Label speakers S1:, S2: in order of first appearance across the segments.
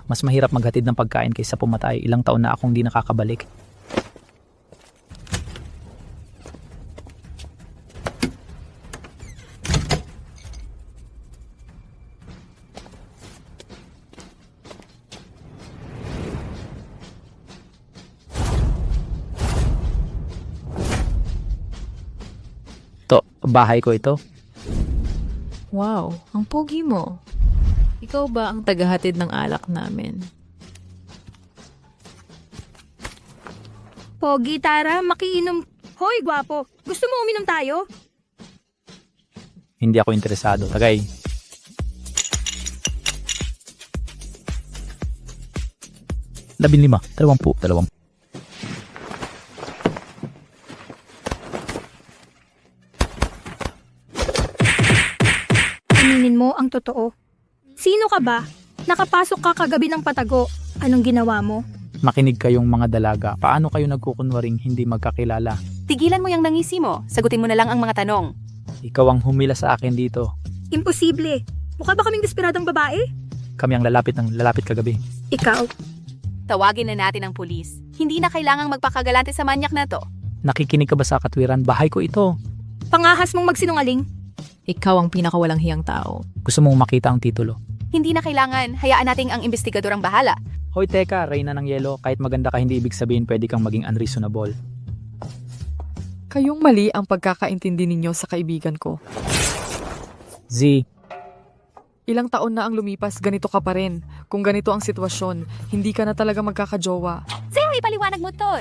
S1: Mas mahirap maghatid ng pagkain kaysa pumatay. Ilang taon na akong di nakakabalik. Bahay ko ito.
S2: Wow, ang pogi mo. Ikaw ba ang tagahatid ng alak namin?
S3: Pogi, Tara, makiinom. Hoy, gwapo. Gusto mo uminom tayo?
S1: Hindi ako interesado. Tagay. Labinlima. 20.
S3: Aminin mo ang totoo. Sino ka ba? Nakapasok ka kagabi ng patago. Anong ginawa mo?
S1: Makinig kayong mga dalaga. Paano kayo nagkukunwaring hindi magkakilala?
S4: Tigilan mo yung nangisi mo. Sagutin mo na lang ang mga tanong.
S1: Ikaw ang humila sa akin dito.
S3: Imposible. Mukha ba kaming desperadong babae?
S1: Kami ang lalapit kagabi.
S3: Ikaw.
S4: Tawagin na natin ang pulis. Hindi na kailangang magpakagalante sa manyak na to.
S1: Nakikinig ka ba sa katwiran? Bahay ko ito.
S3: Pangahas mong magsinungaling.
S2: Ikaw ang pinakawalang hiyang tao.
S1: Gusto mong makita ang titulo.
S4: Hindi na kailangan. Hayaan nating ang investigador ang bahala.
S1: Hoy teka, Reyna ng Yelo. Kahit maganda ka hindi ibig sabihin pwede kang maging unreasonable.
S5: Kayong mali ang pagkakaintindi ninyo sa kaibigan ko.
S1: Z,
S5: Ilang taon na ang lumipas, ganito ka pa rin. Kung ganito ang sitwasyon, hindi ka na talaga magkakajowa.
S4: Sa'yo ipaliwanag mo to.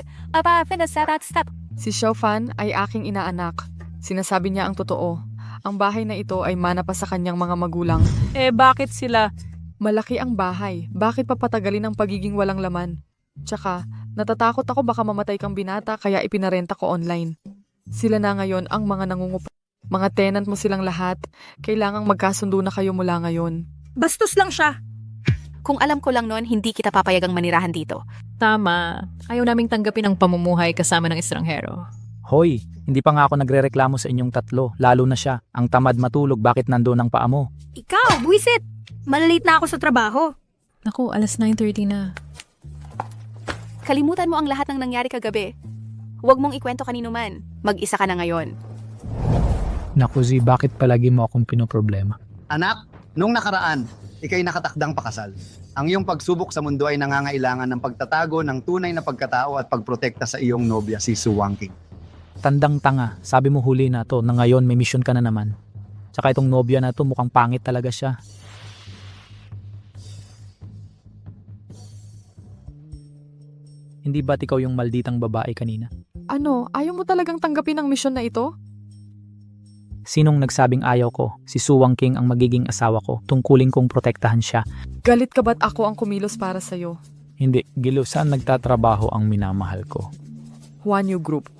S4: Stop.
S5: Si Xiaofan ay aking inaanak. Sinasabi niya ang totoo. Ang bahay na ito ay mana pa sa kanyang mga magulang.
S1: bakit sila?
S5: Malaki ang bahay. Bakit papatagalin ang pagiging walang laman? Tsaka, natatakot ako baka mamatay kang binata kaya ipinarenta ko online. Sila na ngayon ang mga nangungupa. Mga tenant mo silang lahat. Kailangang magkasundo na kayo mula ngayon.
S3: Bastos lang siya.
S4: Kung alam ko lang noon, hindi kita papayagang manirahan dito.
S2: Tama. Ayaw naming tanggapin ang pamumuhay kasama ng estranghero.
S1: Hoy, hindi pa nga ako nagrereklamo sa inyong tatlo. Lalo na siya. Ang tamad matulog, bakit nandoon ang paa mo?
S3: Ikaw, buwisit. Malalate na ako sa trabaho.
S2: Naku, alas 9:30 na.
S4: Kalimutan mo ang lahat ng nangyari kagabi. Huwag mong ikwento kanino man. Mag-isa ka na ngayon.
S1: Naku Z, bakit palagi mo akong pinoproblema?
S6: Anak, nung nakaraan, ikay nakatakdang pakasal. Ang iyong pagsubok sa mundo ay nangangailangan ng pagtatago ng tunay na pagkatao at pagprotekta sa iyong nobya, si Su Wangking.
S1: Tandang tanga, sabi mo huli na to na ngayon may mission ka na naman. Tsaka itong nobya na to mukhang pangit talaga siya. Hindi ba't ikaw yung malditang babae kanina?
S5: Ano, ayaw mo talagang tanggapin ang misyon na ito?
S1: Sinong nagsabing ayaw ko? Si Su Wangking ang magiging asawa ko. Tungkulin kong protektahan siya.
S5: Galit ka ba't ako ang kumilos para sa'yo?
S1: Hindi, Gilo, saan nagtatrabaho ang minamahal ko?
S5: Huanyu Group.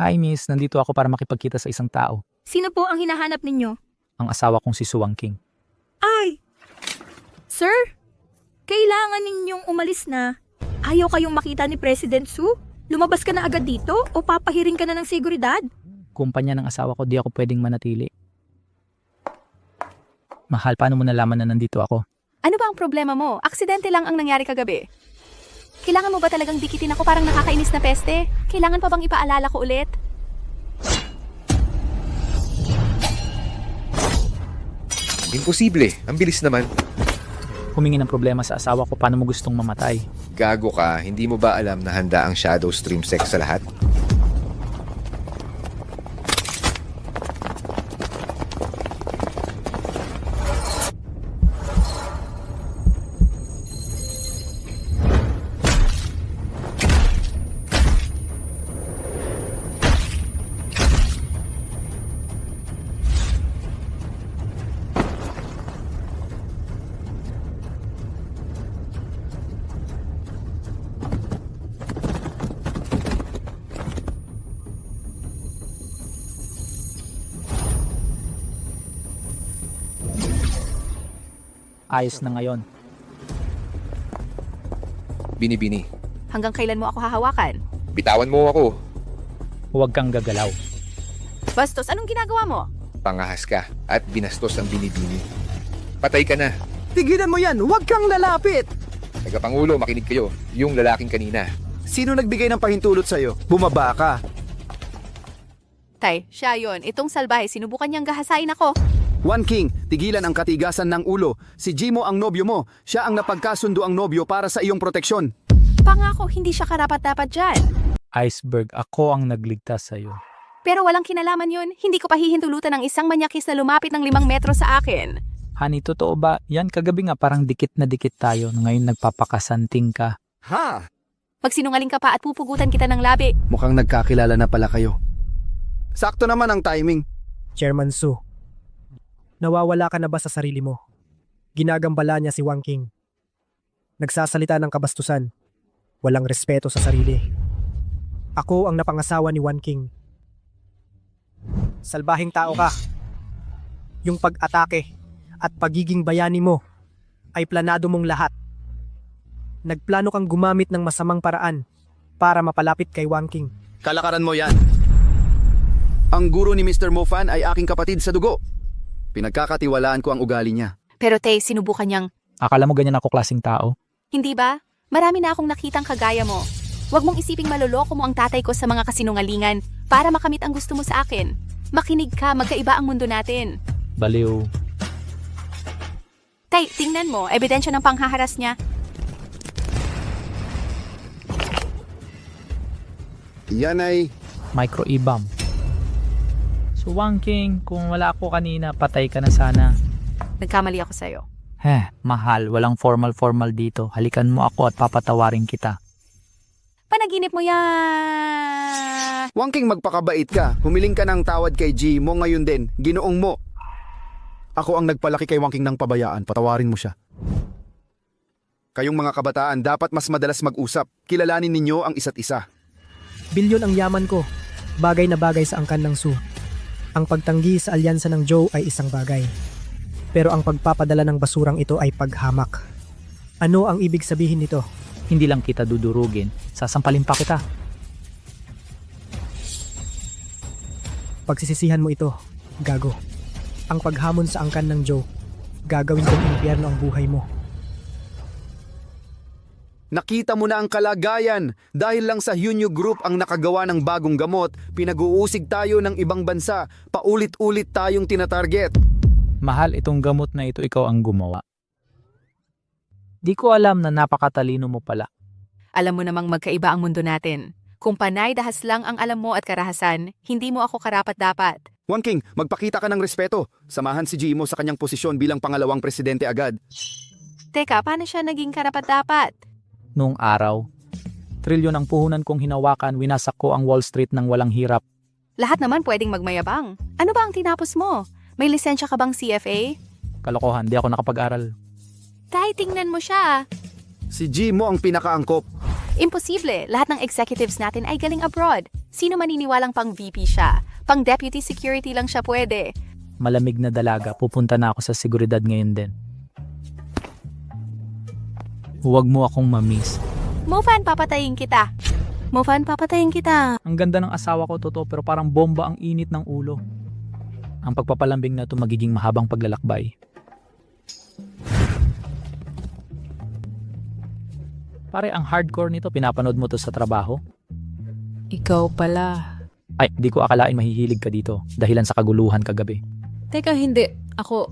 S1: Hi miss, nandito ako para makipagkita sa isang tao.
S3: Sino po ang hinahanap ninyo?
S1: Ang asawa kong si Su Wangking.
S3: Ay! Sir, kailangan ninyong umalis na. Ayaw kayong makita ni President Su? Lumabas ka na agad dito o papahiring ka na ng seguridad?
S1: Kumpanya ng asawa ko, di ako pwedeng manatili. Mahal, paano mo nalaman na nandito ako?
S4: Ano ba ang problema mo? Aksidente lang ang nangyari kagabi. Kailangan mo ba talagang dikitin ako parang nakakainis na peste? Kailangan pa bang ipaalala ko ulit?
S7: Imposible. Ang bilis naman.
S1: Humingi ng problema sa asawa ko, paano mo gustong mamatay?
S7: Gago ka. Hindi mo ba alam na handa ang Shadow Stream Sex sa lahat?
S1: Ayos na ngayon.
S7: Bini-bini.
S4: Hanggang kailan mo ako hahawakan?
S7: Bitawan mo ako.
S1: Huwag kang gagalaw.
S4: Bastos, anong ginagawa mo?
S7: Pangahas ka at binastos ang binibini. Patay ka na.
S8: Tigilan mo yan! Huwag kang lalapit!
S7: Tagapangulo, makinig kayo. Yung lalaking kanina.
S8: Sino nagbigay ng pahintulot sa'yo? Bumaba ka.
S4: Tay, siya yon. Itong salbahe, sinubukan niyang gahasain ako.
S8: One King, tigilan ang katigasan ng ulo. Si Jimo ang nobyo mo. Siya ang napagkasundo ang nobyo para sa iyong proteksyon.
S4: Pangako, hindi siya karapat-dapat dyan.
S1: Iceberg, ako ang nagligtas sa'yo.
S4: Pero walang kinalaman yun. Hindi ko pa hihintulutan ng isang manyakis na lumapit ng 5 metro sa akin.
S1: Honey, totoo ba? Yan, kagabi nga parang dikit na dikit tayo. Ngayon nagpapakasanting ka.
S8: Ha?
S4: Magsinungaling ka pa at pupugutan kita ng labi.
S8: Mukhang nagkakilala na pala kayo. Sakto naman ang timing.
S9: Chairman Su, nawawala ka na ba sa sarili mo? Ginagambala niya si Wang King. Nagsasalita ng kabastusan. Walang respeto sa sarili. Ako ang napangasawa ni Wang King. Salbahing tao ka. Yung pag-atake at pagiging bayani mo ay planado mong lahat. Nagplano kang gumamit ng masamang paraan para mapalapit kay Wang King.
S8: Kalakaran mo yan. Ang guro ni Mr. Mofan ay aking kapatid sa dugo. Pinagkakatiwalaan ko ang ugali niya.
S4: Pero Tay, sinubukan niyang,
S1: Akala mo ganyan ako klaseng tao?
S4: hindi ba? Marami na akong nakitang kagaya mo. Huwag mong isiping maloloko mo ang tatay ko sa mga kasinungalingan para makamit ang gusto mo sa akin. Makinig ka, magkaiba ang mundo natin.
S1: Baliw.
S4: Tay, tingnan mo, ebidensya ng panghaharas niya.
S8: Yan ay...
S1: Micro-e-bomb. So Wang King, kung wala ako kanina, patay ka na sana.
S4: Nagkamali ako sa'yo.
S1: Mahal, walang formal dito. Halikan mo ako at papatawarin kita.
S4: Panaginip mo yan!
S8: Wang King, magpakabait ka. Humiling ka ng tawad kay Jimo ngayon din. Ginoong mo. Ako ang nagpalaki kay Wang King ng pabayaan. Patawarin mo siya. Kayong mga kabataan, dapat mas madalas mag-usap. Kilalanin ninyo ang isa't isa.
S9: Bilyon ang yaman ko. Bagay na bagay sa angkan ng Su. Ang pagtanggi sa alyansa ng Joe ay isang bagay. Pero ang pagpapadala ng basurang ito ay paghamak. Ano ang ibig sabihin nito?
S1: Hindi lang kita dudurugin, sasampalin pa kita.
S9: Pagsisisihan mo ito, gago. Ang paghamon sa angkan ng Joe, gagawin kong impyerno ang buhay mo.
S8: Nakita mo na ang kalagayan. Dahil lang sa Hunyo Group ang nakagawa ng bagong gamot, pinag-uusig tayo ng ibang bansa. Paulit-ulit tayong tinatarget.
S1: Mahal, itong gamot na ito ikaw ang gumawa. Di ko alam na napakatalino mo pala.
S4: Alam mo namang magkaiba ang mundo natin. Kung panay dahas lang ang alam mo at karahasan, hindi mo ako karapat-dapat.
S8: Wang King, magpakita ka ng respeto. Samahan si Jimo sa kanyang posisyon bilang pangalawang presidente agad.
S4: Teka, paano siya naging karapat-dapat?
S1: Noong araw, trilyon ang puhunan kong hinawakan, winasak ko ang Wall Street ng walang hirap.
S4: Lahat naman pwedeng magmayabang. Ano ba ang tinapos mo? May lisensya ka bang CFA?
S1: Kalokohan, di ako nakapag-aral.
S4: Tay, tingnan mo siya.
S8: Si Jimo ang pinakaangkop.
S4: Imposible. Lahat ng executives natin ay galing abroad. Sino maniniwalang pang VP siya? Pang deputy security lang siya pwede.
S1: Malamig na dalaga, pupunta na ako sa seguridad ngayon din. Huwag mo akong mamiss.
S4: Mofan, papatayin kita. Mofan, papatayin kita.
S1: Ang ganda ng asawa ko, totoo, pero parang bomba ang init ng ulo. Ang pagpapalambing na ito magiging mahabang paglalakbay. Pare, ang hardcore nito, pinapanood mo to sa trabaho?
S2: Ikaw pala.
S1: Ay, di ko akalain mahihilig ka dito dahilan sa kaguluhan kagabi.
S2: Teka, hindi. Ako,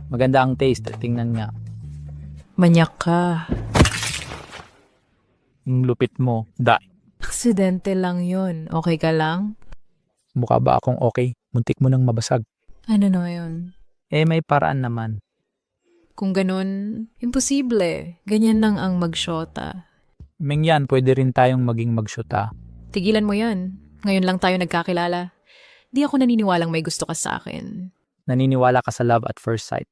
S1: Maganda ang taste, tingnan nga.
S2: manyak ka.
S1: Yung lupit mo,
S2: Aksidente lang yun. Okay ka lang?
S1: mukha ba akong okay? Muntik mo nang mabasag.
S2: Ano na yun?
S1: May paraan naman.
S2: Kung ganun, imposible. Ganyan lang ang magsyota.
S1: Mengyan, pwede rin tayong maging magsyota.
S2: Tigilan mo yan. Ngayon lang tayo nagkakilala. Di ako naniniwalang may gusto ka sa akin.
S1: Naniniwala ka sa love at first sight.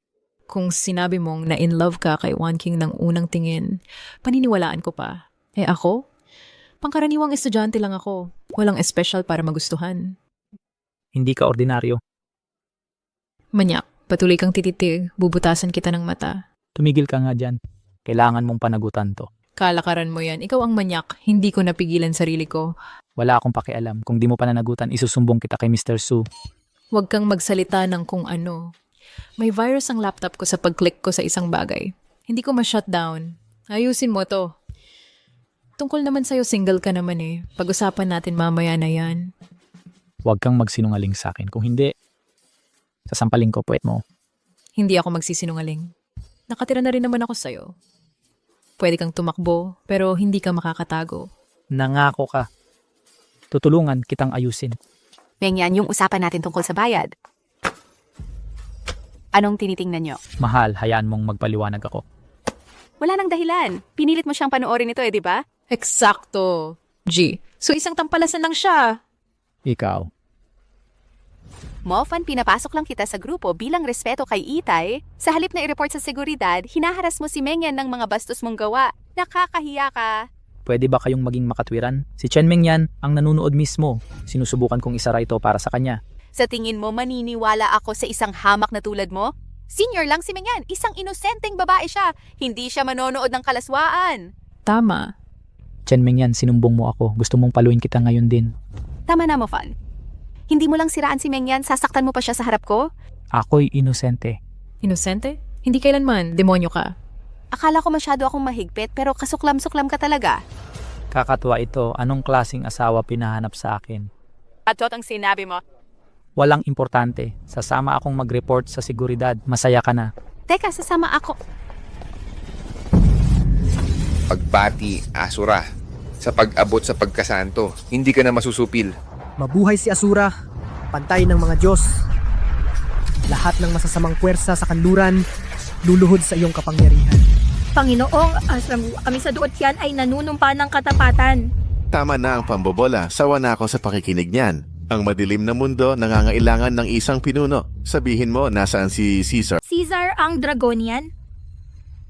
S2: Kung sinabi mong na in love ka kay Wang King ng unang tingin, paniniwalaan ko pa. Ako? Pangkaraniwang estudyante lang ako. Walang espesyal para magustuhan.
S1: Hindi ka ordinaryo.
S2: Manyak, patuloy kang tititig, bubutasan kita ng mata.
S1: Tumigil ka nga dyan. Kailangan mong panagutan to.
S2: Kalakaran mo yan. Ikaw ang manyak. Hindi ko napigilan sarili ko.
S1: Wala akong pakialam. Kung di mo pananagutan, isusumbong kita kay Mr. Su.
S2: Huwag kang magsalita ng kung ano. May virus ang laptop ko sa pag-click ko sa isang bagay. Hindi ko ma-shutdown. Ayusin mo to. Tungkol naman sa'yo, single ka naman eh. Pag-usapan natin mamaya na yan.
S1: Huwag kang magsinungaling sa akin. Kung hindi, sasampaling ko puwet mo.
S2: Hindi ako magsisinungaling. Nakatira na rin naman ako sa'yo. Pwede kang tumakbo, pero hindi ka makakatago.
S1: Nangako ka. Tutulungan kitang ayusin.
S4: Mengyan, yung usapan natin tungkol sa bayad. Anong tinitingnan nyo?
S1: Mahal, hayaan mong magpaliwanag ako.
S4: Wala nang dahilan. Pinilit mo siyang panoorin ito di ba?
S2: Eksakto. G. So isang tampalasan lang siya.
S1: Ikaw.
S4: Mofan, pinapasok lang kita sa grupo bilang respeto kay Itay. Sa halip na i-report sa seguridad, hinaharas mo si Mengyan ng mga bastos mong gawa. Nakakahiya ka.
S1: Pwede ba kayong maging makatwiran? Si Chen Mengyan ang nanunood mismo. Sinusubukan kong isara ito para sa kanya.
S4: Sa tingin mo, maniniwala ako sa isang hamak na tulad mo? Senior lang si Mengyan. Isang inosenteng babae siya. Hindi siya manonood ng kalaswaan.
S2: Tama.
S1: Chen Mengyan, sinumbong mo ako. Gusto mong paluin kita ngayon din.
S4: Tama na, Mofan. Hindi mo lang siraan si Mengyan, sasaktan mo pa siya sa harap ko?
S1: Ako'y inosente.
S2: Inosente? Hindi kailanman. Demonyo ka.
S4: Akala ko masyado akong mahigpit pero kasuklam-suklam ka talaga.
S1: Kakatuwa ito. Anong klaseng asawa pinahanap sa akin?
S4: Atot ang sinabi mo.
S1: Walang importante. Sasama akong mag-report sa seguridad. Masaya ka na.
S4: Teka, sasama ako.
S7: Pagbati, Asura. Sa pag-abot sa pagkasanto, hindi ka na masusupil.
S9: Mabuhay si Asura, pantay ng mga Diyos. Lahat ng masasamang puwersa sa kanluran, luluhod sa iyong kapangyarihan.
S3: Panginoong, asam kami sa duot yan ay nanunumpa ng katapatan.
S10: Tama na ang pambobola, sawa na ako sa pakikinig niyan. Ang madilim na mundo nangangailangan ng isang pinuno. Sabihin mo, nasaan si Caesar?
S3: Caesar ang Dragonian,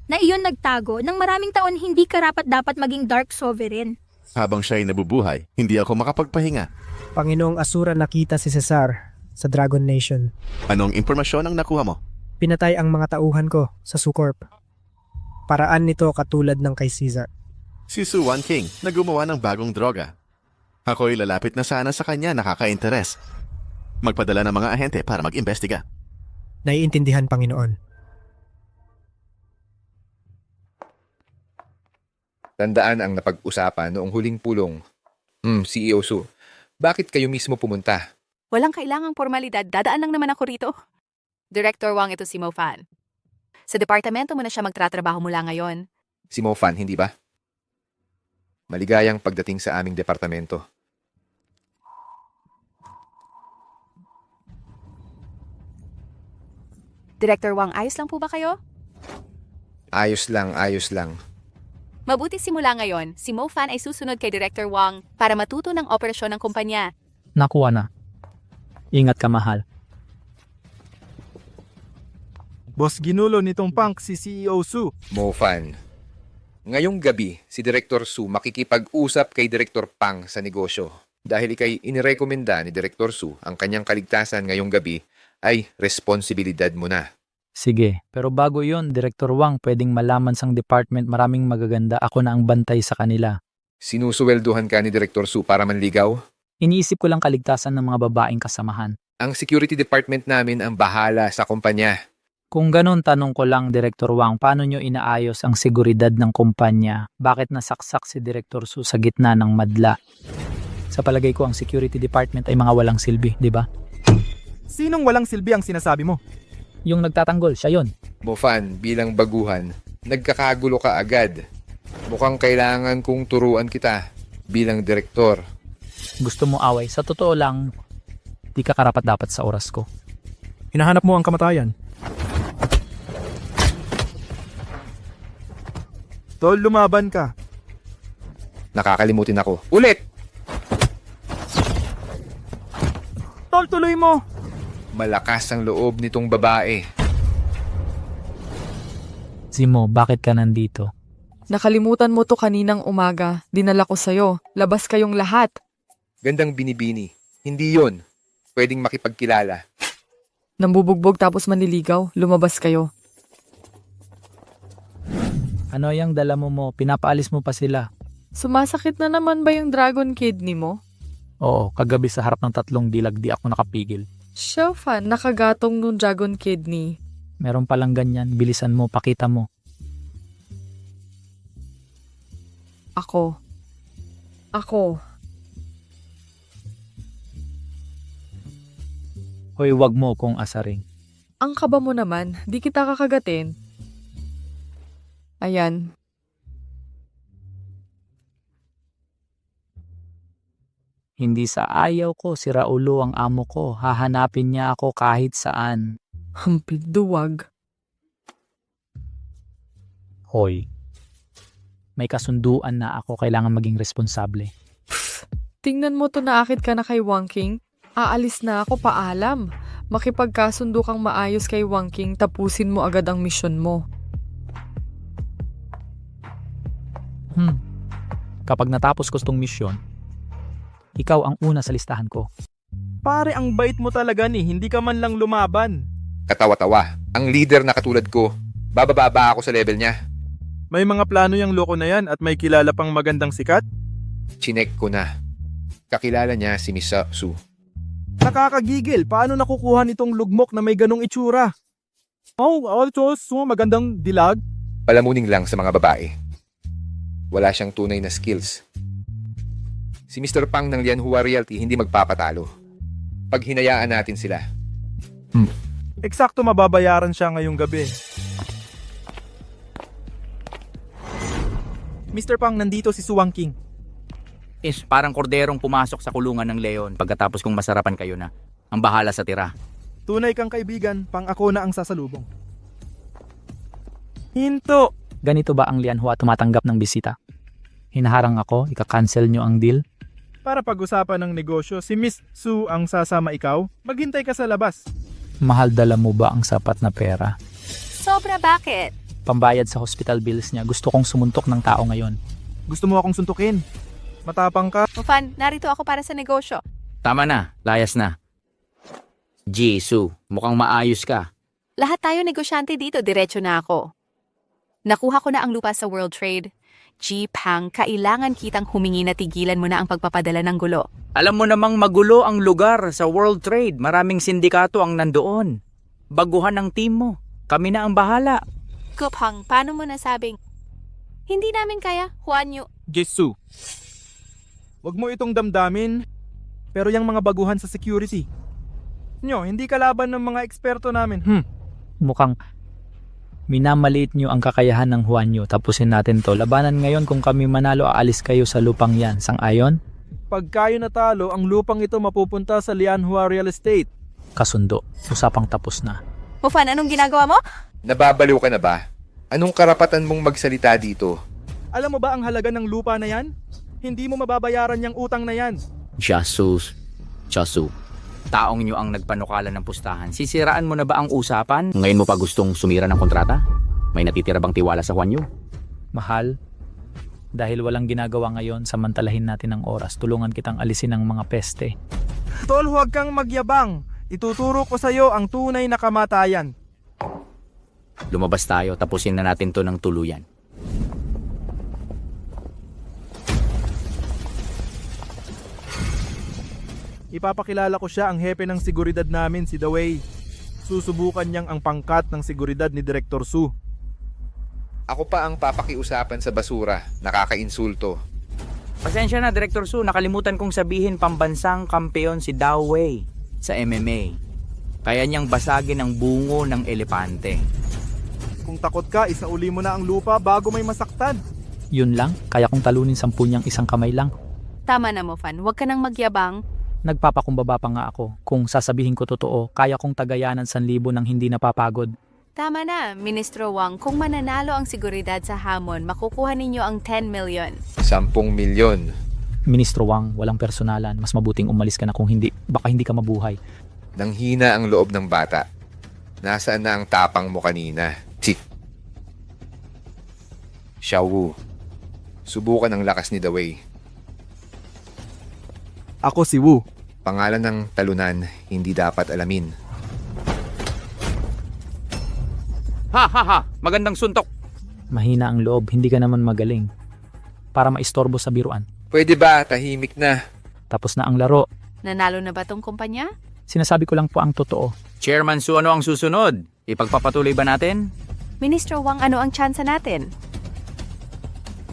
S3: na iyon nagtago ng maraming taon hindi karapat-dapat maging Dark Sovereign.
S10: Habang siya'y nabubuhay, hindi ako makapagpahinga.
S9: Panginoong Asura, nakita si Caesar sa Dragon Nation.
S10: Anong impormasyon ang nakuha mo?
S9: Pinatay ang mga tauhan ko sa Sucorp. Paraan nito katulad ng kay Caesar.
S10: Si Su Wan King na gumawa ng bagong droga. Ako'y lalapit na sana sa kanya, nakaka-interes. Magpadala ng mga ahente para mag-imbestiga.
S9: Naiintindihan, Panginoon.
S7: Tandaan ang napag-usapan noong huling pulong. CEO Su, bakit kayo mismo pumunta?
S4: Walang kailangang formalidad, dadaan lang naman ako rito. Director Wang, ito si Mofan. Sa departamento mo na siya magtratrabaho mula ngayon.
S7: Si Mofan, hindi ba? Maligayang pagdating sa aming departamento.
S4: Director Wang, ayos lang po ba kayo?
S7: Ayos lang, ayos lang.
S4: Mabuti simula ngayon, si Mofan ay susunod kay Director Wang para matuto ng operasyon ng kumpanya.
S1: Nakuha na. Ingat ka, mahal.
S11: Boss ginulo nitong punk si CEO Su.
S7: Mofan. Ngayong gabi, si Director Su makikipag-usap kay Director Pang sa negosyo. Dahil ikay inirekomenda ni Director Su, ang kanyang kaligtasan ngayong gabi ay responsibilidad mo na.
S1: Sige, pero bago yon, Director Wang, pwedeng malaman sang department maraming magaganda, ako na ang bantay sa kanila.
S7: Sinusuwelduhan ka ni Director Su para manligaw?
S1: Iniisip ko lang kaligtasan ng mga babaeng kasamahan.
S7: Ang security department namin ang bahala sa kumpanya.
S1: Kung ganon, tanong ko lang, Director Wang, paano nyo inaayos ang seguridad ng kumpanya? Bakit nasaksak si Director Su sa gitna ng madla? Sa palagay ko, ang security department ay mga walang silbi, di ba?
S11: Sinong walang silbi ang sinasabi mo?
S1: Yung nagtatanggol, siya yon.
S7: Mofan, bilang baguhan, nagkakagulo ka agad. Mukhang kailangan kong turuan kita bilang direktor.
S1: Gusto mo away? Sa totoo lang, di ka karapat-dapat sa oras ko.
S11: Hinahanap mo ang kamatayan. Tol, lumaban ka.
S7: Nakakalimutin ako. Ulit!
S11: Tol, tuloy mo!
S7: Malakas ang loob nitong babae.
S1: Zimo, bakit ka nandito?
S5: Nakalimutan mo to kaninang umaga. Dinala ko sa'yo. Labas kayong lahat.
S7: Gandang binibini. Hindi yon. Pwedeng makipagkilala.
S5: Nambubugbog tapos manliligaw. Lumabas kayo.
S1: Ano yung dala mo? Pinapaalis mo pa sila.
S5: Sumasakit na naman ba yung dragon kidney mo?
S1: Oo, kagabi sa harap ng 3 dilag di ako nakapigil.
S5: Fan, nakagatong nung dragon kidney.
S1: Meron palang ganyan, bilisan mo, pakita mo.
S5: Ako.
S1: Hoy, wag mo kong asaring.
S5: Ang kaba mo naman, di kita kakagatin. Ayan.
S1: Hindi sa ayaw ko, si Raulo ang amo ko. Hahanapin niya ako kahit saan.
S5: Hampid duwag.
S1: Hoy, may kasunduan na ako, kailangan maging responsable.
S5: Tingnan mo to, naakit ka na kay Wang King. Aalis na ako, paalam. Makipagkasundo kang maayos kay Wang King, tapusin mo agad ang misyon mo.
S1: Kapag natapos ko itong misyon, ikaw ang una sa listahan ko.
S11: Pare, ang bait mo talaga ni, hindi ka man lang lumaban.
S7: Katawa-tawa. Ang leader na katulad ko, bababa ba ako sa level niya?
S11: May mga plano yung loko na yan at may kilala pang magandang sikat?
S7: Chinek ko na. Kakilala niya si Miss Su.
S11: Nakakagigil, paano nakukuha nitong lugmok na may ganong itsura? Magandang dilag.
S7: Palamuning lang sa mga babae. Wala siyang tunay na skills. Si Mr. Pang ng Lianhua Realty hindi magpapatalo. Pag hinayaan natin sila.
S11: Eksakto mababayaran siya ngayong gabi. Mr. Pang, nandito si Su Wang King.
S12: Parang korderong pumasok sa kulungan ng leon pagkatapos kung masarapan kayo na. Ang bahala sa tira.
S11: Tunay kang kaibigan, pang ako na ang sasalubong. Hinto!
S1: Ganito ba ang Lianhua tumatanggap ng bisita? Hinaharang ako, ika-cancel nyo ang deal?
S11: Para pag-usapan ng negosyo, si Miss Su ang sasama ikaw. Maghintay ka sa labas.
S1: Mahal, dala mo ba ang sapat na pera?
S4: Sobra bakit?
S1: Pambayad sa hospital bills niya. Gusto kong sumuntok ng tao ngayon.
S11: Gusto mo akong suntukin? Matapang ka?
S4: Mufan, narito ako para sa negosyo.
S12: Tama na, layas na. Jisoo, mukhang maayos ka.
S4: Lahat tayo negosyante dito, diretso na ako. Nakuha ko na ang lupa sa World Trade. Pang, kailangan kitang humingi na tigilan mo na ang pagpapadala ng gulo.
S12: Alam mo namang magulo ang lugar sa World Trade. Maraming sindikato ang nandoon. Baguhan ang team mo. Kami na ang bahala.
S4: Pang, paano mo nasabing? Hindi namin kaya, Juan Yu.
S11: Jesu. Wag mo itong damdamin. Pero yung mga baguhan sa security. Hindi kalaban ng mga eksperto namin.
S1: Mukhang minamaliit nyo ang kakayahan ng Juanyo. Tapusin natin to. Labanan ngayon, kung kami manalo, aalis kayo sa lupang yan. Sang-ayon?
S11: Pag kayo natalo, ang lupang ito mapupunta sa Lianhua Real Estate.
S1: Kasundo. Usapang tapos na.
S4: Mufan, anong ginagawa mo?
S7: Nababaliw ka na ba? Anong karapatan mong magsalita dito?
S11: Alam mo ba ang halaga ng lupa na yan? Hindi mo mababayaran yung utang na yan.
S12: Jasu. Taong nyo ang nagpanukala ng pustahan. Sisiraan mo na ba ang usapan? Ngayon mo pa gustong sumira ng kontrata? May natitira bang tiwala sa Juanyo?
S1: Mahal, dahil walang ginagawa ngayon, samantalahin natin ang oras. Tulungan kitang alisin ang mga peste.
S11: Tol, huwag kang magyabang. Ituturo ko sa'yo ang tunay na kamatayan.
S12: Lumabas tayo, tapusin na natin to ng tuluyan.
S11: Ipapakilala ko siya ang hepe ng seguridad namin, si Dawei. Susubukan niyang ang pangkat ng seguridad ni Director Su.
S7: Ako pa ang papakiusapan sa basura. Nakakainsulto.
S12: Pasensya na, Director Su. Nakalimutan kong sabihin pambansang kampeon si Dao Wei sa MMA. Kaya niyang basagin ang bungo ng elepante.
S11: Kung takot ka, isauli mo na ang lupa bago may masaktan.
S1: Yun lang, kaya kong talunin 10 niyang isang kamay lang.
S4: Tama na, Mufan. Huwag ka nang magyabang.
S1: Nagpapakumbaba pa nga ako. Kung sasabihin ko totoo, kaya kong tagayanan 1,000 nang hindi napapagod.
S4: Tama na, Ministro Wang. Kung mananalo ang seguridad sa hamon, makukuha ninyo ang 10 million.
S7: 10 milyon.
S1: Ministro Wang, walang personalan. Mas mabuting umalis ka na, kung hindi, baka hindi ka mabuhay.
S7: Nanghina ang loob ng bata. Nasaan na ang tapang mo kanina? Xiaowu, subukan ang lakas ni Dawei.
S11: Ako si Wu.
S7: Pangalan ng talunan, hindi dapat alamin.
S12: Ha! Magandang suntok.
S1: Mahina ang loob, hindi ka naman magaling. Para maistorbo sa biruan.
S7: Pwede ba tahimik na?
S1: Tapos na ang laro.
S4: Nanalo na ba tong kumpanya?
S1: Sinasabi ko lang po ang totoo.
S12: Chairman Su, ano ang susunod? Ipagpapatuloy ba natin?
S4: Ministro Wang, ano ang tsansa natin?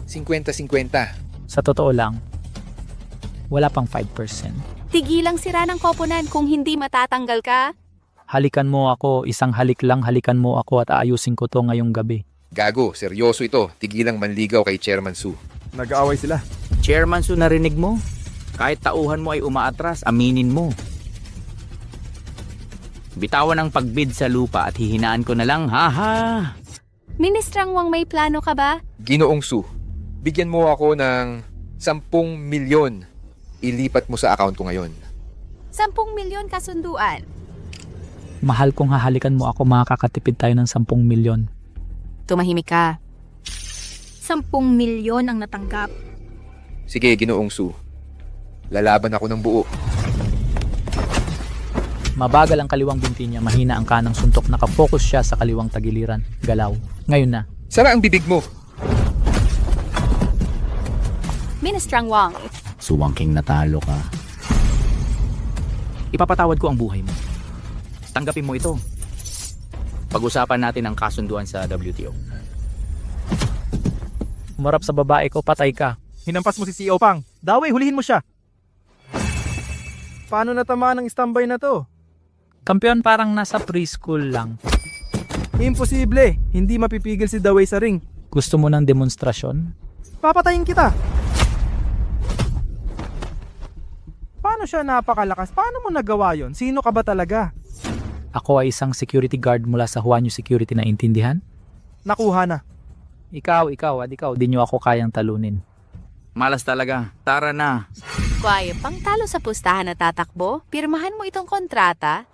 S7: 50-50.
S1: Sa totoo lang, wala pang 5%.
S4: Tigilang sira ng koponan kung hindi matatanggal ka.
S1: Halikan mo ako, isang halik lang halikan mo ako at aayusin ko to ngayong gabi.
S7: Gago, seryoso ito. Tigilang manligaw kay Chairman Su.
S11: Nag-aaway sila.
S12: Chairman Su, narinig mo? Kahit tauhan mo ay umaatras, aminin mo. Bitawan ang pagbid sa lupa at hihinaan ko na lang, haha!
S4: Ministrang Wang, may plano ka ba?
S7: Ginoong Su, bigyan mo ako ng 10 milyon. Ilipat mo sa account ko ngayon.
S4: 10 milyon kasunduan.
S1: Mahal kong hahalikan mo ako, makakatipid tayo ng 10 milyon.
S4: Tumahimik ka.
S3: 10 milyon ang natanggap.
S7: Sige, Ginoong Su. Lalaban ako ng buo.
S1: Mabagal ang kaliwang binti niya, mahina ang kanang suntok, nakafocus siya sa kaliwang tagiliran. Galaw. Ngayon na.
S7: Sara ang bibig mo.
S4: Ministrang Wang,
S12: Suwangking natalo ka. Ipapatawad ko ang buhay mo. Tanggapin mo ito. Pag-usapan natin ang kasunduan sa WTO.
S1: Umarap sa babae ko, patay ka.
S11: Hinampas mo si CEO Pang. Daway, hulihin mo siya. Paano natamaan ng standby na to?
S1: Kampeon parang nasa preschool lang.
S11: Imposible. Hindi mapipigil si Daway sa ring.
S1: Gusto mo ng demonstrasyon?
S11: Papatayin kita. Paano siya napakalakas? Paano mo nagawa yon? Sino ka ba talaga?
S1: Ako ay isang security guard mula sa Huanyo Security, na intindihan?
S11: Nakuha na.
S1: Ikaw, di nyo ako kayang talunin.
S12: Malas talaga. Tara na.
S4: Kwae, pang talo sa pustahan na tatakbo, pirmahan mo itong kontrata.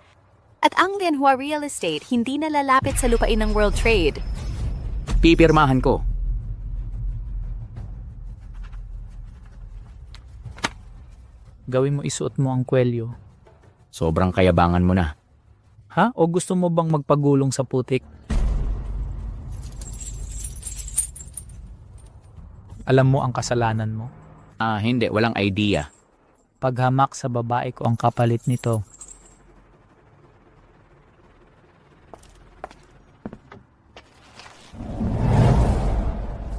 S4: At ang Lianhua Real Estate hindi na lalapit sa lupain ng World Trade.
S12: Pipirmahan ko.
S1: Gawin mo, isuot mo ang kwelyo.
S12: Sobrang kayabangan mo na.
S1: Ha? O gusto mo bang magpagulong sa putik? Alam mo ang kasalanan mo.
S12: Hindi. Walang idea.
S1: Paghamak sa babae ko ang kapalit nito.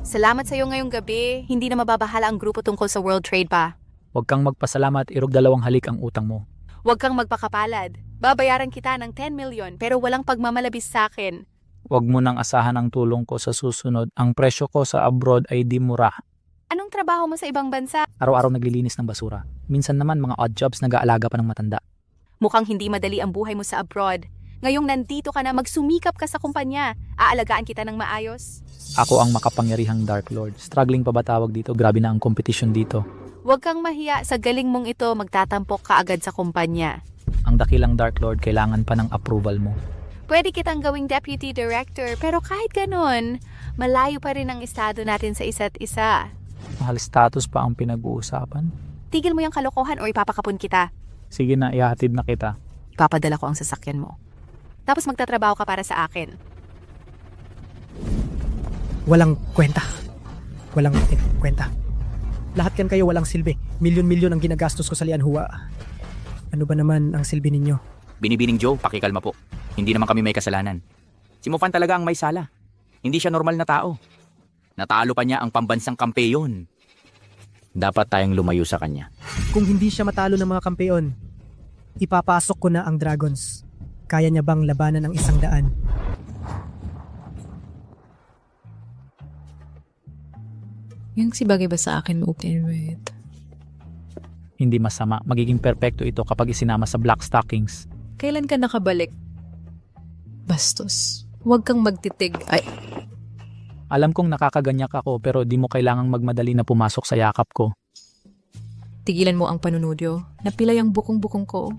S4: Salamat sa iyo ngayong gabi. Hindi na mababahala ang grupo tungkol sa World Trade pa.
S1: Huwag kang magpasalamat, irog 2 halik ang utang mo.
S4: Huwag kang magpakapalad. Babayaran kita ng 10 milyon pero walang pagmamalabis sa akin.
S1: Huwag mo nang asahan ang tulong ko sa susunod. Ang presyo ko sa abroad ay di mura.
S4: Anong trabaho mo sa ibang bansa?
S1: Araw-araw naglilinis ng basura. Minsan naman mga odd jobs, nag-aalaga pa ng matanda.
S4: Mukhang hindi madali ang buhay mo sa abroad. Ngayong nandito ka na, magsumikap ka sa kumpanya. Aalagaan kita ng maayos.
S1: Ako ang makapangyarihang Dark Lord. Struggling pa ba tawag dito? Grabe na ang competition dito.
S4: Huwag kang mahiya, sa galing mong ito magtatampok ka agad sa kumpanya.
S1: Ang dakilang Dark Lord, kailangan pa ng approval mo.
S4: Pwede kitang gawing deputy director pero kahit ganon, malayo pa rin ang estado natin sa isa't isa.
S1: Mahal status pa ang pinag-uusapan.
S4: Tigil mo yung kalokohan o ipapakapon kita.
S1: Sige na, ihatid na kita.
S4: Ipapadala ko ang sasakyan mo. Tapos magtatrabaho ka para sa akin.
S9: Walang kwenta. Walang kwenta. Lahat kan kayo walang silbi. Milyon-milyon ang ginagastos ko sa Lianhua. Ano ba naman ang silbi ninyo?
S12: Binibining Joe, pakikalma po. Hindi naman kami may kasalanan. Si Mofan talaga ang may sala. Hindi siya normal na tao. Natalo pa niya ang pambansang kampeyon. Dapat tayong lumayo sa kanya.
S9: Kung hindi siya matalo ng mga kampeon, ipapasok ko na ang Dragons. Kaya niya bang labanan ang 100?
S2: Yung si bagay ba sa akin ma-open with?
S1: Hindi masama. Magiging perpekto ito kapag isinama sa Black Stockings.
S2: Kailan ka nakabalik? Bastos. Huwag kang magtitig. Ay,
S1: Alam kong nakakaganyak ako pero di mo kailangang magmadali na pumasok sa yakap ko.
S2: tigilan mo ang panunodyo. Napilay ang bukong-bukong ko.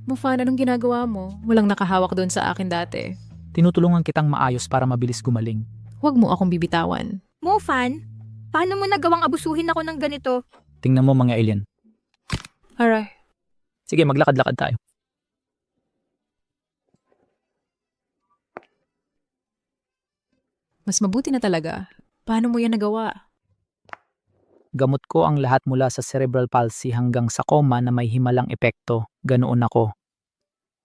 S2: Mufan, anong ginagawa mo? Walang nakahawak doon sa akin dati.
S1: Tinutulungan kitang maayos para mabilis gumaling.
S2: Huwag mo akong bibitawan.
S3: Mofan, paano mo nagawang abusuhin ako ng ganito?
S1: Tingnan mo mga alien.
S2: Alright.
S1: Sige, maglakad-lakad tayo.
S2: Mas mabuti na talaga. Paano mo yan nagawa?
S1: Gamot ko ang lahat mula sa cerebral palsy hanggang sa coma na may himalang epekto. Ganoon ako.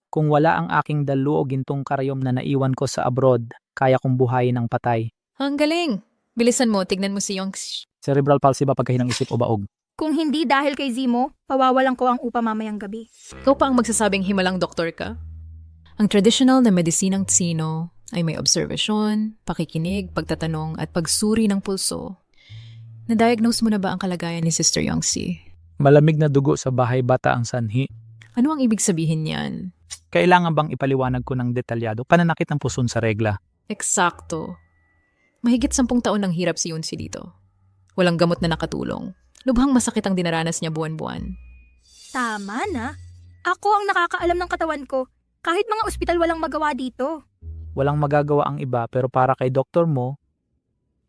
S1: Kung wala ang aking dalo o gintong karayom na naiwan ko sa abroad, kaya kong buhayin ang patay.
S2: Ang galing! Bilisan mo, tignan mo si Young.
S1: Cerebral palsy ba pagkahinang isip o baog?
S3: Kung hindi dahil kay Zimo, pawawalan ko ang upa mamayang gabi.
S2: Ikaw pa ang magsasabing himalang doktor ka? Ang traditional na medisinang Tsino ay may obserbasyon, pakikinig, pagtatanong at pagsuri ng pulso. Na-diagnose mo na ba ang kalagayan ni Sister Yongsi?
S1: Malamig na dugo sa bahay bata ang sanhi.
S2: Ano ang ibig sabihin niyan?
S1: Kailangan bang ipaliwanag ko ng detalyado pananakit ng puson sa regla?
S2: Eksakto. Mahigit 10 taon ng hirap si Yunsi dito. Walang gamot na nakatulong. Lubhang masakit ang dinaranas niya buwan-buwan.
S3: Tama na. Ako ang nakakaalam ng katawan ko. Kahit mga ospital walang magawa dito.
S1: Walang magagawa ang iba pero para kay doktor mo,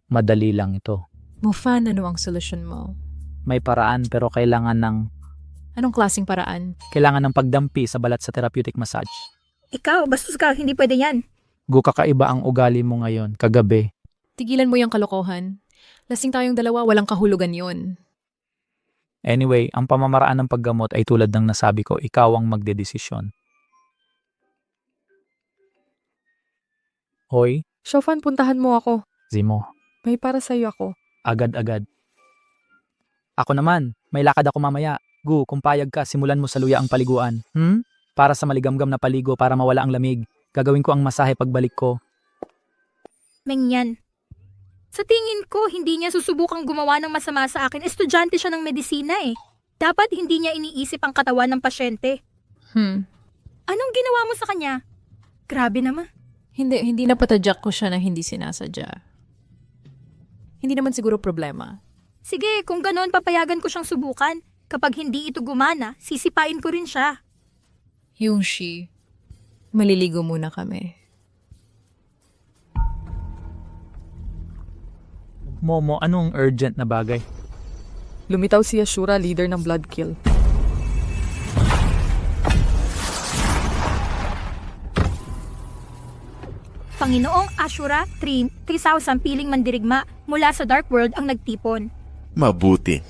S1: madali lang ito.
S2: Mufan, ano ang solusyon mo?
S1: May paraan pero kailangan ng
S2: Anong klaseng paraan?
S1: pagdampi sa balat sa therapeutic massage.
S3: Ikaw, bastos ka, hindi pwede yan.
S1: Kakaiba ang ugali mo ngayon, kagabi.
S2: Tigilan mo yung kalokohan. Lasing tayong dalawa, walang kahulugan yon.
S1: Anyway, ang pamamaraan ng paggamot ay tulad ng nasabi ko, ikaw ang magdedesisyon. Hoy,
S5: Shofan, puntahan mo ako.
S1: Zimo,
S5: May para sa'yo ako.
S1: agad-agad. Ako naman, may lakad ako mamaya. Gu, kung payag ka, simulan mo sa luya ang paliguan. Para sa maligamgam na paligo para mawala ang lamig. Gagawin ko ang masahe pagbalik ko.
S3: Mengyan. Sa tingin ko, hindi niya susubukang gumawa ng masama sa akin. Estudyante siya ng medisina eh. Dapat hindi niya iniisip ang katawan ng pasyente. Anong ginawa mo sa kanya? Grabe naman.
S2: Hindi napatadyak ko siya na hindi sinasadya. Hindi naman siguro problema.
S3: Sige, kung ganoon papayagan ko siyang subukan. Kapag hindi ito gumana, sisipain ko rin siya.
S2: Yungshi, maliligo muna kami.
S1: Momo, anong urgent na bagay?
S5: Lumitaw si Ashura, leader ng Bloodkill.
S3: Panginoong Ashura, 3,000 piling mandirigma mula sa Dark World ang nagtipon.
S10: Mabuti.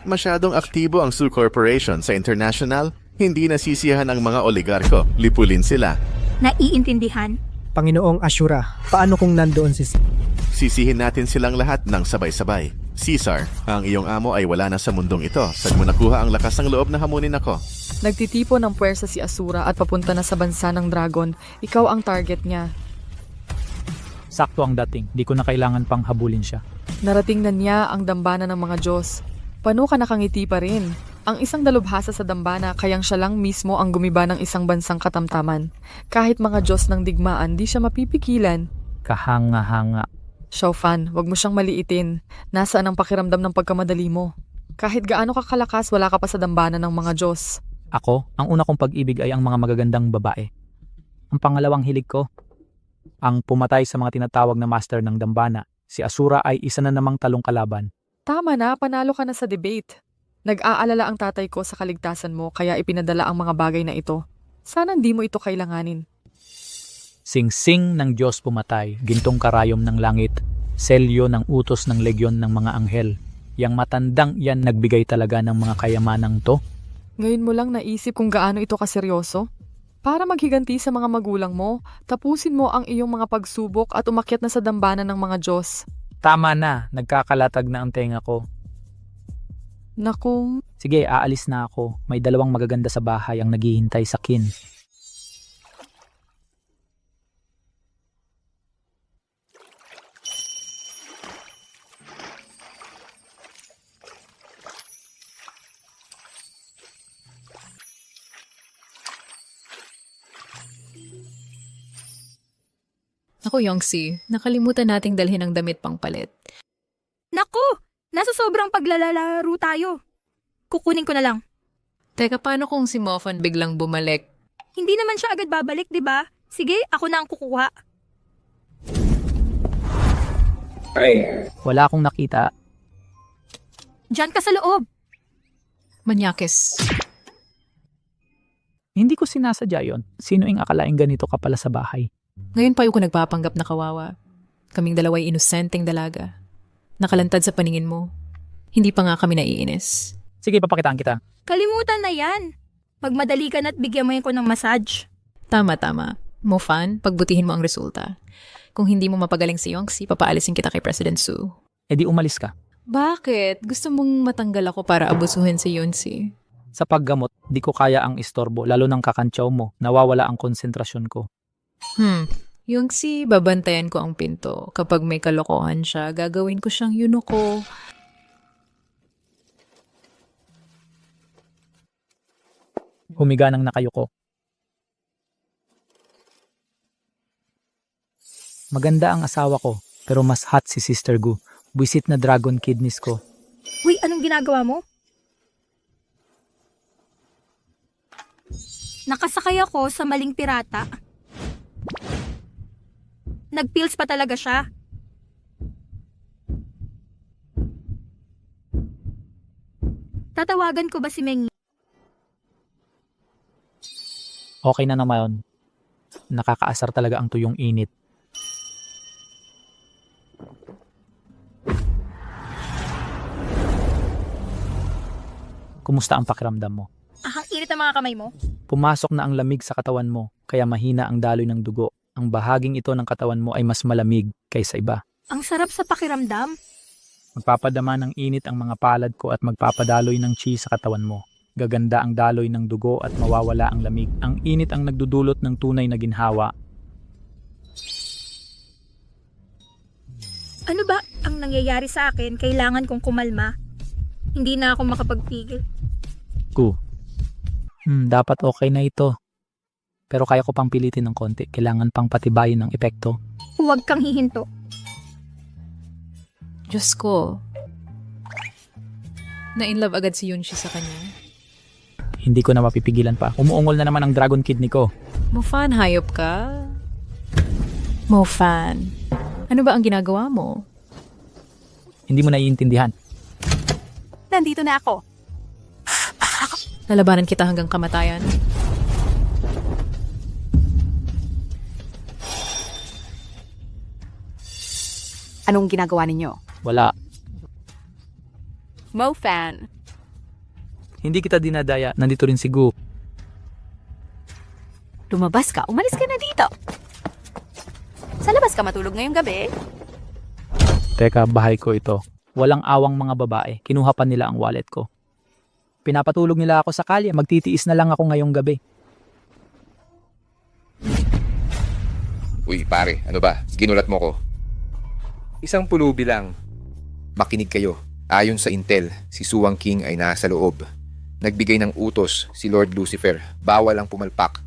S10: Masyadong aktibo ang Sioux Corporation sa international, hindi nasisiyahan ang mga oligarko. Lipulin sila.
S3: Naiintindihan.
S9: Panginoong Ashura, paano kung nandoon si
S10: Sisihin natin silang lahat ng sabay-sabay. Caesar, ang iyong amo ay wala na sa mundong ito. Saan mo nakuha ang lakas ng loob na hamunin ako?
S5: Nagtitipon ng puwersa si Asura at papunta na sa bansa ng dragon. Ikaw ang target niya.
S1: Sakto ang dating, di ko na kailangan pang habulin siya.
S5: Narating na niya ang dambana ng mga Diyos. Paano ka nakangiti pa rin? Ang isang dalubhasa sa dambana kayang siya lang mismo ang gumiba ng isang bansang katamtaman. Kahit mga Diyos ng digmaan, di siya mapipigilan.
S1: Kahanga-hanga.
S5: Shofan, wag mo siyang maliitin. Nasaan ang pakiramdam ng pagkamadali mo? Kahit gaano ka kalakas, wala ka pa sa dambana ng mga Diyos.
S1: Ako, ang una kong pag-ibig ay ang mga magagandang babae. Ang pangalawang hilig ko, ang pumatay sa mga tinatawag na master ng dambana. Si Asura ay isa na namang talong kalaban.
S5: Tama na, panalo ka na sa debate. Nag-aalala ang tatay ko sa kaligtasan mo kaya ipinadala ang mga bagay na ito. Sana hindi mo ito kailanganin.
S1: Sing-sing ng Diyos pumatay, gintong karayom ng langit, selyo ng utos ng legyon ng mga anghel. Yang matandang yan nagbigay talaga ng mga kayamanang to.
S5: Ngayon mo lang naisip kung gaano ito kaseryoso? Para maghiganti sa mga magulang mo, tapusin mo ang iyong mga pagsubok at umakyat na sa dambana ng mga Diyos.
S1: Tama na, nagkakalatag na ang tenga ko.
S5: Naku,
S1: Sige, aalis na ako. May 2 magaganda sa bahay ang naghihintay sa kin.
S2: Ako, Yongsi, nakalimutan nating dalhin ang damit pang palit.
S3: Naku! Nasa sobrang paglalaro tayo. Kukunin ko na lang.
S2: Teka, paano kung si Mofan biglang bumalik?
S3: Hindi naman siya agad babalik, di ba? Sige, ako na ang kukuha.
S1: Wala akong nakita.
S3: Diyan ka sa loob.
S2: Manyakis.
S1: Hindi ko sinasadya yon. Sino ang akalaing ganito ka pala sa bahay?
S2: Ngayon pa yung nagpapanggap na kawawa. Kaming dalaway inosenteng dalaga. Nakalantad sa paningin mo. Hindi pa nga kami naiinis.
S1: Sige, papakitaan kita.
S3: Kalimutan na yan. Magmadali ka na at bigyan mo yan ko ng massage.
S2: Tama. Mo fan, pagbutihin mo ang resulta. Kung hindi mo mapagaling si Yongsi, papaalisin kita kay President Su.
S1: E di umalis ka.
S2: Bakit? Gusto mong matanggal ako para abusuhin si Yongsi?
S1: Sa paggamot, di ko kaya ang istorbo, lalo ng kakantsaw mo. Nawawala ang konsentrasyon ko.
S2: Yongsi, babantayan ko ang pinto. Kapag may kalokohan siya, gagawin ko siyang yunuko.
S1: Humiga nang nakayuko. Maganda ang asawa ko, pero mas hot si Sister Gu. Buisit na dragon kidneys ko.
S3: Uy, anong ginagawa mo? Nakasakay ako sa maling pirata. Nagpills pa talaga siya. Tatawagan ko ba si Meng?
S1: Okay na naman. Nakakaasar talaga ang tuyong init. Kumusta ang pakiramdam mo?
S3: Ang init ng mga kamay mo.
S1: Pumasok na ang lamig sa katawan mo, kaya mahina ang daloy ng dugo. Ang bahaging ito ng katawan mo ay mas malamig kaysa iba.
S3: Ang sarap sa pakiramdam.
S1: Magpapadama ng init ang mga palad ko at magpapadaloy ng chi sa katawan mo. Gaganda ang daloy ng dugo at mawawala ang lamig. Ang init ang nagdudulot ng tunay na ginhawa.
S3: Ano ba ang nangyayari sa akin? Kailangan kong kumalma. Hindi na ako makapagpigil.
S1: Dapat okay na ito. Pero kaya ko pang pilitin ng konti. Kailangan pang patibayin ng epekto.
S3: Huwag kang hihinto.
S2: Diyos ko. Na-inlove agad si Yunshi sa kanya.
S1: Hindi ko na mapipigilan pa. Umuungol na naman ang dragon kidney ko.
S2: Mofan, hayop ka? Mofan, ano ba ang ginagawa mo?
S1: Hindi mo naiintindihan.
S4: Nandito na ako.
S2: Lalabanan kita hanggang kamatayan.
S4: Anong ginagawa ninyo?
S1: Wala.
S4: Mofan.
S1: Hindi kita dinadaya. Nandito rin si Gu.
S4: Lumabas ka. Umalis ka na dito. Sa labas ka matulog ngayong gabi?
S1: Teka, bahay ko ito. Walang awang mga babae. Kinuha pa nila ang wallet ko. Pinapatulog nila ako sa kalye. Magtitiis na lang ako ngayong gabi.
S7: Uy, pare, ano ba? Ginulat mo ko. Isang pulubi lang. Makinig kayo. Ayon sa intel, si Suwang King ay nasa loob. Nagbigay ng utos si Lord Lucifer. Bawal ang pumalpak.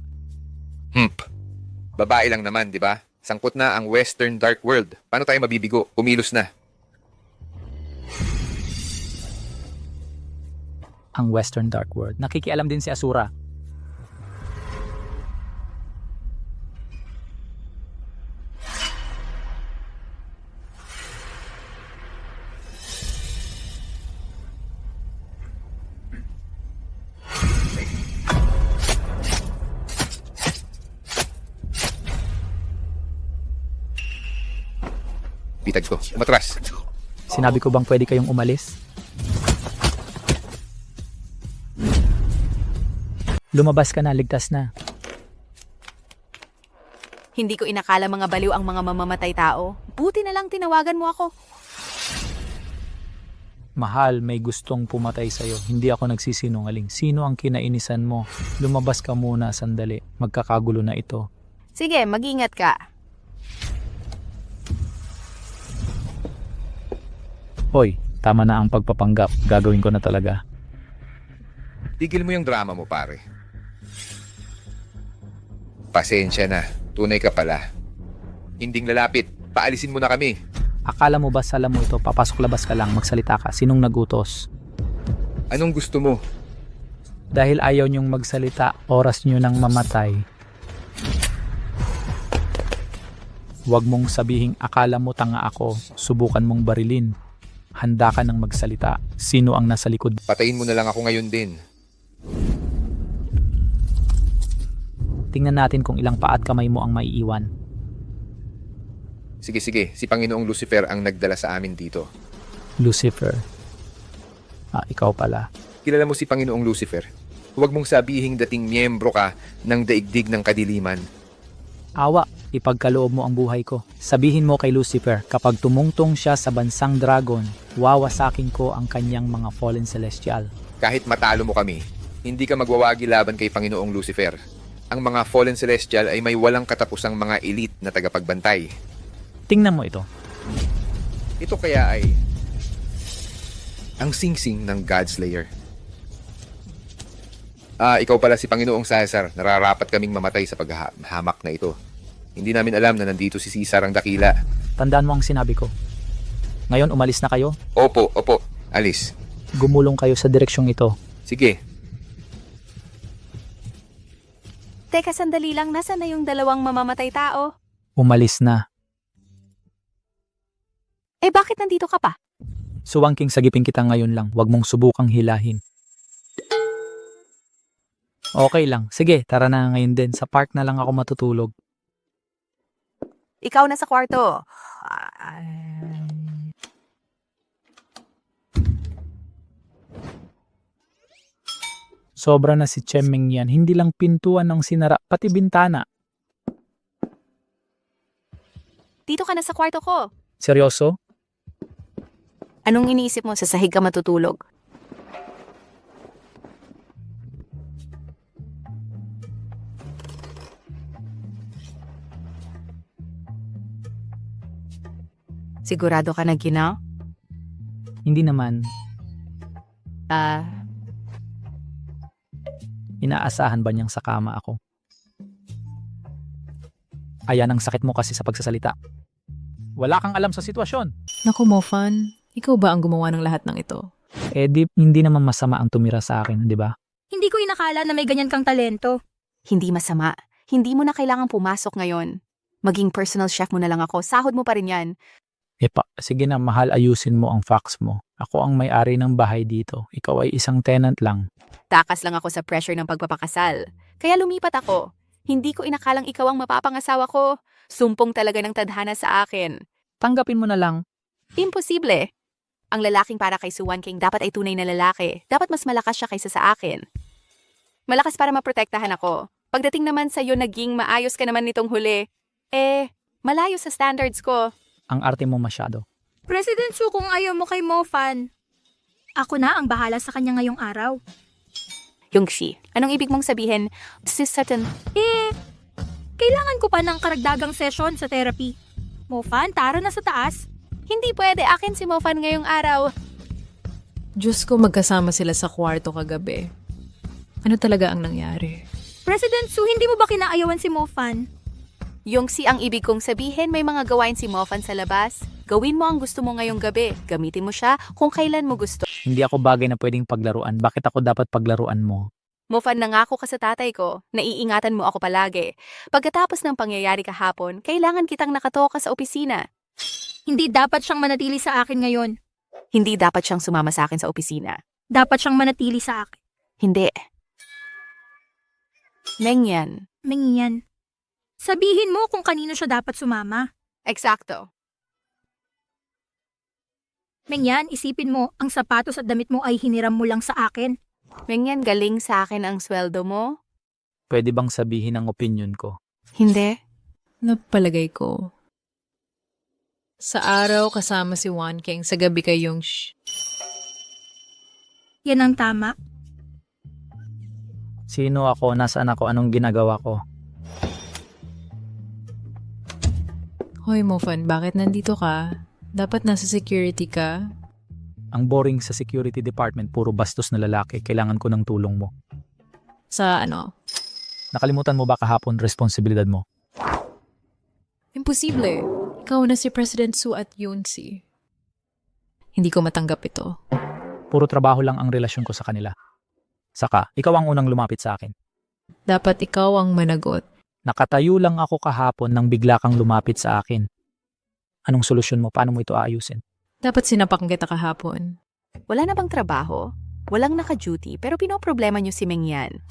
S7: Babae lang naman, di ba? Sangkot na ang Western Dark World. Paano tayo mabibigo? Kumilos na.
S1: Ang Western Dark World. Nakikialam din si Asura.
S7: Pitag ko. Umatras.
S1: Sinabi ko bang pwede kayong umalis? Lumabas ka na, ligtas na.
S4: Hindi ko inakala mga baliw ang mga mamamatay tao. Buti na lang tinawagan mo ako.
S1: Mahal, may gustong pumatay sa'yo. Hindi ako nagsisinungaling. Sino ang kinainisan mo? Lumabas ka muna, sandali. Magkakagulo na ito.
S4: Sige, mag-ingat ka.
S1: Hoy, tama na ang pagpapanggap. Gagawin ko na talaga.
S7: Tigil mo yung drama mo, pare. Pasensya na. Tunay ka pala. Hinding lalapit. Paalisin mo na kami.
S1: Akala mo ba sala mo ito? Papasok-labas ka lang, magsalita ka. Sinong nagutos?
S7: Anong gusto mo?
S1: Dahil ayaw niyong magsalita, oras niyo nang mamatay. Huwag mong sabihing akala mo tanga ako. Subukan mong barilin. Handa ka nang magsalita. Sino ang nasa likod?
S7: Patayin mo na lang ako ngayon din.
S1: Tingnan natin kung ilang paa at kamay mo ang maiiwan.
S7: Sige, si Panginoong Lucifer ang nagdala sa amin dito.
S1: Lucifer. Ikaw pala.
S7: Kilala mo si Panginoong Lucifer. Huwag mong sabihing dating miyembro ka ng daigdig ng kadiliman.
S1: Awa, ipagkaloob mo ang buhay ko. Sabihin mo kay Lucifer, kapag tumungtong siya sa bansang dragon, wawasakin ko ang kanyang mga fallen celestial.
S7: Kahit matalo mo kami, hindi ka magwawagi laban kay Panginoong Lucifer. Ang mga fallen celestial ay may walang katapusang mga elite na tagapagbantay.
S1: Tingnan mo ito.
S7: Ito kaya ay ang singsing ng Godslayer. Ikaw pala si Panginoong Caesar. Nararapat kaming mamatay sa paghahamak na ito. Hindi namin alam na nandito si Caesar ang dakila.
S1: Tandaan mo ang sinabi ko. Ngayon umalis na kayo.
S7: Opo. Alis.
S1: Gumulong kayo sa direksyong ito.
S7: Sige.
S4: Teka, sandali lang. Nasaan na yung dalawang mamamatay tao?
S1: Umalis na.
S4: Bakit nandito ka pa?
S1: Suwangking sagipin kita ngayon lang. Huwag mong subukang hilahin. Okay lang. Sige, tara na ngayon din. Sa park na lang ako matutulog.
S4: Ikaw na sa kwarto.
S1: Sobra na si Chemmeng yan. Hindi lang pintuan ng sinara, pati bintana.
S4: Dito ka na sa kwarto ko.
S1: Seryoso?
S4: Anong iniisip mo? Sa sahig ka matutulog? Sigurado ka na, Ginaw?
S1: Hindi naman. Inaasahan ba niyang sa kama ako? Ayan ang sakit mo kasi sa pagsasalita. Wala kang alam sa sitwasyon.
S2: Naku, Mofan. Ikaw ba ang gumawa ng lahat ng ito?
S1: Hindi naman masama ang tumira sa akin, di ba?
S3: Hindi ko inakala na may ganyan kang talento.
S4: Hindi masama. Hindi mo na kailangang pumasok ngayon. Maging personal chef mo na lang ako. Sahod mo pa rin yan.
S1: Sige na, mahal, ayusin mo ang fax mo. Ako ang may-ari ng bahay dito. Ikaw ay isang tenant lang.
S4: Takas lang ako sa pressure ng pagpapakasal. Kaya lumipat ako. Hindi ko inakalang ikaw ang mapapangasawa ko. Sumpong talaga ng tadhana sa akin.
S1: Tanggapin mo na lang.
S4: Imposible. Ang lalaking para kay Suwan King dapat ay tunay na lalaki. Dapat mas malakas siya kaysa sa akin. Malakas para maprotektahan ako. Pagdating naman sa iyo naging maayos ka naman nitong huli. Malayo sa standards ko.
S1: Ang arte mo masyado.
S3: President Su, kung ayaw mo kay Mofan, ako na ang bahala sa kanya ngayong araw.
S4: Yongxi, anong ibig mong sabihin? Sis Sutton,
S3: Kailangan ko pa ng karagdagang session sa therapy. Mofan, tara na sa taas.
S4: hindi pwede akin si Mofan ngayong araw.
S2: Diyos ko, magkasama sila sa kwarto kagabi. Ano talaga ang nangyari?
S3: President Su, hindi mo ba kinaayawan si Mofan?
S4: Yongxi, ang ibig kong sabihin, may mga gawain si Mofan sa labas. Gawin mo ang gusto mo ngayong gabi. Gamitin mo siya kung kailan mo gusto.
S1: Hindi ako bagay na pwedeng paglaruan. Bakit ako dapat paglaruan mo?
S4: Mofan, nangako ka sa tatay ko. Naiingatan mo ako palagi. Pagkatapos ng pangyayari kahapon, kailangan kitang nakatoka sa opisina.
S3: Hindi dapat siyang manatili sa akin ngayon.
S4: Hindi dapat siyang sumama sa akin sa opisina.
S3: Dapat siyang manatili sa akin.
S4: Hindi. Mengyan.
S3: Mingyan. Sabihin mo kung kanino siya dapat sumama.
S4: Eksakto.
S3: Mingyan, isipin mo, ang sapatos at damit mo ay hiniram mo lang sa akin.
S4: Mengyan, galing sa akin ang sweldo mo?
S1: Pwede bang sabihin ang opinion ko?
S4: Hindi.
S2: Napalagay ko. Sa araw kasama si Wan King, sa gabi kay Yongxi.
S3: Yan ang tama.
S1: Sino ako? Nasaan ako? Anong ginagawa ko?
S2: Hoy, Mofan, bakit nandito ka? Dapat nasa security ka.
S1: Ang boring sa security department, puro bastos na lalaki. Kailangan ko ng tulong mo.
S2: Sa ano?
S1: Nakalimutan mo ba kahapon responsibilidad mo?
S2: Imposible. Ikaw na si President Su at Yunsi. Hindi ko matanggap ito.
S1: Puro trabaho lang ang relasyon ko sa kanila. Saka, ikaw ang unang lumapit sa akin.
S2: Dapat ikaw ang managot.
S1: Nakatayo lang ako kahapon nang bigla kang lumapit sa akin. Anong solusyon mo? Paano mo ito aayusin?
S2: Dapat sinapak kita kahapon.
S4: Wala na bang trabaho? Walang naka-duty, pero pinoproblema niyo si Mengyan.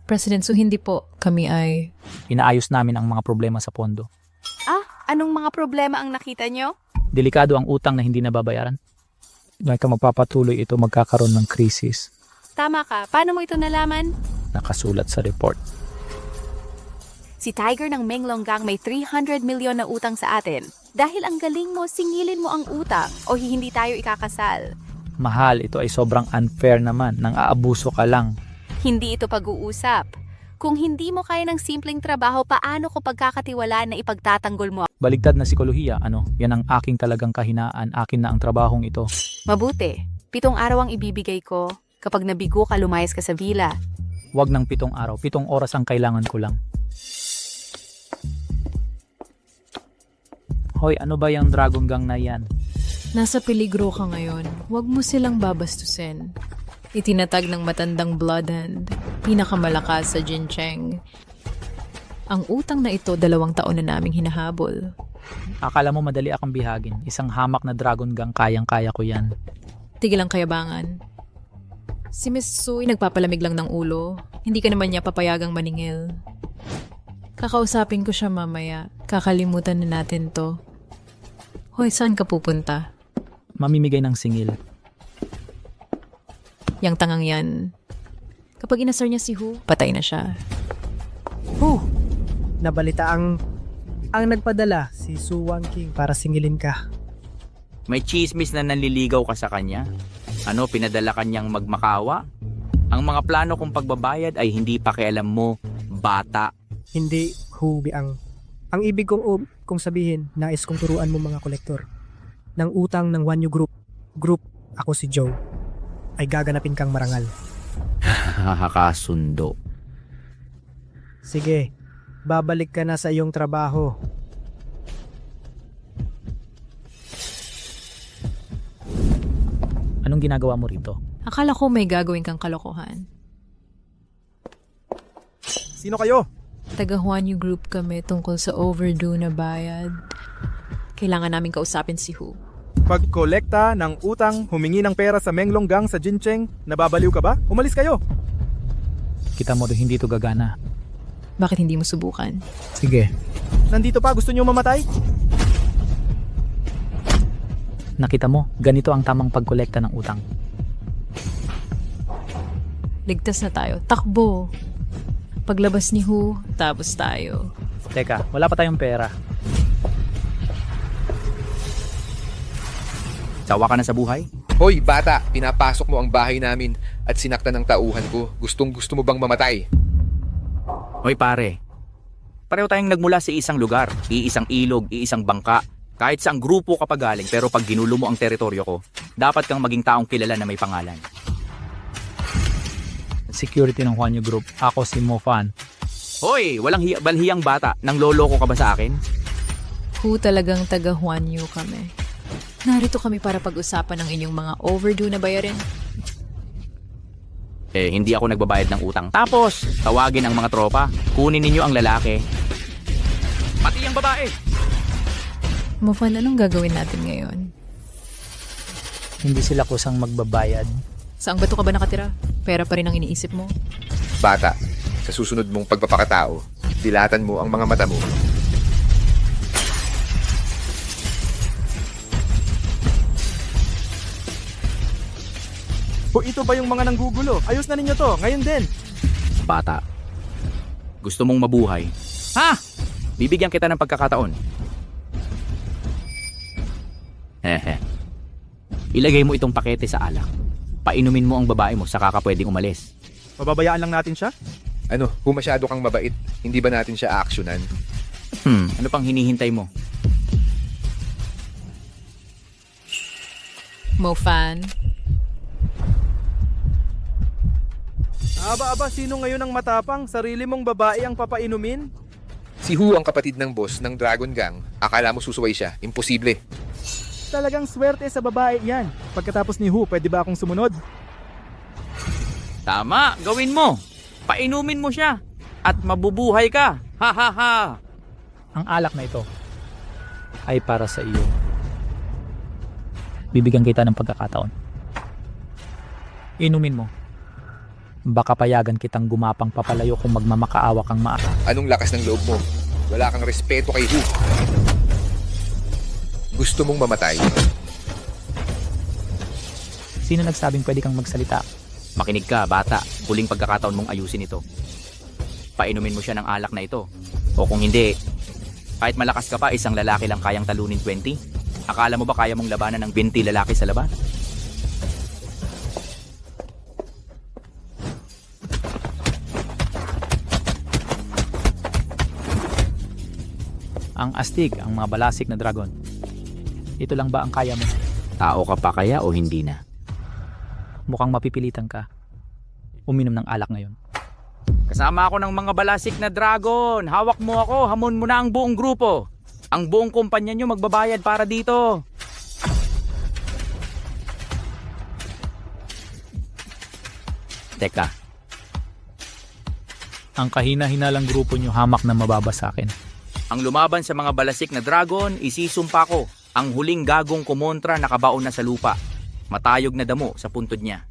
S2: President Su, hindi po. Kami ay...
S1: Inaayos namin ang mga problema sa pondo.
S4: Anong mga problema ang nakita nyo?
S1: Delikado ang utang na hindi nababayaran. Dahil ka magpapatuloy ito, magkakaroon ng krisis.
S4: Tama ka. Paano mo ito nalaman?
S1: Nakasulat sa report.
S4: Si Tiger ng Menglonggang may 300 milyon na utang sa atin. Dahil ang galing mo, singilin mo ang utang o hindi tayo ikakasal.
S1: Mahal, ito ay sobrang unfair naman. Nang aabuso ka lang.
S4: Hindi ito pag-uusap. Kung hindi mo kaya ng simpleng trabaho, paano ko pagkakatiwalaan na ipagtatanggol mo?
S1: Baligtad na sikolohiya, yan ang aking talagang kahinaan, akin na ang trabahong ito.
S4: Mabuti. 7 araw ang ibibigay ko. Kapag nabigo ka, lumayas ka sa villa.
S1: Huwag ng 7 araw, 7 oras ang kailangan ko lang. Hoy, ano ba yung Dragon Gang na yan?
S2: Nasa peligro ka ngayon. Huwag mo silang babastusin. Itinatag ng matandang Bloodhand, pinakamalakas sa Jincheng. Ang utang na ito 2 taon na naming hinahabol.
S1: Akala mo madali akong bihagin. Isang hamak na Dragon Gang, kayang-kaya ko yan.
S2: Tigil ang kayabangan. Si Miss Sui nagpapalamig lang ng ulo. Hindi ka naman niya papayagang maningil. Kakausapin ko siya mamaya. Kakalimutan na natin to. Hoy, saan ka pupunta?
S1: Mamimigay ng singil.
S2: Yang tangang yan. Kapag inasar niya si Hu, patay na siya.
S9: Nabalita ang nagpadala si Su Wangking para singilin ka.
S12: May chismis na nanliligaw ka sa kanya? Ano, pinadala kanyang magmakawa? Ang mga plano kong pagbabayad ay hindi pakialam mo, bata.
S9: Hindi Hu Biang. Ang ibig kong sabihin, nais kong turuan mo mga kolektor. Ng utang ng Wanyu Group, ako si Joe, ay gaganapin kang marangal.
S12: Kasundo.
S9: Sige, babalik ka na sa iyong trabaho.
S1: Anong ginagawa mo rito?
S2: Akala ko may gagawin kang kalokohan.
S11: Sino kayo?
S2: Taga Huanyu Group kami tungkol sa overdue na bayad. Kailangan namin kausapin si Hu.
S11: Pagkolekta ng utang, humingi ng pera sa Menglonggang sa Jincheng, nababaliw ka ba? Umalis kayo!
S1: Kita mo hindi to gagana.
S2: Bakit hindi mo subukan?
S1: Sige.
S11: Nandito pa, gusto niyo mamatay?
S1: Nakita mo, ganito ang tamang pagkolekta ng utang.
S2: Ligtas na tayo. Takbo! Paglabas ni Hu, tapos tayo.
S1: Teka, wala pa tayong pera.
S12: Sawa ka na sa buhay?
S7: Hoy, bata, pinapasok mo ang bahay namin at sinaktan ng tauhan ko. Gustong-gusto mo bang mamatay?
S12: Hoy pare, pareho tayong nagmula sa isang lugar, iisang ilog, iisang bangka. Kahit saang grupo ka pa galing, pero pag ginulo mo ang teritoryo ko, dapat kang maging taong kilala na may pangalan.
S1: Security ng Huanyu Group, ako si Mo Fan.
S12: Hoy, walang balhiyang bata, nang loloko ka ba sa akin?
S2: Hu, talagang taga Huanyu kami. Narito kami para pag-usapan ng inyong mga overdue na bayarin.
S12: Hindi ako nagbabayad ng utang. Tapos, tawagin ang mga tropa, kunin ninyo ang lalaki. Pati ang babae!
S2: Mufan, anong gagawin natin ngayon?
S1: Hindi sila kusang magbabayad.
S2: Saang bato ka ba nakatira? Pera pa rin ang iniisip mo?
S7: Bata, sa susunod mong pagpapakatao, dilatan mo ang mga mata mo.
S11: O ito ba yung mga nanggugulo? Ayos na ninyo to, ngayon din.
S12: Bata, gusto mong mabuhay? Ha? Bibigyan kita ng pagkakataon. Hehe. Ilagay mo itong pakete sa alak. Painumin mo ang babae mo, saka ka pwedeng umalis.
S11: Pababayaan lang natin siya?
S7: Ano, kung masyado kang mabait, hindi ba natin siya aksyonan?
S12: Ano pang hinihintay mo?
S2: Mofan,
S11: Aba, sino ngayon ang matapang? Sarili mong babae ang papainumin?
S7: Si Hu ang kapatid ng boss ng Dragon Gang. Akala mo susuway siya? Imposible.
S11: Talagang swerte sa babae yan. Pagkatapos ni Hu, pwede ba akong sumunod?
S12: Tama, gawin mo. Painumin mo siya. At mabubuhay ka. Ha ha ha.
S1: Ang alak na ito ay para sa iyo. Bibigyan kita ng pagkakataon. Inumin mo. Baka payagan kitang gumapang papalayo kung magmamakaawa kang
S7: Anong lakas ng loob mo? Wala kang respeto kay Hu. Gusto mong mamatay?
S1: Sino nagsabing pwede kang magsalita?
S12: Makinig ka, bata. Huling pagkakataon mong ayusin ito. Painumin mo siya ng alak na ito. O kung hindi, kahit malakas ka pa, isang lalaki lang kayang talunin 20? Akala mo ba kaya mong labanan ng 20 lalaki sa labas?
S1: Ang astig, ang mga balasik na dragon. Ito lang ba ang kaya mo?
S12: Tao ka pa kaya o hindi na?
S1: Mukhang mapipilitan ka. Uminom ng alak ngayon.
S12: Kasama ako ng mga balasik na dragon. Hawak mo ako, hamon mo na ang buong grupo. Ang buong kumpanya nyo magbabayad para dito. Teka,
S1: Ang kahina-hinalang grupo nyo hamak na mababa sa akin.
S12: ang lumaban sa mga balasik na dragon, isisumpa ko. Ang huling gagong kumontra nakabaon na sa lupa. Matayog na damo sa puntod niya.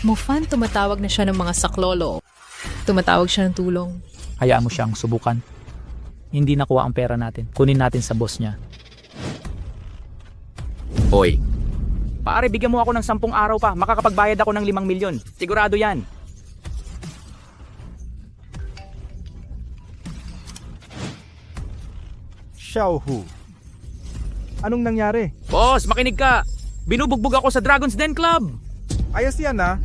S2: Mufan, tumatawag na siya ng mga saklolo. Tumatawag siya ng tulong.
S1: Hayaan mo siyang subukan. Hindi nakuha ang pera natin. Kunin natin sa boss niya.
S12: Hoy, pare bigyan mo ako ng 10 araw pa. Makakapagbayad ako ng 5 milyon. Sigurado yan.
S11: Xiaohu. Anong nangyari?
S12: Boss, makinig ka. Binubugbog ako sa Dragon's Den Club.
S11: Ayos yan ha.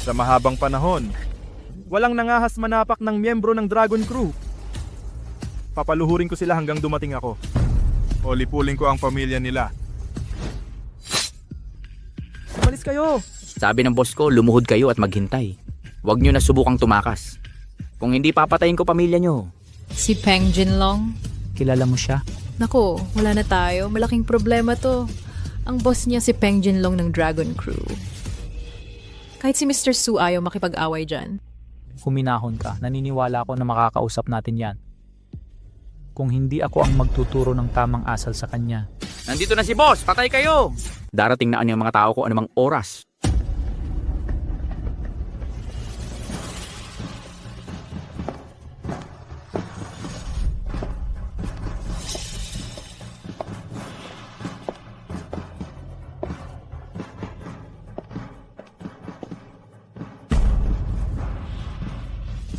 S11: Sa mahabang panahon, walang nangahas manapak ng miyembro ng Dragon Crew. Papaluhurin ko sila hanggang dumating ako. O lipulin ko ang pamilya nila. Umalis kayo!
S12: Sabi ng boss ko, lumuhod kayo at maghintay. Huwag nyo na subukang tumakas. Kung hindi, papatayin ko pamilya nyo.
S2: Si Peng Jinlong.
S1: Kilala mo siya?
S2: Nako, wala na tayo. Malaking problema to. Ang boss niya si Peng Jinlong ng Dragon Crew. Kahit si Mr. Su ayaw makipag-away dyan.
S1: Kuminahon ka. Naniniwala ako na makakausap natin yan. Kung hindi ako ang magtuturo ng tamang asal sa kanya.
S12: Nandito na si boss, patay kayo! Darating na ang mga tao ko anumang oras.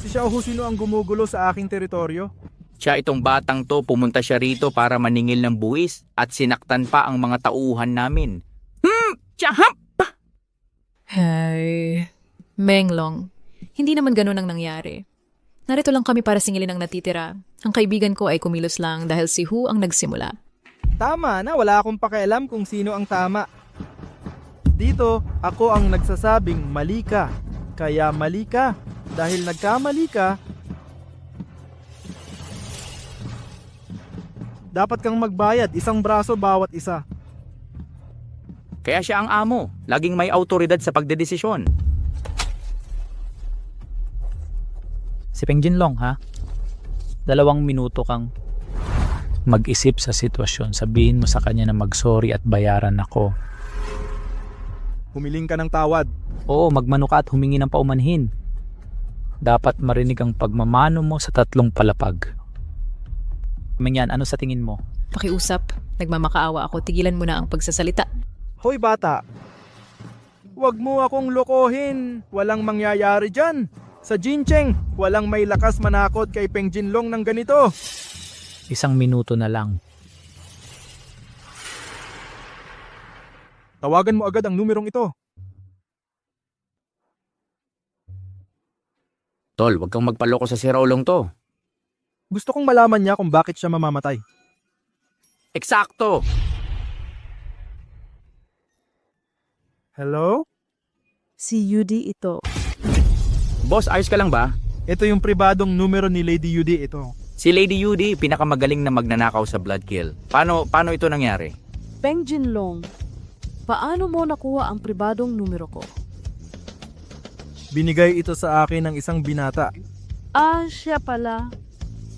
S11: Si Xiaohu, sino ang gumugulo sa aking teritoryo?
S12: Siya itong batang to, pumunta siya rito para maningil ng buwis at sinaktan pa ang mga tauhan namin. Tiyahap!
S2: Hey, Menglong. Hindi naman ganun ang nangyari. Narito lang kami para singilin ang natitira. Ang kaibigan ko ay kumilos lang dahil si Hu ang nagsimula.
S11: Tama na, wala akong pakialam kung sino ang tama. Dito, ako ang nagsasabing mali ka. Kaya mali ka. Dahil nagkamali ka, dapat kang magbayad, isang braso bawat isa.
S12: Kaya siya ang amo, laging may autoridad sa pagdedesisyon.
S1: Si Peng Jinlong, ha? 2 minuto kang mag-isip sa sitwasyon. Sabihin mo sa kanya na mag-sorry at bayaran ako.
S11: Humiling ka ng tawad.
S1: Oo, magmano ka at humingi ng paumanhin. Dapat marinig ang pagmamano mo sa 3 palapag. Mingyan, ano sa tingin mo?
S2: Pakiusap, nagmamakaawa ako, tigilan mo na ang pagsasalita.
S11: Hoy bata, huwag mo akong lokohin. Walang mangyayari dyan. Sa Jincheng, walang may lakas manakot kay Peng Jinlong ng ganito.
S1: 1 minuto na lang.
S11: Tawagan mo agad ang numerong ito.
S12: Tol, wag kang magpaloko sa siraulong to.
S11: Gusto kong malaman niya kung bakit siya mamamatay.
S12: Eksakto!
S11: Hello?
S13: Si Yudi ito.
S12: Boss, ayos ka lang ba?
S11: Ito yung pribadong numero ni Lady Yudi ito.
S12: Si Lady Yudi, pinakamagaling na magnanakaw sa Bloodkill. Paano ito nangyari?
S13: Peng Jinlong, paano mo nakuha ang pribadong numero ko?
S11: Binigay ito sa akin ng isang binata.
S13: Ah, siya pala.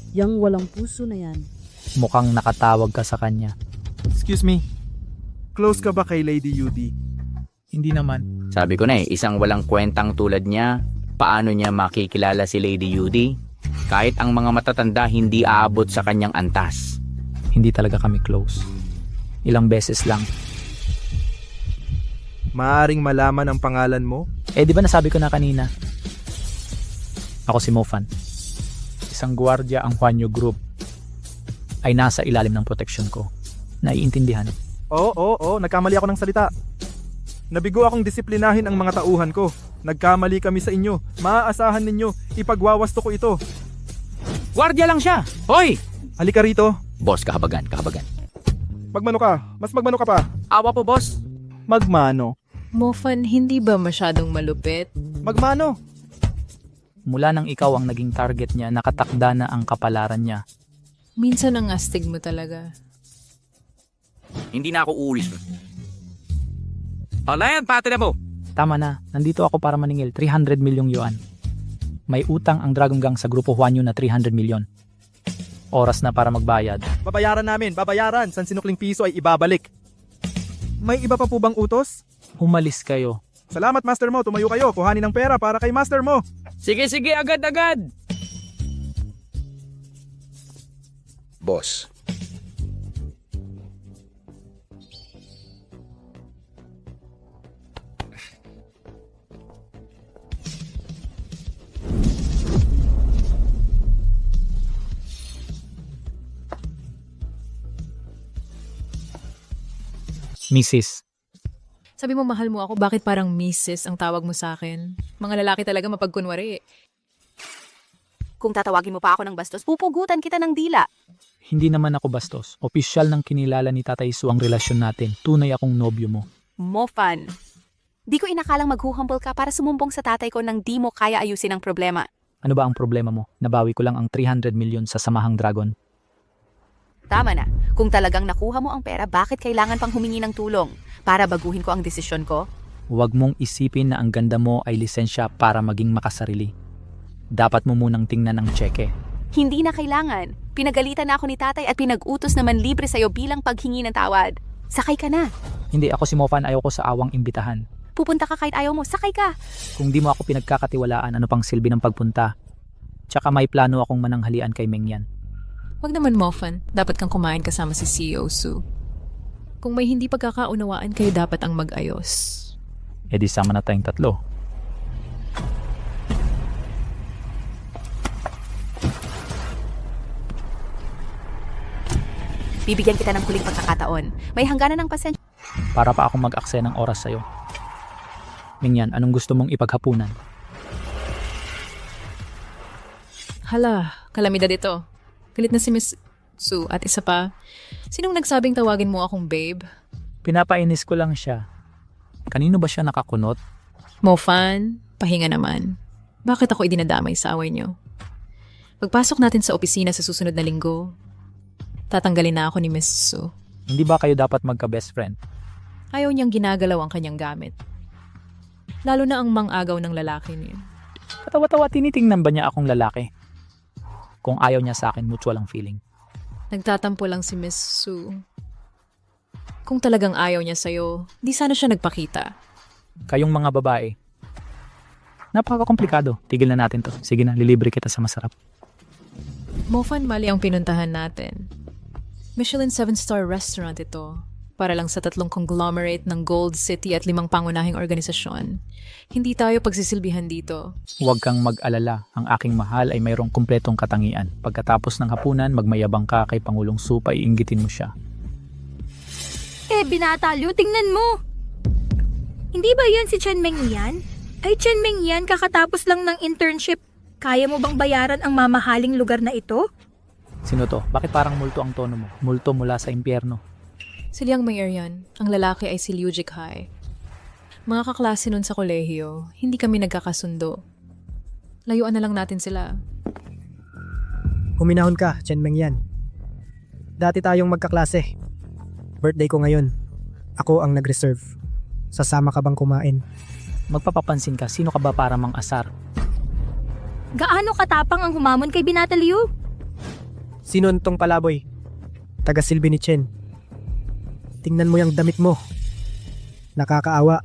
S13: Yang walang puso na yan.
S1: Mukhang nakatawag ka sa kanya.
S11: Excuse me. Close ka ba kay Lady Yudi?
S1: Hindi naman.
S12: Sabi ko na isang walang kwentang tulad niya, paano niya makikilala si Lady Yudi? Kahit ang mga matatanda hindi aabot sa kanyang antas.
S1: Hindi talaga kami close. Ilang beses lang.
S11: Maaring malaman ang pangalan mo?
S1: Eh di ba nasabi ko na kanina? Ako si Mofan. Isang gwardiya ang Huanyo Group ay nasa ilalim ng proteksyon ko. Naiintindihan.
S11: Oo, nagkamali ako ng salita. Nabigo akong disiplinahin ang mga tauhan ko. Nagkamali kami sa inyo. Maaasahan ninyo, ipagwawasto ko ito.
S12: Gwardiya lang siya! Hoy!
S11: Halika rito.
S12: Boss, kahabagan.
S11: Magmano ka. Mas magmano ka pa.
S12: Awa po, boss.
S11: Magmano.
S2: Mofan, hindi ba masyadong malupit?
S11: Magmano.
S1: Mula nang ikaw ang naging target niya, nakatakda na ang kapalaran niya.
S2: Minsan ang astig mo talaga.
S12: Hindi na ako uulis. Alayan, pati na mo.
S1: Tama na, nandito ako para maningil 300 milyong yuan. May utang ang Dragon Gang sa Grupo Huanyo na 300 milyon. Oras na para magbayad.
S11: Babayaran namin, babayaran. San sinukling piso ay ibabalik. May iba pa po bang utos?
S1: Humalis kayo.
S11: Salamat, Master Mo. Tumayo kayo. Kuhanin ng pera para kay Master Mo.
S12: Sige, agad-agad.
S7: Boss,
S1: Mrs.
S2: Sabi mo mahal mo ako, bakit parang Mrs. ang tawag mo sa akin? Mga lalaki talaga mapagkunwari.
S4: Kung tatawagin mo pa ako ng bastos, pupugutan kita ng dila.
S1: Hindi naman ako bastos. Opisyal nang kinilala ni Tatay Su ang relasyon natin. Tunay akong nobyo mo.
S4: Mofan. Di ko inakalang maghuhumble ka para sumumbong sa tatay ko nang di mo kaya ayusin ang problema.
S1: Ano ba ang problema mo? Nabawi ko lang ang 300 milyon sa Samahang Dragon.
S4: Tama na. Kung talagang nakuha mo ang pera, bakit kailangan pang humingi ng tulong? Para baguhin ko ang desisyon ko?
S1: Huwag mong isipin na ang ganda mo ay lisensya para maging makasarili. Dapat mo munang tingnan ang tseke.
S4: Hindi na kailangan. Pinagalitan na ako ni tatay at pinag-utos naman libre sa'yo bilang paghingi ng tawad. Sakay ka na.
S1: Hindi ako si Mofan, ayoko sa awang imbitahan.
S4: Pupunta ka kahit ayaw mo, sakay ka.
S1: Kung di mo ako pinagkakatiwalaan, ano pang silbi ng pagpunta? Tsaka may plano akong mananghalian kay Mengyan.
S2: Wag naman, Mofan. Dapat kang kumain kasama si CEO Su. Kung may hindi pagkakaunawaan, kayo dapat ang mag-ayos.
S1: E di sama na tayong tatlo.
S4: Bibigyan kita ng huling pagkakataon. May hangganan ng pasensya.
S1: Para pa akong mag-aksaya ng oras sa'yo. Mingyan, anong gusto mong ipaghapunan?
S2: Hala, kalamidad ito. Galit na si Miss Su at isa pa. Sinong nagsabing tawagin mo akong babe?
S1: Pinapainis ko lang siya. Kanino ba siya nakakunot?
S2: Mofan, pahinga naman. Bakit ako idinadamay sa away niyo? Pagpasok natin sa opisina sa susunod na linggo, tatanggalin na ako ni Miss Su.
S1: Hindi ba kayo dapat magka-best friend?
S2: Ayaw niyang ginagalaw ang kanyang gamit. Lalo na ang mang-agaw ng lalaki niya.
S1: Katawa-tawa, tinitingnan ba niya akong lalaki? Kung ayaw niya sa akin, mutual ang feeling.
S2: Nagtatampo lang si Miss Su. Kung talagang ayaw niya sa'yo, di sana siya nagpakita.
S1: Kayong mga babae, napaka-komplikado. Tigil na natin to. Sige na, lilibre kita sa masarap.
S2: Mofan, mali ang pinuntahan natin. Michelin 7-star restaurant ito. Para lang sa 3 conglomerate ng Gold City at 5 pangunahing organisasyon. Hindi tayo pagsisilbihan dito.
S1: Huwag kang mag-alala. Ang aking mahal ay mayroong kumpletong katangian. Pagkatapos ng hapunan, magmayabang ka kay Pangulong Su, iinggitin mo siya.
S3: Binata Liu, tingnan mo. Hindi ba yan si Chen Mengyan? Ay, Chen Mengyan, kakatapos lang ng internship. Kaya mo bang bayaran ang mamahaling lugar na ito?
S1: Sino to? Bakit parang multo ang tono mo? Multo mula sa impyerno.
S2: Si Liang Mayer yan. Ang lalaki ay si Liu Jikhai. Mga kaklase nun sa kolehiyo, hindi kami nagkakasundo. Layuan na lang natin sila.
S9: Huminahon ka, Chen Mengyan. Dati tayong magkaklase. Birthday ko ngayon. Ako ang nag-reserve. Sasama ka bang kumain?
S1: Magpapapansin ka, sino ka ba para mang-asar?
S3: Gaano katapang ang humamon kay Binata Liu?
S9: Sino tong palaboy? Taga-silbi ni Chen. Tingnan mo yung damit mo. Nakakaawa.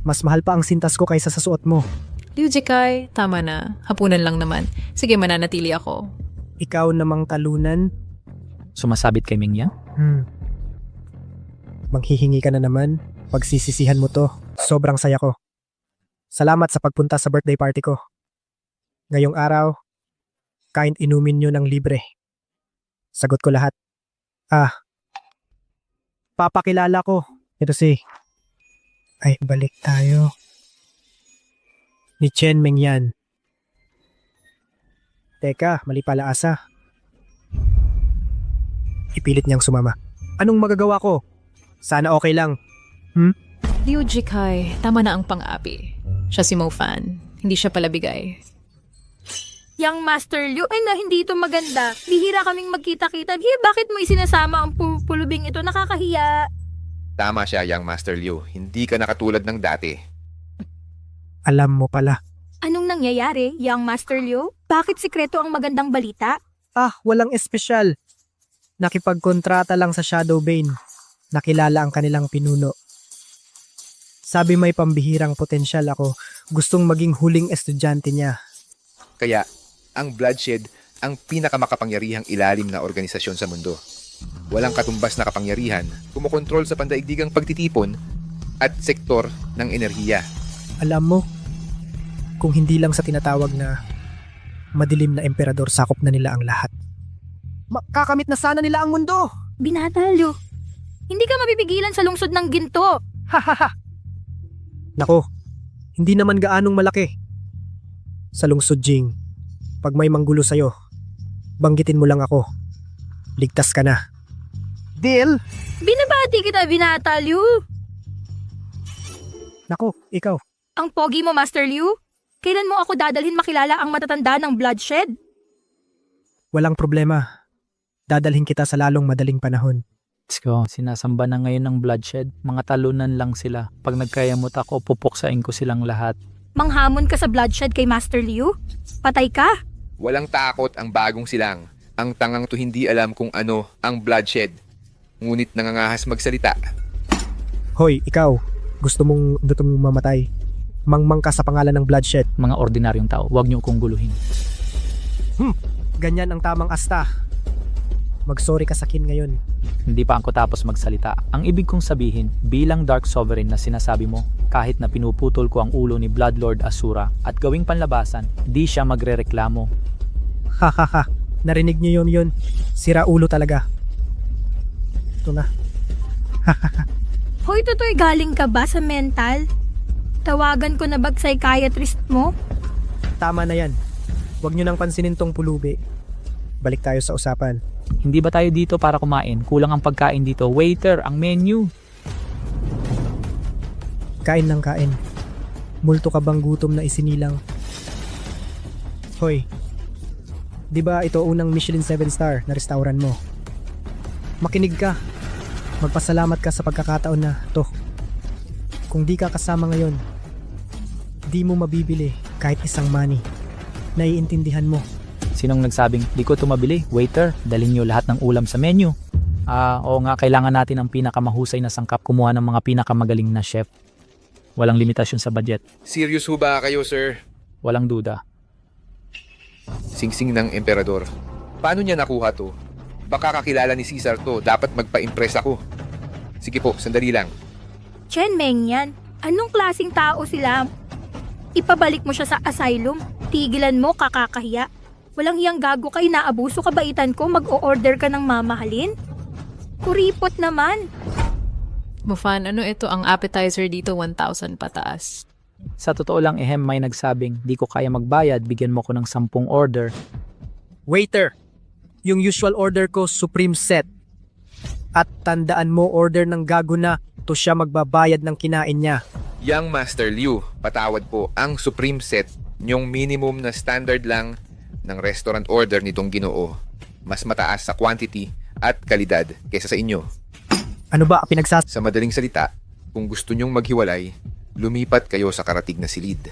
S9: Mas mahal pa ang sintas ko kaysa sa suot mo.
S2: Liu Jikai, tama na. Hapunan lang naman. Sige, mananatili ako.
S9: Ikaw namang talunan.
S1: Sumasabit kay Mingyan?
S9: Manghihingi ka na naman. Pagsisisihan mo to. Sobrang saya ko. Salamat sa pagpunta sa birthday party ko. Ngayong araw, kahit inumin nyo ng libre. Sagot ko lahat. Papakilala ko. Ito si... Ay, balik tayo. Ni Chen Mengyan. Teka, mali pala asa. Ipilit niyang sumama. Anong magagawa ko? Sana okay lang.
S2: Liu Jikai, tama na ang pang-api. Siya si Mo Fan. Hindi siya pala bigay.
S3: Yang Master Liu, ay na, hindi ito maganda. Bihira kaming magkita-kita. Bakit mo isinasama ang pulubing ito? Nakakahiya.
S7: Tama siya, Young Master Liu. Hindi ka nakatulad ng dati.
S9: Alam mo pala.
S3: Anong nangyayari, Young Master Liu? Bakit sikreto ang magandang balita?
S9: Walang espesyal. Nakipagkontrata lang sa Shadow Bane. Nakilala ang kanilang pinuno. Sabi may pambihirang potensyal ako. Gustong maging huling estudyante niya.
S7: Kaya, ang Bloodshed ang pinakamakapangyarihang ilalim na organisasyon sa mundo. Walang katumbas na kapangyarihan, kumukontrol sa pandaigdigang pagtitipon at sektor ng enerhiya.
S9: Alam mo, kung hindi lang sa tinatawag na madilim na emperador, sakop na nila ang lahat. Kakamit na sana nila ang mundo!
S3: Binata Liu, hindi ka mapipigilan sa lungsod ng ginto.
S9: Nako, hindi naman gaanong malaki. Sa lungsod, Jing, pag may manggulo sa'yo, banggitin mo lang ako. Ligtas ka na. Deal?
S3: Binabati kita, Binata Liu.
S9: Nako, ikaw.
S3: Ang pogi mo, Master Liu. Kailan mo ako dadalhin makilala ang matatanda ng Bloodshed?
S9: Walang problema. Dadalhin kita sa lalong madaling panahon.
S1: Let's go. Sinasamba na ngayon ng Bloodshed. Mga talunan lang sila. Pag nagkayamot ako, pupuksain ko silang lahat.
S3: Manghamon ka sa Bloodshed kay Master Liu? Patay ka?
S7: Walang takot ang bagong silang. Ang tangang to hindi alam kung ano ang Bloodshed. Ngunit nangangahas magsalita.
S9: Hoy, ikaw. Gusto mong dutong mamatay? Mangmang ka sa pangalan ng Bloodshed.
S1: Mga ordinaryong tao, huwag niyo kong guluhin.
S9: Ganyan ang tamang asta. Mag-sorry ka sa kin ngayon.
S1: Hindi pa ako tapos magsalita. Ang ibig kong sabihin, bilang Dark Sovereign na sinasabi mo, kahit na pinuputol ko ang ulo ni Bloodlord Asura at gawing panlabasan, di siya magrereklamo.
S9: Hahaha. Narinig niyo yun. Sira ulo talaga. Ito na.
S3: Hoy, Totoy, galing ka ba sa mental? Tawagan ko na ba psychiatrist mo?
S9: Tama na yan. Huwag niyo nang pansinin tong pulubi. Balik tayo sa usapan.
S1: Hindi ba tayo dito para kumain? Kulang ang pagkain dito. Waiter, ang menu.
S9: Kain ng kain. Multo ka bang gutom na isinilang? Hoy, di ba ito unang Michelin 7-star na restaurant mo? Makinig ka. Magpasalamat ka sa pagkakataon na to. Kung di ka kasama ngayon, di mo mabibili kahit isang money. Naiintindihan mo.
S1: Sinong nagsabing, di ko tumabili? Waiter, dalhin niyo lahat ng ulam sa menu. Oo nga, kailangan natin ng pinakamahusay na sangkap, kumuha ng mga pinakamagaling na chef. Walang limitasyon sa budget.
S7: Serious ho ba kayo, sir?
S1: Walang duda.
S7: Singsing ng emperador. Paano niya nakuha to? Baka kakilala ni Caesar to. Dapat magpa-impress ako. Sige po, sandali lang.
S3: Chen Mengyan, anong klasing tao sila? Ipabalik mo siya sa asylum? Tigilan mo, kakakahiya. Walang hiyang gago ka, inaabuso kabaitan ko, mag-o-order ka ng mamahalin? Kuripot naman.
S2: Mufan, ano ito? Ang appetizer dito, 1,000 pataas.
S1: Sa totoo lang, may nagsabing, di ko kaya magbayad, bigyan mo ko ng 10 order.
S9: Waiter, yung usual order ko, Supreme Set. At tandaan mo, order ng gago na, to siya magbabayad ng kinain niya.
S7: Young Master Liu, patawad po, ang Supreme Set, yung minimum na standard lang ng restaurant order nitong Ginoo. Mas mataas sa quantity at kalidad kaysa sa inyo.
S9: Ano ba
S7: Sa madaling salita, kung gusto nyong maghiwalay, lumipat kayo sa karatig na silid.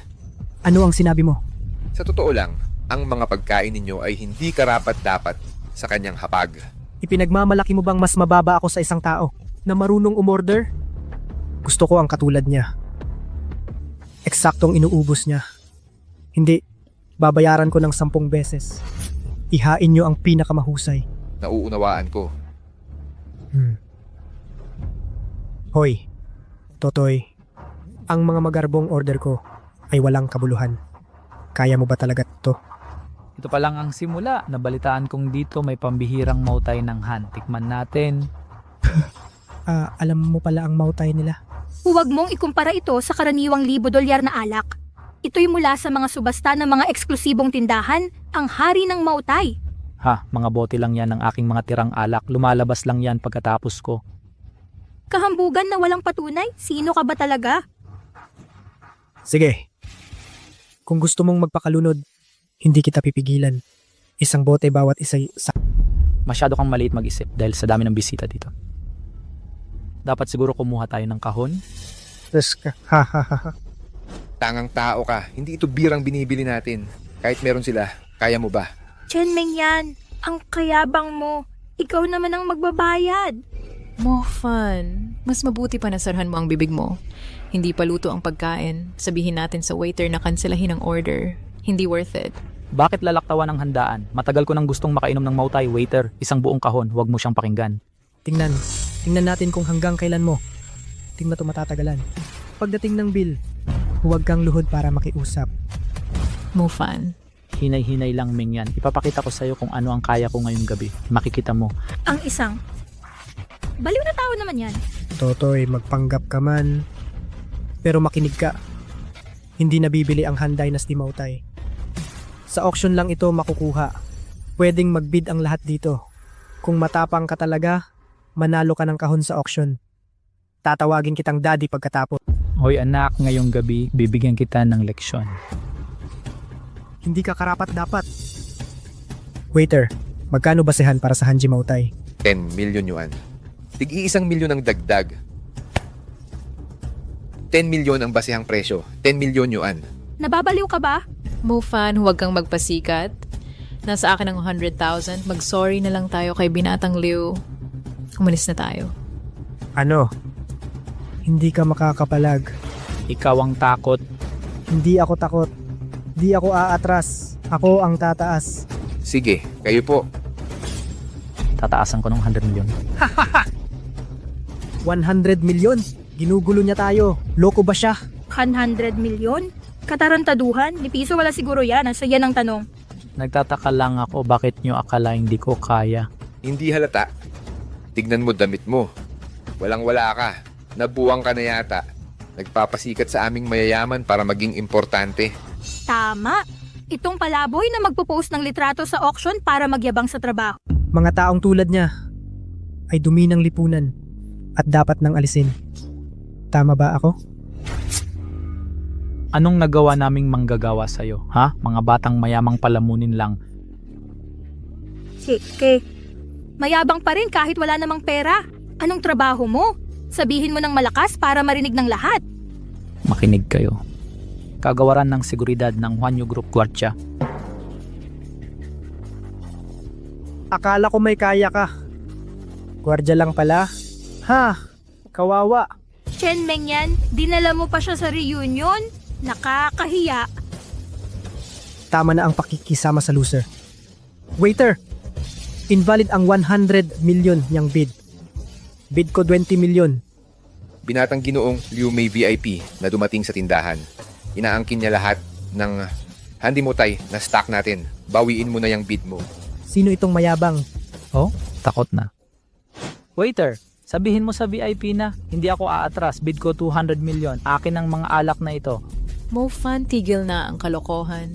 S9: Ano ang sinabi mo?
S7: Sa totoo lang, ang mga pagkain ninyo ay hindi karapat-dapat sa kanyang hapag.
S9: Ipinagmamalaki mo bang mas mababa ako sa isang tao na marunong umorder? Gusto ko ang katulad niya. Eksaktong inuubos niya. Hindi. Babayaran ko ng 10 beses. Ihain nyo ang pinakamahusay.
S7: Nauunawaan ko.
S9: Hoy, Totoy, ang mga magarbong order ko ay walang kabuluhan. Kaya mo ba talaga to?
S1: Ito pa lang ang simula. Nabalitaan kong dito may pambihirang mautay ng Han. Tikman natin.
S9: Alam mo pala ang mautay nila.
S3: Huwag mong ikumpara ito sa karaniwang $1,000 na alak. Ito'y mula sa mga subasta ng mga eksklusibong tindahan, ang hari ng mautay.
S1: Ha, mga bote lang yan ng aking mga tirang alak. Lumalabas lang yan pagkatapos ko.
S3: Kahambugan na walang patunay? Sino ka ba talaga?
S9: Sige. Kung gusto mong magpakalunod, hindi kita pipigilan. Isang bote bawat isa.
S1: Masyado kang maliit mag-isip dahil sa dami ng bisita dito. Dapat siguro kumuha tayo ng kahon.
S7: Tangang tao ka. Hindi ito birang binibili natin. Kahit meron sila, kaya mo ba?
S3: Chen Mengyan, ang kayabang mo. Ikaw naman ang magbabayad.
S2: Mo fun. Mas mabuti pa na sarhan mo ang bibig mo. Hindi pa luto ang pagkain. Sabihin natin sa waiter na kanselahin ang order. Hindi worth it.
S1: Bakit lalaktawan ng handaan? Matagal ko nang gustong makainom ng mautay, waiter. Isang buong kahon, huwag mo siyang pakinggan.
S9: Tingnan natin kung hanggang kailan mo. Tingnan to matatagalan. Pagdating ng bill, huwag kang luhod para makiusap.
S2: Mo fun.
S1: Hinay-hinay lang, Mengyan. Ipapakita ko sa'yo kung ano ang kaya ko ngayong gabi. Makikita mo.
S3: Ang isang. Baliw na tao naman yan.
S9: Totoy, magpanggap ka man. Pero makinig ka. Hindi nabibili ang Han Dynasty Mautay. Sa auction lang ito makukuha. Pwedeng magbid ang lahat dito. Kung matapang ka talaga, manalo ka ng kahon sa auction. Tatawagin kitang daddy pagkatapos.
S1: Hoy anak, ngayong gabi, bibigyan kita ng leksyon.
S9: Hindi ka karapat dapat. Waiter, magkano basehan para sa Hanji Mautay?
S7: 10 million yuan. Tig-1 milyon ang dagdag. 10 milyon ang basehang presyo. 10 milyon yuan.
S3: Nababaliw ka ba?
S2: Mo fan, huwag kang magpasikat. Nasa akin ang 100,000. Mag-sorry na lang tayo kay Binatang Liu. Umalis na tayo.
S9: Ano? Hindi ka makakapalag.
S1: Ikaw ang takot.
S9: Hindi ako takot. Di ako aatras. Ako ang tataas.
S7: Sige, kayo po.
S1: Tataasan ko ng 100 milyon.
S9: 100 milyon? Ginugulo niya tayo. Loko ba siya?
S3: 100 milyon? Katarantaduhan? Ni piso wala siguro yan. Nasa yan ang tanong.
S1: Nagtataka lang ako bakit nyo akala hindi ko kaya.
S7: Hindi halata. Tignan mo damit mo. Walang-wala ka. Nabuwang ka na yata. Nagpapasikat sa aming mayayaman para maging importante.
S3: Tama. Itong palaboy na magpo-post ng litrato sa auction para magyabang sa trabaho.
S9: Mga taong tulad niya ay dumi ng lipunan at dapat nang alisin. Tama ba ako?
S1: Anong nagawa naming manggagawa sa'yo, ha? Mga batang mayamang palamunin lang.
S3: Sige. Mayabang pa rin kahit wala namang pera. Anong trabaho mo? Sabihin mo ng malakas para marinig ng lahat.
S1: Makinig kayo. Kagawaran ng seguridad ng Huanyu Group Guardia.
S9: Akala ko may kaya ka. Gwardiya lang pala. Ha? Kawawa.
S3: Chen Mengyan, dinala mo pa siya sa reunion? Nakakahiya.
S9: Tama na ang pakikisama sa loser. Waiter! Invalid ang 100 million niyang bid. Bid ko 20 million.
S7: Binatang Ginoong Liu Mei VIP na dumating sa tindahan. Inaangkin niya lahat ng handi motay na stock natin. Bawiin mo na yung bid mo.
S9: Sino itong mayabang?
S1: Oh, takot na. Waiter, sabihin mo sa VIP na, hindi ako aatras, bid ko 200 million. Akin ang mga alak na ito.
S2: Mo fan, tigil na ang kalokohan.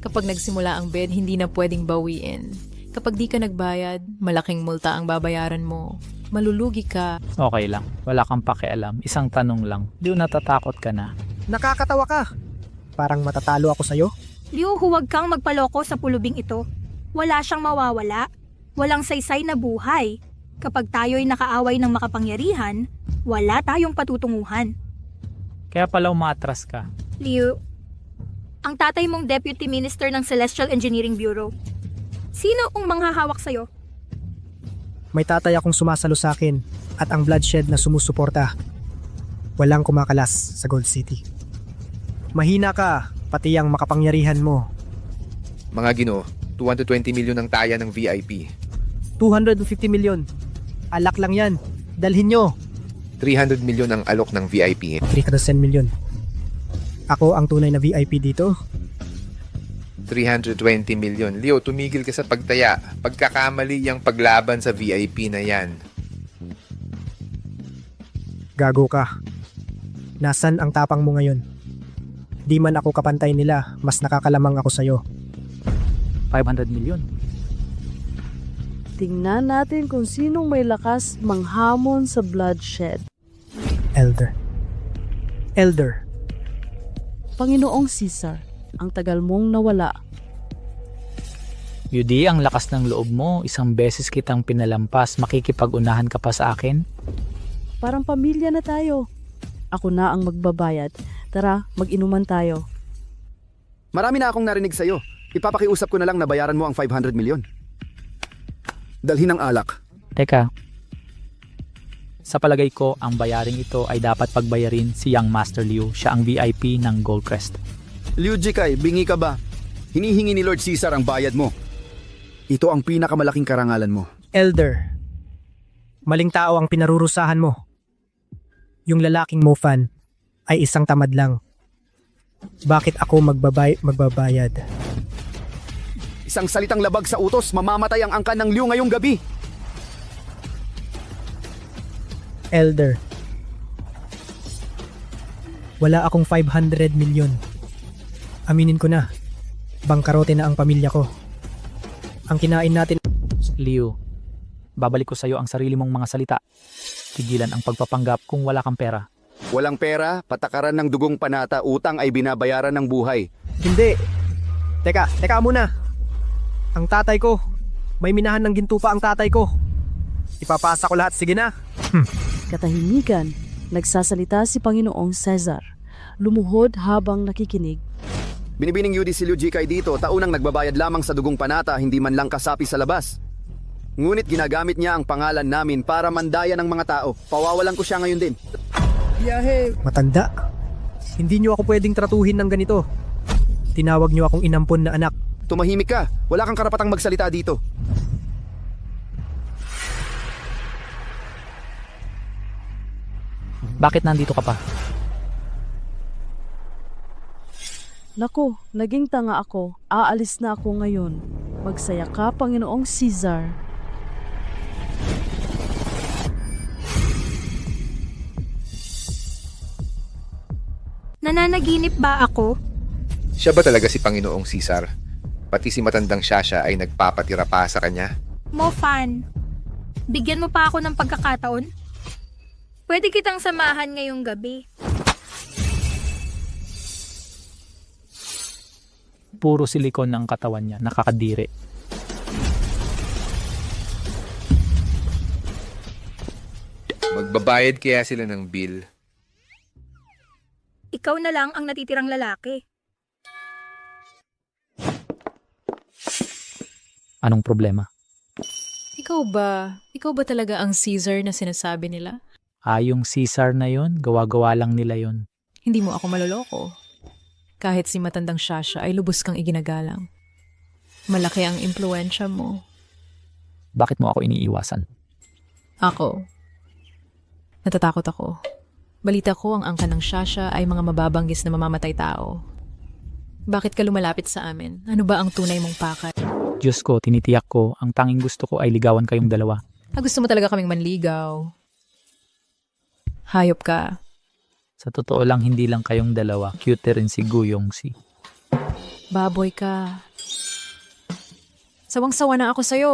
S2: Kapag nagsimula ang bid, hindi na pwedeng bawiin. Kapag di ka nagbayad, malaking multa ang babayaran mo. Malulugi ka.
S1: Okay lang, wala kang pakialam. Isang tanong lang, di natatakot ka na?
S9: Nakakatawa ka. Parang matatalo ako sa'yo.
S3: Liu, huwag kang magpaloko sa pulubing ito. Wala siyang mawawala. Walang saysay na buhay. Kapag tayo'y nakaaway ng makapangyarihan, wala tayong patutunguhan.
S1: Kaya pala umatras ka.
S3: Liu, ang tatay mong Deputy Minister ng Celestial Engineering Bureau. Sino ang manghahawak sa'yo?
S9: May tatay akong sumasalo sa akin at ang bloodshed na sumusuporta. Walang kumakalas sa Gold City. Mahina ka, Pati ang makapangyarihan mo.
S7: Mga Ginoo, 220 milyon ang taya ng VIP.
S9: 250 milyon. Alak lang yan. Dalhin nyo.
S7: 300 milyon ang alok ng VIP.
S9: 310 milyon. Ako ang tunay na VIP dito.
S7: 320 milyon. Leo, tumigil ka sa pagtaya. Pagkakamali yung paglaban sa VIP na yan.
S9: Gago ka. Nasaan ang tapang mo ngayon? Di man ako kapantay nila, mas nakakalamang ako sa'yo.
S1: 500 milyon.
S13: Tingnan natin kung sinong may lakas manghamon sa bloodshed.
S9: Elder. Elder.
S13: Panginoong Caesar, ang tagal mong nawala.
S1: Yudi, ang lakas ng loob mo. Isang beses kitang pinalampas. Makikipag-unahan ka pa sa akin?
S13: Parang pamilya na tayo. Ako na ang magbabayad. Tara, mag-inuman tayo.
S8: Marami na akong narinig sa'yo. Ipapakiusap ko na lang na bayaran mo ang 500 milyon. Dalhin ang alak.
S1: Teka. Sa palagay ko, ang bayaring ito ay dapat pagbayarin si Young Master Liu. Siya ang VIP ng Goldcrest.
S8: Liu Jikay, bingi ka ba? Hinihingi ni Lord Caesar ang bayad mo. Ito ang pinakamalaking karangalan mo.
S9: Elder. Maling tao ang pinarurusahan mo. Yung lalaking mofan ay isang tamad lang. Bakit ako magbabayad?
S8: Isang salitang labag sa utos, mamamatay ang angkan ng Liu ngayong gabi.
S9: Elder. Wala akong 500 milyon. Aminin ko na, bangkarote na ang pamilya ko. Ang kinain natin...
S1: Liu, babalik ko sa'yo ang sarili mong mga salita. Tigilan ang pagpapanggap kung wala kang pera.
S8: Walang pera, patakaran ng dugong panata, utang ay binabayaran ng buhay.
S9: Hindi. Teka muna. Ang tatay ko, may minahan ng ginto pa ang tatay ko. Ipapasa ko lahat, sige na.
S13: Katahimikan, nagsasalita si Panginoong Caesar. Lumuhod habang nakikinig.
S8: Binibining Yudi si Liu Jikay dito, taunang nagbabayad lamang sa dugong panata, hindi man lang kasapi sa labas. Ngunit ginagamit niya ang pangalan namin para mandaya ng mga tao. Pawawalan ko siya ngayon din.
S9: Matanda. Hindi niyo ako pwedeng tratuhin ng ganito. Tinawag niyo akong inampon na anak.
S8: Tumahimik ka, wala kang karapatang magsalita dito.
S1: Bakit nandito ka pa?
S13: Naku, naging tanga ako. Aalis na ako ngayon. Magsaya ka, Panginoong Caesar.
S3: Nananaginip ba ako?
S7: Siya ba talaga si Panginoong Caesar? Pati si matandang Shasha ay nagpapatira pa sa kanya?
S3: Mofan, bigyan mo pa ako ng pagkakataon? Pwede kitang samahan ngayong gabi.
S1: Puro silikon ang katawan niya, nakakadiri.
S7: Magbabayad kaya sila ng bill?
S3: Ikaw na lang ang natitirang lalaki.
S1: Anong problema?
S2: Ikaw ba talaga ang Caesar na sinasabi nila?
S1: Yung Caesar na yon, gawa-gawa lang nila yon.
S2: Hindi mo ako maloloko. Kahit si matandang Shasha ay lubos kang iginagalang. Malaki ang impluensya mo.
S1: Bakit mo ako iniiwasan?
S2: Ako. Natatakot ako. Balita ko ang angkan ng Shasha ay mga mababanggis na mamamatay tao. Bakit ka lumalapit sa amin? Ano ba ang tunay mong pakay?
S1: Diyos ko, tinitiyak ko, ang tanging gusto ko ay ligawan kayong dalawa.
S2: Gusto mo talaga kaming manligaw. Hayop ka.
S1: Sa totoo lang, hindi lang kayong dalawa. Cute rin si Guyong si.
S2: Baboy ka. Sawang-sawa na ako sa'yo.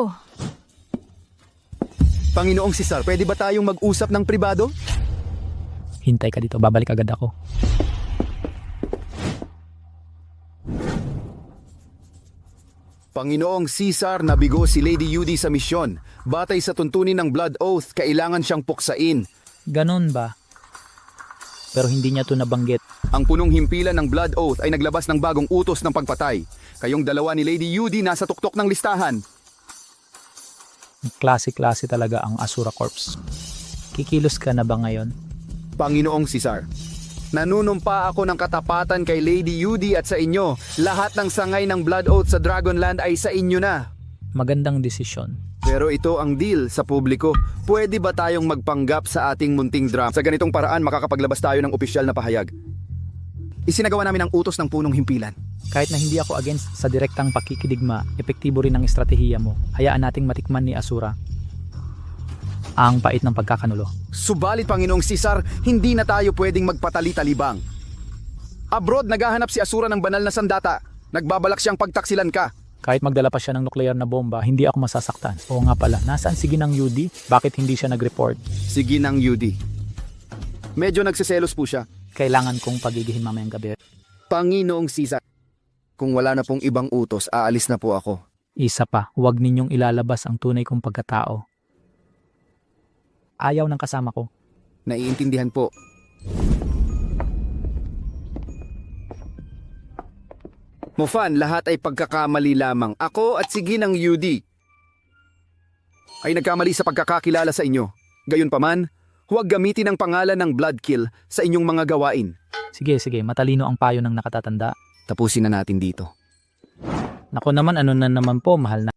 S8: Panginoong Caesar, pwede ba tayong mag-usap ng pribado?
S1: Hintay ka dito, babalik agad ako.
S8: Panginoong Caesar, nabigo si Lady Yudi sa misyon. Batay sa tuntunin ng Blood Oath, kailangan siyang puksain.
S1: Ganon ba? Pero hindi niya to nabanggit.
S8: Ang punong himpilan ng Blood Oath ay naglabas ng bagong utos ng pagpatay. Kayong dalawa ni Lady Yudi nasa tuktok ng listahan.
S1: Klase-klase talaga ang Asura Corps. Kikilos ka na ba ngayon?
S8: Panginoong Caesar, Nanunumpa ako ng katapatan kay Lady Yudi at sa inyo. Lahat ng sangay ng Blood Oath sa Dragonland ay sa inyo na.
S1: Magandang desisyon.
S8: Pero ito ang deal sa publiko. Pwede ba tayong magpanggap sa ating munting drama? Sa ganitong paraan, makakapaglabas tayo ng opisyal na pahayag. Isinagawa namin ang utos ng punong himpilan.
S1: Kahit na hindi ako against sa direktang pakikidigma, epektibo rin ang estratehiya mo. Hayaan nating matikman ni Asura ang pait ng pagkakanulo.
S8: Subalit, Panginoong Caesar, hindi na tayo pwedeng magpatali-talibang. Abroad, naghahanap si Asura ng banal na sandata. Nagbabalak siyang pagtaksilan ka.
S1: Kahit magdala pa siya ng nuklear na bomba, hindi ako masasaktan. Oo nga pala, nasaan si Ginang Yudi? Bakit hindi siya nag-report?
S8: Si Ginang Yudi. Medyo nagsiselos po siya.
S1: Kailangan kong pagigihin mamayang gabi.
S8: Panginoong Caesar, kung wala na pong ibang utos, aalis na po ako.
S1: Isa pa, huwag ninyong ilalabas ang tunay kong pagkatao. Ayaw ng kasama ko.
S8: Naiintindihan po. Mofan, lahat ay pagkakamali lamang. Ako at si Ginang Yudi ay nagkamali sa pagkakakilala sa inyo. Gayunpaman, huwag gamitin ang pangalan ng Bloodkill sa inyong mga gawain.
S1: Sige, matalino ang payo ng nakatatanda.
S8: Tapusin na natin dito.
S1: Nako naman, ano na naman po, mahal na.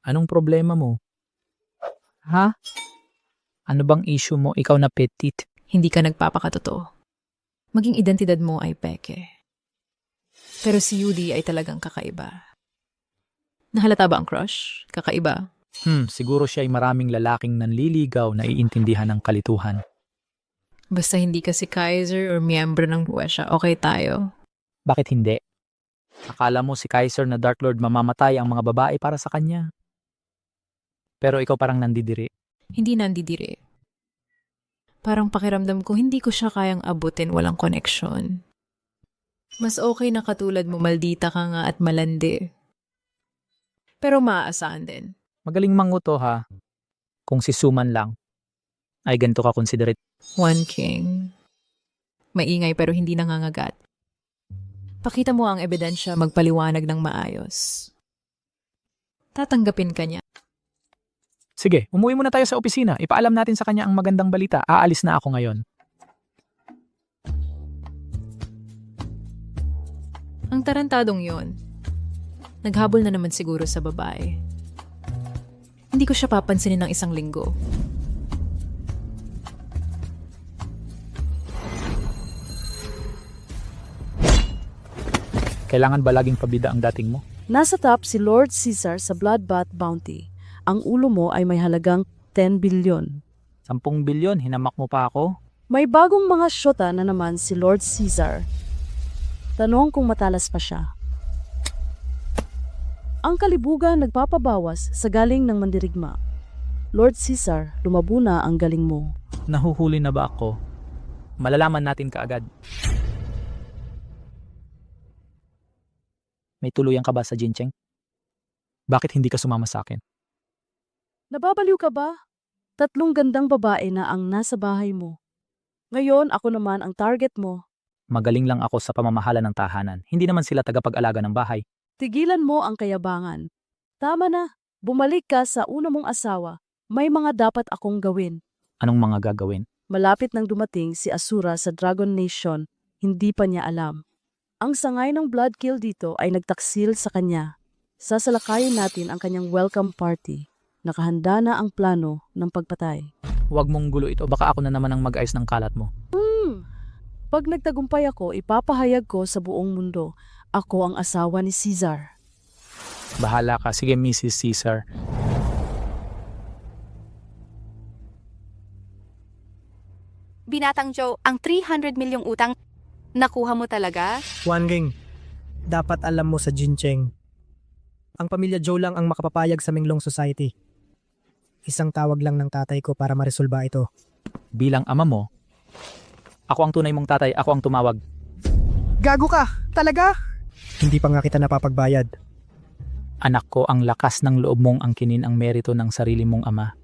S1: Anong problema mo? Ha? Ano bang issue mo? Ikaw na petit.
S2: Hindi ka nagpapakatotoo. Maging identidad mo ay peke. Pero si Yudi ay talagang kakaiba. Nahalata ba ang crush? Kakaiba?
S1: Siguro siya ay maraming lalaking nanliligaw na iintindihan ng kalituhan.
S2: Basta hindi ka si Kaiser or miyembro ng Huwesya, okay tayo?
S1: Bakit hindi? Akala mo si Kaiser na Dark Lord mamamatay ang mga babae para sa kanya. Pero ikaw parang nandidiri.
S2: Hindi nandidiri. Parang pakiramdam ko hindi ko siya kayang abutin walang koneksyon. Mas okay na katulad mo, maldita ka nga at malandi. Pero maaasahan din.
S1: Magaling manguto ha. Kung si Suman lang, ay ganito ka considerate.
S2: One King. Maingay pero hindi nangangagat. Pakita mo ang ebidensya, magpaliwanag ng maayos. Tatanggapin ka niya.
S1: Sige, umuwi muna tayo sa opisina. Ipaalam natin sa kanya ang magandang balita. Aalis na ako ngayon.
S2: Ang tarantadong yon. Naghabol na naman siguro sa babae. Hindi ko siya papansinin ng isang linggo.
S1: Kailangan ba laging pabida ang dating mo?
S13: Nasa top si Lord Caesar sa Bloodbath Bounty. Ang ulo mo ay may halagang 10 bilyon.
S1: 10 bilyon, hinamak mo pa ako?
S13: May bagong mga syota na naman si Lord Caesar. Tanong kung matalas pa siya. Ang kalibugan nagpapabawas sa galing ng mandirigma. Lord Caesar, lumabo na ang galing mo.
S1: Nahuhuli na ba ako? Malalaman natin kaagad. May tuluyan ka ba sa Jincheng? Bakit hindi ka sumama sa akin?
S13: Nababaliw ka ba? 3 gandang babae na ang nasa bahay mo. Ngayon, ako naman ang target mo.
S1: Magaling lang ako sa pamamahala ng tahanan. Hindi naman sila tagapag-alaga ng bahay.
S13: Tigilan mo ang kayabangan. Tama na. Bumalik ka sa una mong asawa. May mga dapat akong gawin.
S1: Anong mga gagawin?
S13: Malapit nang dumating si Asura sa Dragon Nation. Hindi pa niya alam. Ang sangay ng Bloodkill dito ay nagtaksil sa kanya. Sasalakayin natin ang kanyang welcome party. Nakahanda na ang plano ng pagpatay.
S1: Huwag mong gulo ito. Baka ako na naman ang mag-ayos ng kalat mo.
S13: Pag nagtagumpay ako, ipapahayag ko sa buong mundo. Ako ang asawa ni Caesar.
S1: Bahala ka. Sige, Mrs. Caesar.
S4: Binatang Joe, ang 300 milyong utang, nakuha mo talaga?
S9: Wanking, dapat alam mo sa Jincheng. Ang pamilya Joe lang ang makapapayag sa Menglong Society. Isang tawag lang ng tatay ko para maresolba ito.
S1: Bilang ama mo, ako ang tunay mong tatay, ako ang tumawag.
S9: Gago ka! Talaga? Hindi pa nga kita napapagbayad.
S1: Anak ko, ang lakas ng loob mong angkinin ang merito ng sarili mong ama.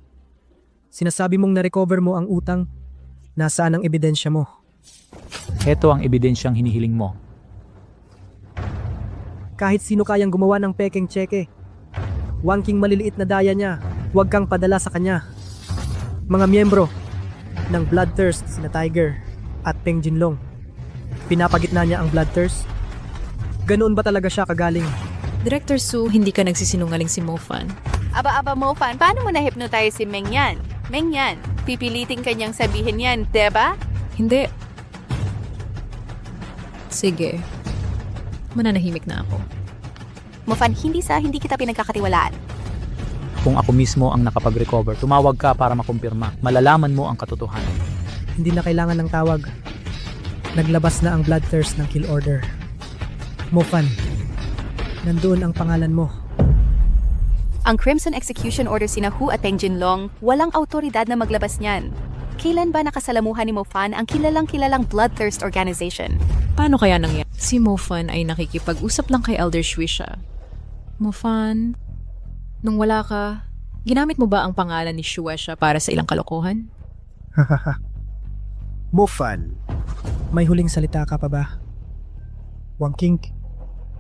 S9: Sinasabi mong na-recover mo ang utang. Nasaan ang ebidensya mo?
S1: Heto ang ebidensyang hinihiling mo.
S9: Kahit sino kayang gumawa ng pekeng tseke. Wangking maliliit na daya niya, huwag kang padala sa kanya. Mga miyembro ng Bloodthirst, sina Tiger at Peng Jinlong. Pinapagitna niya ang bloodthirst? Ganoon ba talaga siya kagaling?
S2: Director Su, hindi ka nagsisinungaling si Mofan.
S4: Aba, Mofan, paano mo na-hypnotize si Mengyan? Mengyan, pipilitin kanyang sabihin yan, diba?
S2: Hindi. Sige. Mananahimik na ako.
S4: Mofan, hindi kita pinagkakatiwalaan.
S1: Kung ako mismo ang nakapag-recover, tumawag ka para makumpirma. Malalaman mo ang katotohanan.
S9: Hindi na kailangan ng tawag. Naglabas na ang bloodthirst ng kill order. Mofan, nandoon ang pangalan mo.
S4: Ang Crimson Execution Order sina Hu at Peng Jinlong, walang autoridad na maglabas niyan. Kailan ba nakasalamuhan ni Mofan ang kilalang Bloodthirst Organization?
S2: Paano kaya nangyari? Si Mofan ay nakikipag-usap lang kay Elder Shuisha. Mofan, nung wala ka, ginamit mo ba ang pangalan ni Shuisha para sa ilang kalokohan?
S9: Mofan, may huling salita ka pa ba? Wang King,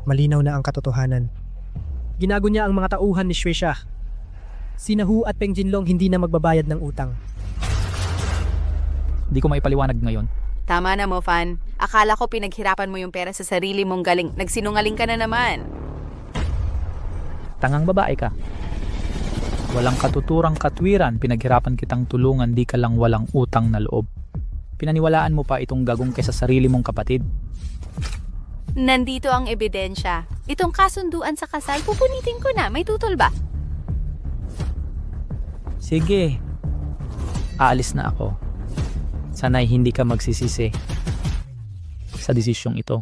S9: malinaw na ang katotohanan. Ginago niya ang mga tauhan ni Shuisha. Sina Hu at Peng Jinlong hindi na magbabayad ng utang.
S1: Di ko maipaliwanag ngayon.
S4: Tama na, Mofan. Akala ko pinaghirapan mo yung pera sa sarili mong galing. Nagsinungaling ka na naman.
S1: Tangang babae ka. Walang katuturang katwiran, pinaghirapan kitang tulungan, di ka lang walang utang na loob. Pinaniwalaan mo pa itong gagong kaysa sarili mong kapatid.
S4: Nandito ang ebidensya. Itong kasunduan sa kasal, pupunitin ko na. May tutol ba?
S1: Sige. Aalis na ako. Sana'y hindi ka magsisisi sa desisyong ito.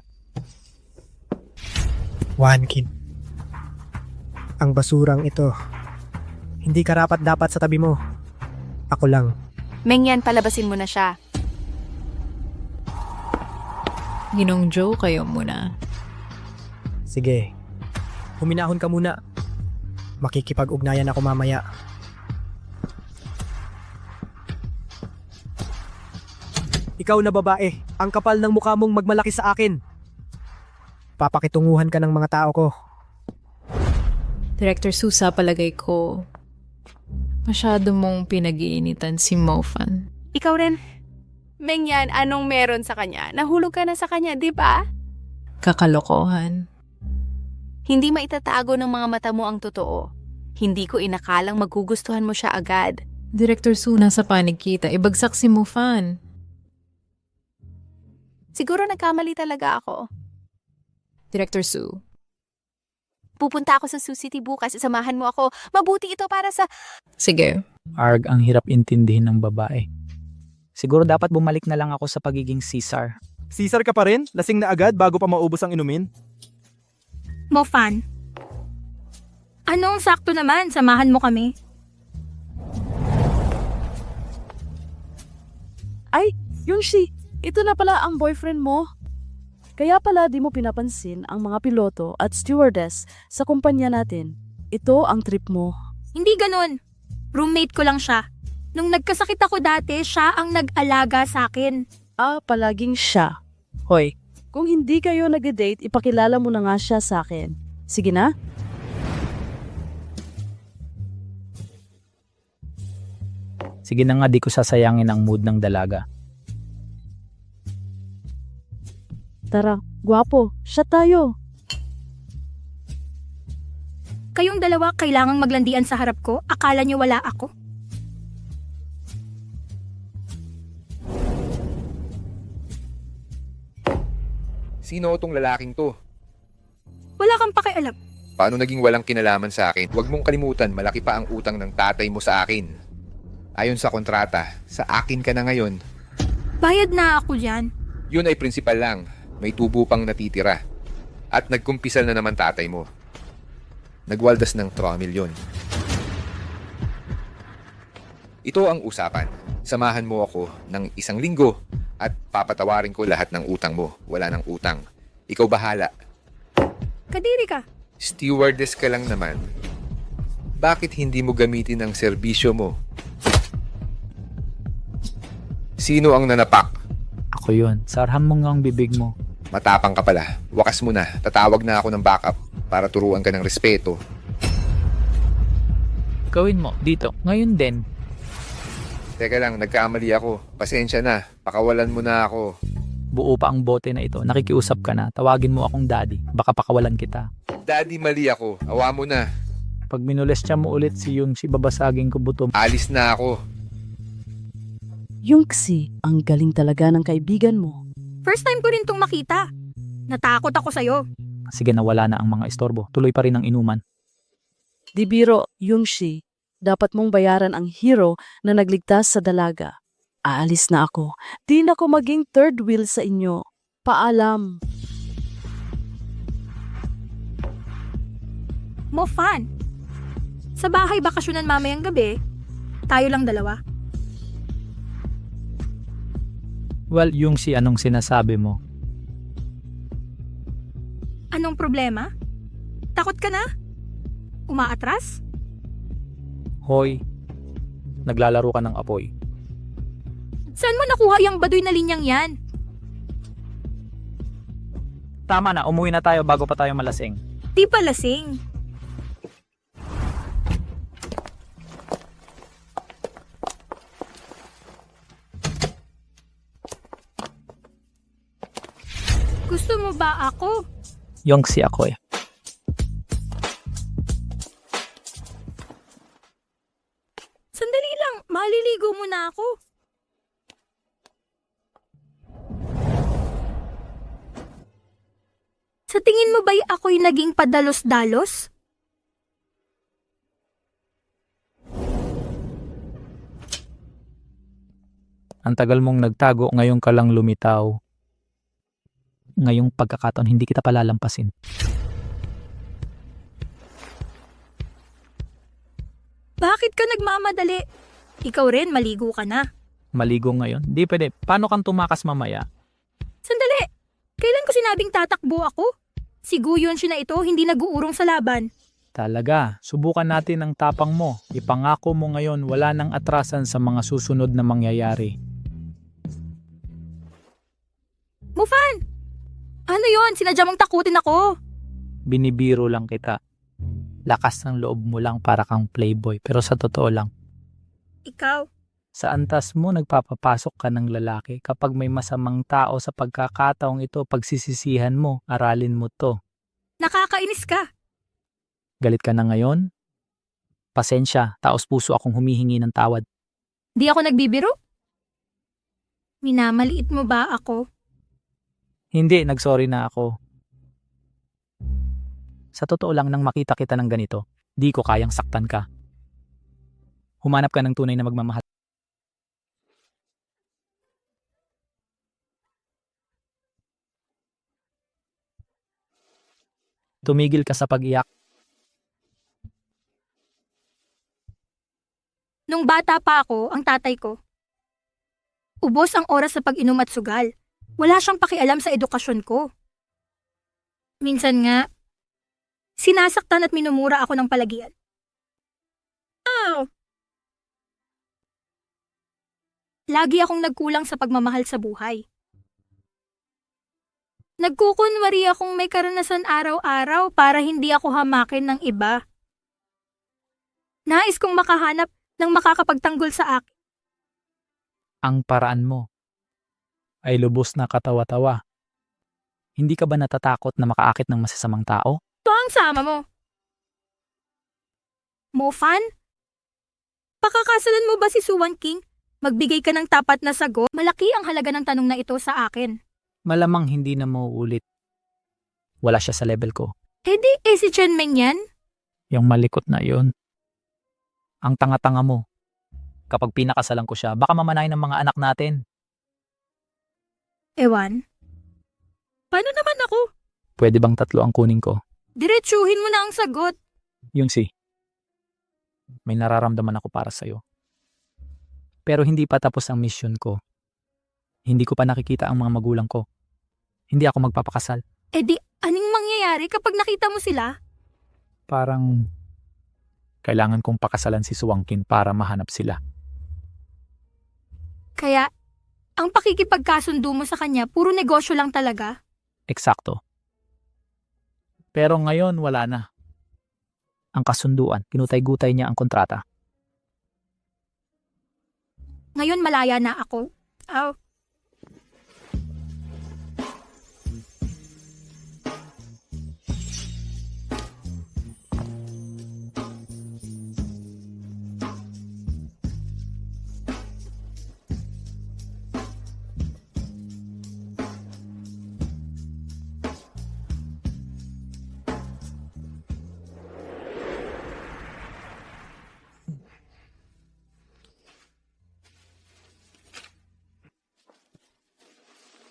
S9: Wan King, ang basurang ito, hindi karapat-dapat sa tabi mo. Ako lang.
S4: Mengyan, palabasin mo na siya.
S2: Ginong Joe, kayo muna.
S9: Sige, huminahon ka muna. Makikipag-ugnayan ako mamaya. Ikaw na babae, ang kapal ng mukha mong magmalaki sa akin. Papakitunguhan ka ng mga tao ko.
S2: Director Susa, palagay ko, masyado mong pinag-iinitan si Mofan.
S4: Ikaw rin. Mengyan, anong meron sa kanya? Nahulog ka na sa kanya, di ba?
S2: Kakalokohan.
S4: Hindi maitatago ng mga mata mo ang totoo. Hindi ko inakalang magugustuhan mo siya agad.
S2: Director Su, nasa panig kita. Ibagsak si Mofan.
S4: Siguro nagkamali talaga ako.
S2: Director Su.
S4: Pupunta ako sa Sioux City bukas. Samahan mo ako. Mabuti ito para sa...
S2: Sige.
S1: Arg, ang hirap intindihin ng babae. Siguro dapat bumalik na lang ako sa pagiging Caesar.
S11: Caesar ka pa rin? Lasing na agad bago pa maubos ang inumin?
S3: Mofan, anong sakto naman? Samahan mo kami.
S13: Ay, Yunshi, ito na pala ang boyfriend mo. Kaya pala di mo pinapansin ang mga piloto at stewardess sa kumpanya natin. Ito ang trip mo.
S3: Hindi ganun. Roommate ko lang siya. Nung nagkasakit ako dati, siya ang nag-alaga sa akin.
S13: Palaging siya. Hoy, kung hindi kayo nag-date, ipakilala mo na nga siya sa akin. Sige na?
S1: Sige na nga, di ko sasayangin ang mood ng dalaga.
S13: Tara, gwapo, siya tayo.
S3: Kayong dalawa kailangang maglandian sa harap ko. Akala niyo wala ako?
S7: Sino itong lalaking to?
S3: Wala kang pakialam.
S7: Paano naging walang kinalaman sa akin? Huwag mong kalimutan, malaki pa ang utang ng tatay mo sa akin. Ayon sa kontrata, sa akin ka na ngayon.
S3: Bayad na ako dyan.
S7: Yun ay prinsipal lang. May tubo pang natitira. At nagkumpisal na naman tatay mo. Nagwaldas ng 3 milyon. Ito ang usapan. Samahan mo ako ng 1 linggo at papatawarin ko lahat ng utang mo. Wala ng utang. Ikaw bahala.
S3: Kadiri ka.
S7: Stewardess ka lang naman. Bakit hindi mo gamitin ang serbisyo mo? Sino ang nanapak?
S1: Ako yun. Sarhan mo nga ang bibig mo.
S7: Matapang ka pala. Wakas mo na. Tatawag na ako ng backup para turuan ka ng respeto.
S1: Gawin mo. Dito. Ngayon din.
S7: Teka lang, nagkamali ako. Pasensya na. Pakawalan mo na ako.
S1: Buo pa ang bote na ito. Nakikiusap ka na. Tawagin mo akong daddy. Baka pakawalan kita.
S7: Daddy, mali ako. Awa mo na.
S1: Pag minolestya mo ulit si Yungsi, babasagin ko buto.
S7: Alis na ako.
S13: Yungsi, ang galing talaga ng kaibigan mo.
S3: First time ko rin tong makita. Natakot ako sa'yo.
S1: Sige, nawala na ang mga istorbo. Tuloy pa rin ang inuman.
S13: Di biro, Yungsi, dapat mong bayaran ang hero na nagligtas sa dalaga. Aalis na ako. Di na ako maging third wheel sa inyo. Paalam.
S3: Mo fan. Sa bahay bakasyonan mamayang gabi, tayo lang dalawa.
S1: Well, Yungsi, anong sinasabi mo?
S3: Anong problema? Takot ka na? Umaatras?
S1: Hoy, naglalaro ka ng apoy.
S3: Saan mo nakuha yung baduy na linyang yan?
S1: Tama na, umuwi na tayo bago pa tayo malasing.
S3: Di pa lasing. Gusto mo ba ako?
S1: Yungsi ako eh.
S3: Sandali lang, maliligo muna ako. Sa tingin mo ba'y ako'y naging padalos-dalos?
S1: Ang tagal mong nagtago, ngayon ka lang lumitaw. Ngayong pagkakataon, hindi kita palalampasin.
S3: Bakit ka nagmamadali? Ikaw rin, maligo ka na.
S1: Maligo ngayon? Di pwede. Paano kang tumakas mamaya?
S3: Sandali! Kailan ko sinabing tatakbo ako? Si Guyon siya na ito, hindi nag-uurong sa laban.
S1: Talaga, subukan natin ang tapang mo. Ipangako mo ngayon wala nang atrasan sa mga susunod na mangyayari.
S3: Mufan! Ano yon? Sinadya mong takutin ako.
S1: Binibiro lang kita. Lakas ng loob mo lang para kang playboy. Pero sa totoo lang,
S3: Ikaw,
S1: sa antas mo nagpapapasok ka ng lalaki. Kapag may masamang tao sa pagkakataong ito, pagsisisihan mo, aralin mo to.
S3: nakakainis ka.
S1: Galit ka na ngayon? Pasensya, taos puso akong humihingi ng tawad.
S3: Di ako nagbibiro? Minamaliit mo ba ako?
S1: Hindi, nagsorry na ako. Sa totoo lang, nang makita kita ng ganito, di ko kayang saktan ka. Humanap ka ng tunay na magmamahal. Tumigil ka sa pag-iyak.
S3: Nung bata pa ako, ang tatay ko, ubos ang oras sa pag-inom at sugal. Wala siyang pakialam sa edukasyon ko. Minsan nga, sinasaktan at minumura ako ng palagian. Ow! Lagi akong nagkulang sa pagmamahal sa buhay. Nagkukunwari akong may karanasan araw-araw para hindi ako hamakin ng iba. Nais kong makahanap ng makakapagtanggol sa akin.
S1: Ang paraan mo ay lubos na katawa-tawa. Hindi ka ba natatakot na makaakit ng masasamang tao?
S3: Ito ang sama mo. Mofan? Pakakasalan mo ba si Suwan King? Magbigay ka ng tapat na sagot. Malaki ang halaga ng tanong na ito sa akin.
S1: Malamang hindi na mauulit. Wala siya sa level ko.
S3: Si Chen Meng yan?
S1: Yung malikot na yon. Ang tanga-tanga mo. Kapag pinakasalan ko siya, baka mamanayin ng mga anak natin.
S3: Ewan. Paano naman ako?
S1: Pwede bang 3 ang kunin ko?
S3: Diretsuhin mo na ang sagot.
S1: Yung may nararamdaman ako para sa'yo. Pero hindi pa tapos ang mission ko. Hindi ko pa nakikita ang mga magulang ko. Hindi ako magpapakasal.
S3: Anong mangyayari kapag nakita mo sila?
S1: Parang kailangan kong pakasalan si Suwangkin para mahanap sila.
S3: Kaya, ang pakikipagkasundo mo sa kanya, puro negosyo lang talaga.
S1: Eksakto. Pero ngayon wala na. Ang kasunduan, kinutay-gutay niya ang kontrata.
S3: Ngayon malaya na ako.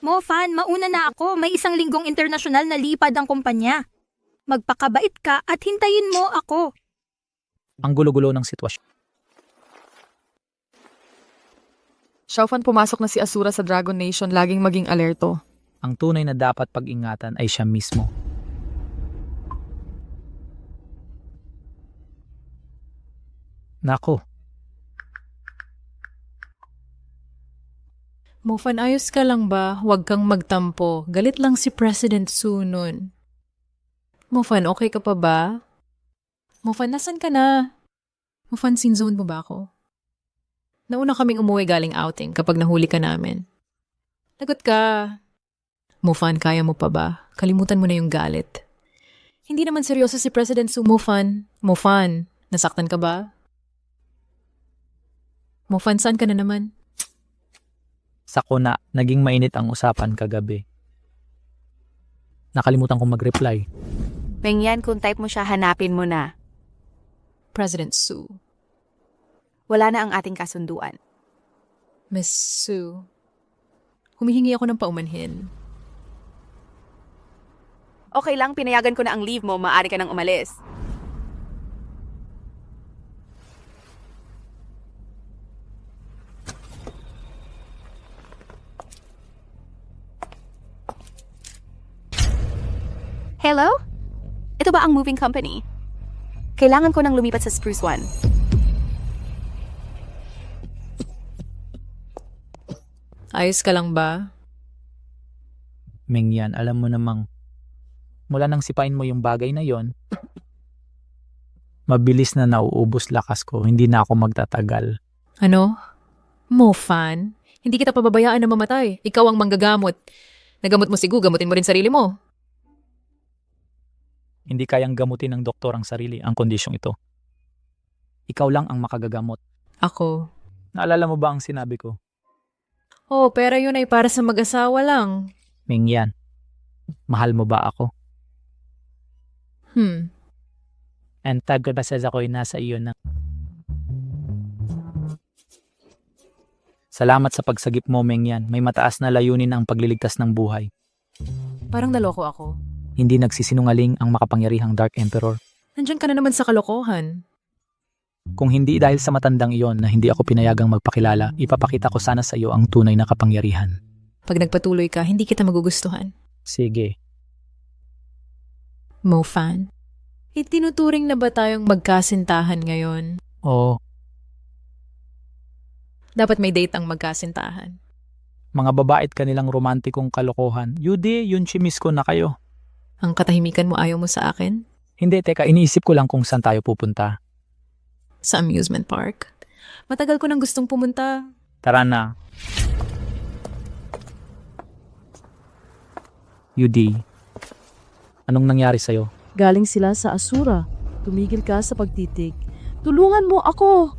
S3: Mo, Fan, mauna na ako. May isang linggong internasyonal na lipad ang kumpanya. Magpakabait ka at hintayin mo ako.
S1: Ang gulo-gulo ng sitwasyon.
S5: Xiaofan, pumasok na si Asura sa Dragon Nation, laging maging alerto.
S1: Ang tunay na dapat pag-ingatan ay siya mismo. Nako,
S2: Mofan, ayos ka lang ba? Huwag kang magtampo. Galit lang si President Su nun. Mofan, okay ka pa ba? Mofan, nasan ka na? Mofan, sinzone mo ba ako? Nauna kaming umuwi galing outing kapag nahuli ka namin. Lagot ka. Mofan, kaya mo pa ba? Kalimutan mo na yung galit. Hindi naman seryoso si President Su, Mofan. Mofan, nasaktan ka ba? Mofan, saan ka na naman?
S1: sako na, naging mainit ang usapan kagabi. Nakalimutan kong mag-reply.
S4: Mengyan, kung type mo siya, hanapin mo na.
S2: President Su.
S4: Wala na ang ating kasunduan.
S2: Miss Su. Humihingi ako ng paumanhin.
S4: Okay lang, pinayagan ko na ang leave mo, maaari ka nang umalis. Hello? Ito ba ang moving company? Kailangan ko nang lumipat sa Spruce One.
S2: Ayos ka lang ba?
S1: Mengyan, alam mo namang mula nang sipain mo yung bagay na yon, mabilis na nauubos lakas ko, hindi na ako magtatagal.
S2: Ano? Mofan? Hindi kita pababayaan na mamatay. Ikaw ang manggagamot. Nagamot mo si Gu, gamutin mo rin sarili mo.
S1: Hindi kayang gamutin ng doktor ang sarili ang kondisyong ito. Ikaw lang ang makagagamot.
S2: Ako.
S1: Naalala mo ba ang sinabi ko?
S2: Oh, pero yun ay para sa mag-asawa lang.
S1: Mengyan, mahal mo ba ako? And tagabasas ako'y nasa iyo na. Salamat sa pagsagip mo, Mengyan. May mataas na layunin ang pagliligtas ng buhay.
S2: Parang naloko ako.
S1: Hindi nagsisinungaling ang makapangyarihang Dark Emperor.
S2: Nandyan ka na naman sa kalokohan.
S1: Kung hindi dahil sa matandang iyon na hindi ako pinayagang magpakilala, ipapakita ko sana sa iyo ang tunay na kapangyarihan.
S2: Pag nagpatuloy ka, hindi kita magugustuhan.
S1: Sige.
S2: Mofan, itinuturing na ba tayong magkasintahan ngayon?
S1: Oo,
S2: Dapat may date ang magkasintahan.
S1: mga babait kanilang romantikong kalokohan. Yudi, yun chimis ko na kayo.
S2: Ang katahimikan mo ayaw mo sa akin?
S1: Hindi, teka, iniisip ko lang kung saan tayo pupunta.
S2: Sa amusement park. Matagal ko nang gustong pumunta.
S1: Tara na. Yudi, anong nangyari sa'yo?
S13: Galing sila sa Asura. Tumigil ka sa pagtitig. Tulungan mo ako!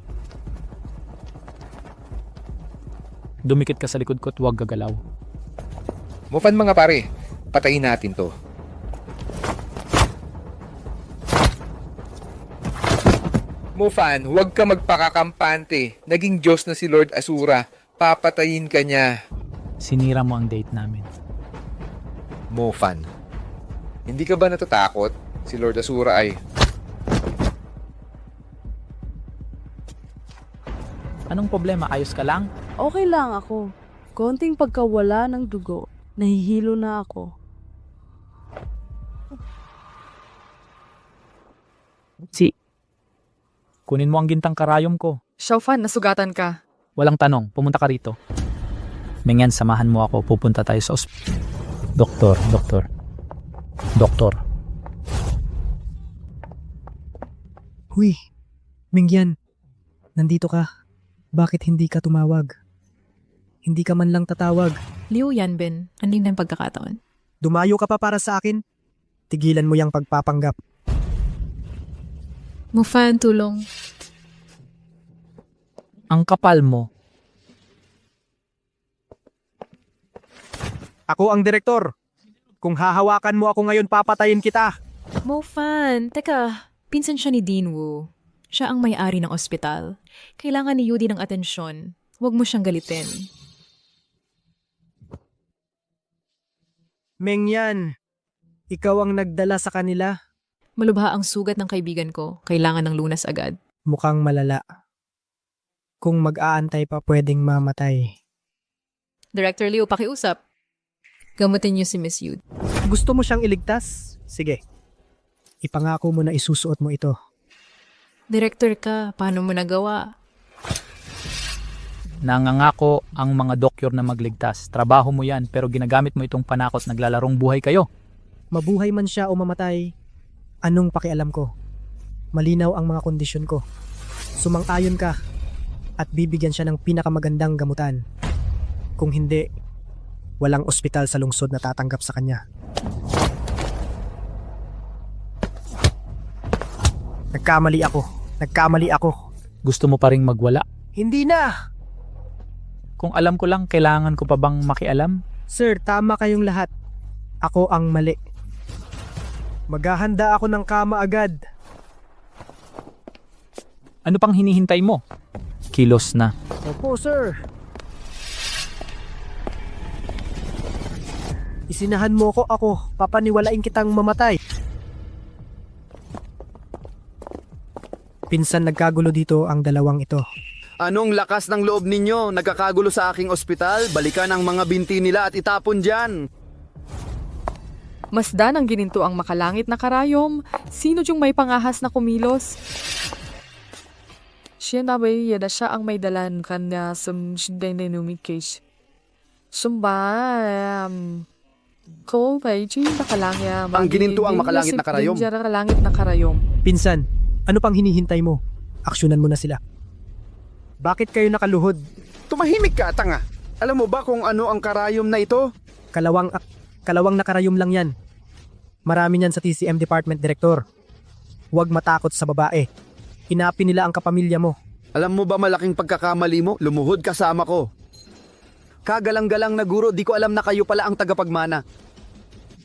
S1: Dumikit ka sa likod ko at huwag gagalaw.
S7: Mufan mga pare, patayin natin to. Mufan, huwag ka magpakakampante. Naging Diyos na si Lord Asura. Papatayin ka niya.
S1: Sinira mo ang date namin.
S7: Mufan, hindi ka ba natatakot? Si Lord Asura ay...
S1: Anong problema? Ayos ka lang?
S13: Okay lang ako. Konting pagkawala ng dugo. Nahihilo na ako.
S1: Kunin mo ang gintang karayom ko.
S5: Xiaofan, nasugatan ka.
S1: Walang tanong, pumunta ka rito. Mengyan, samahan mo ako. Pupunta tayo sa Doktor.
S9: Huy, Mengyan, nandito ka. Bakit hindi ka tumawag? Hindi ka man lang tatawag.
S2: Liu Yanbin, andin na yung pagkakataon.
S9: Dumayo ka pa para sa akin? Tigilan mo yung pagpapanggap.
S2: Mofan, tulong.
S1: Ang kapal mo.
S9: Ako ang direktor. Kung hahawakan mo ako ngayon, papatayin kita.
S2: Mofan, teka, pinsan siya ni Dean Wu. Siya ang may-ari ng ospital. Kailangan ni Yudi ng atensyon. Huwag mo siyang galitin.
S9: Mengyan, ikaw ang nagdala sa kanila.
S2: Malubha ang sugat ng kaibigan ko. Kailangan ng lunas agad.
S9: Mukhang malala. Kung mag-aantay pa pwedeng mamatay.
S2: Director Leo, pakiusap. Gamutin niyo si Miss Yud.
S9: Gusto mo siyang iligtas? Sige. Ipangako mo na isusuot mo ito.
S2: Director ka, paano mo nagawa?
S1: Nangangako ang mga dokyor na magligtas. Trabaho mo yan pero ginagamit mo itong panakot, naglalarong buhay kayo.
S9: Mabuhay man siya o mamatay, anong pakialam ko? Malinaw ang mga kondisyon ko. Sumang-ayon ka at bibigyan siya ng pinakamagandang gamutan. Kung hindi, walang ospital sa lungsod na tatanggap sa kanya. Nagkamali ako.
S1: Gusto mo pa ring magwala?
S9: Hindi na!
S1: Kung alam ko lang, kailangan ko pa bang makialam?
S9: Sir, tama kayong lahat. Ako ang mali. Maghahanda ako ng kama agad.
S1: Ano pang hinihintay mo? Kilos na.
S9: Opo, sir. Isinahan mo ko ako. Papaniwalain kitang mamatay. Pinsan nagkagulo dito ang dalawang ito.
S8: Anong lakas ng loob ninyo? Nagkakagulo sa aking ospital? Balikan ang mga binti nila at itapon dyan.
S5: Masda ng gininto ang makalangit na karayom. Sino yung may pangahas na kumilos? Siya na ba yada siya ang may dalan kanya sa dynamic case. Sumbam. Ko ba nakalangya.
S8: Ang gininto ang makalangit na karayom.
S5: Kalangit na karayom.
S9: Pinsan, ano pang hinihintay mo? Aksyonan mo na sila. Bakit kayo nakaluhod?
S8: Tumahimik ka, tanga. Alam mo ba kung ano ang karayom na ito?
S9: Kalawang na karayom lang yan. Marami niyan sa TCM Department Director. Huwag matakot sa babae. Inapi nila ang kapamilya mo.
S8: Alam mo ba malaking pagkakamali mo? Lumuhod kasama ko. Kagalang-galang na guro, di ko alam na kayo pala ang tagapagmana.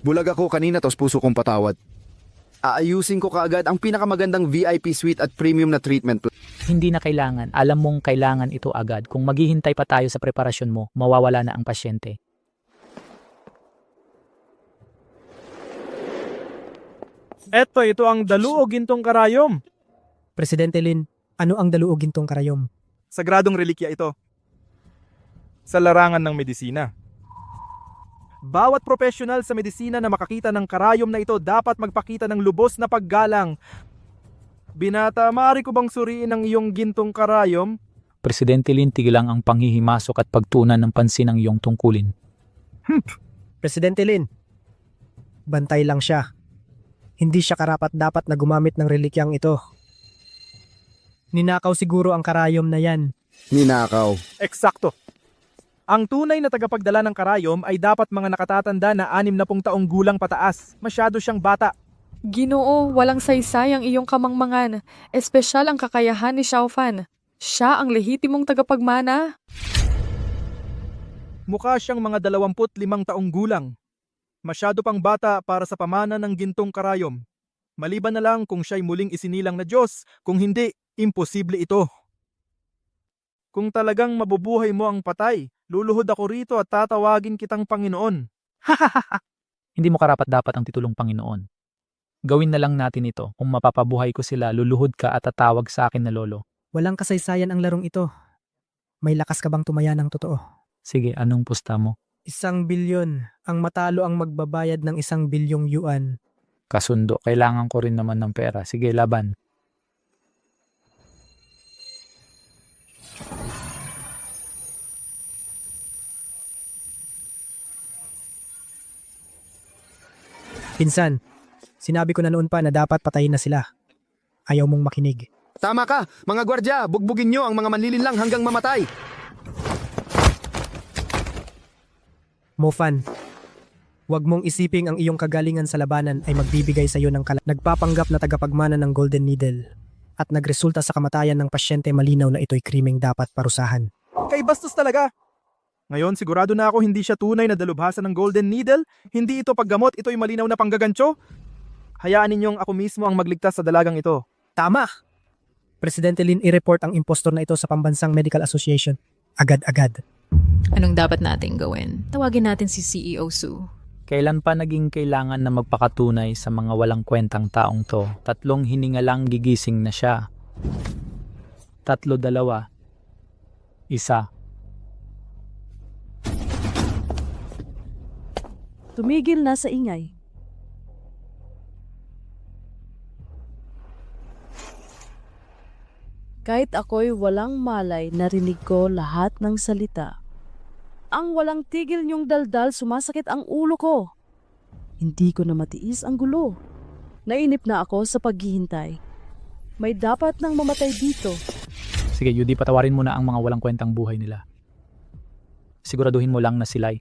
S8: Bulag ako kanina tos puso kong patawad. Aayusin ko kaagad ang pinakamagandang VIP suite at premium na treatment.
S1: Hindi na kailangan. Alam mong kailangan ito agad. Kung maghihintay pa tayo sa preparasyon mo, mawawala na ang pasyente.
S11: Ito ang daluog gintong karayom.
S9: Presidente Lin, ano ang daluog gintong karayom?
S11: Sagradong relikya ito. Sa larangan ng medisina. Bawat profesional sa medisina na makakita ng karayom na ito dapat magpakita ng lubos na paggalang. Binata, maaari ko bang suriin ang iyong gintong karayom?
S1: Presidente Lin, tigilang ang panghihimasok at pagtunan ng pansin ng iyong tungkulin.
S9: Presidente Lin, bantay lang siya. Hindi siya karapat-dapat na gumamit ng relikyang ito. Ninakaw siguro ang karayom na yan.
S8: Ninakaw.
S11: Eksakto. Ang tunay na tagapagdala ng karayom ay dapat mga nakatatanda na 60 taong gulang pataas. Masyado siyang bata.
S5: Ginoo, walang saysay ang iyong kamangmangan. Espesyal ang kakayahan ni Xiaofan. Siya ang lehitimong tagapagmana.
S11: Mukha siyang mga 25 taong gulang. Masyado pang bata para sa pamana ng gintong karayom. Maliban na lang kung siya'y muling isinilang na Diyos, kung hindi, imposible ito. Kung talagang mabubuhay mo ang patay, luluhod ako rito at tatawagin kitang Panginoon.
S1: Hindi mo karapat-dapat ang titulong Panginoon. Gawin na lang natin ito. Kung mapapabuhay ko sila, luluhod ka at tatawag sa akin na lolo.
S9: Walang kasaysayan ang larong ito. May lakas ka bang tumaya ng totoo?
S1: Sige, anong pusta mo?
S9: 1 bilyon. Ang matalo ang magbabayad ng 1 bilyong yuan.
S1: Kasundo, kailangan ko rin naman ng pera. Sige, laban.
S9: Pinsan, sinabi ko na noon pa na dapat patayin na sila. Ayaw mong makinig.
S8: Tama ka, mga gwardya, bugbugin nyo ang mga manlilinlang hanggang mamatay.
S9: Mofan, huwag mong isiping ang iyong kagalingan sa labanan ay magbibigay sa iyo ng nagpapanggap na tagapagmana ng Golden Needle at nagresulta sa kamatayan ng pasyente. Malinaw na ito'y krimeng dapat parusahan.
S11: Kay bastos talaga. Ngayon, sigurado na ako hindi siya tunay na dalubhasa ng Golden Needle. Hindi ito paggamot, ito'y malinaw na panggagancho. Hayaan ninyong ako mismo ang magligtas sa dalagang ito.
S9: Tama! Presidente Lin, i-report ang impostor na ito sa Pambansang Medical Association. Agad-agad.
S2: Anong dapat nating gawin? Tawagin natin si CEO Su.
S1: Kailan pa naging kailangan na magpakatunay sa mga walang kwentang taong to? 3 hininga lang gigising na siya. 3, 2, 1.
S13: Tumigil na sa ingay. Kahit ako'y walang malay, narinig ko lahat ng salita. Ang walang tigil niyong daldal, sumasakit ang ulo ko. Hindi ko na matiis ang gulo. Nainip na ako sa paghihintay. May dapat nang mamatay dito.
S1: Sige, Yudi, patawarin mo na ang mga walang kwentang buhay nila. Siguraduhin mo lang na sila'y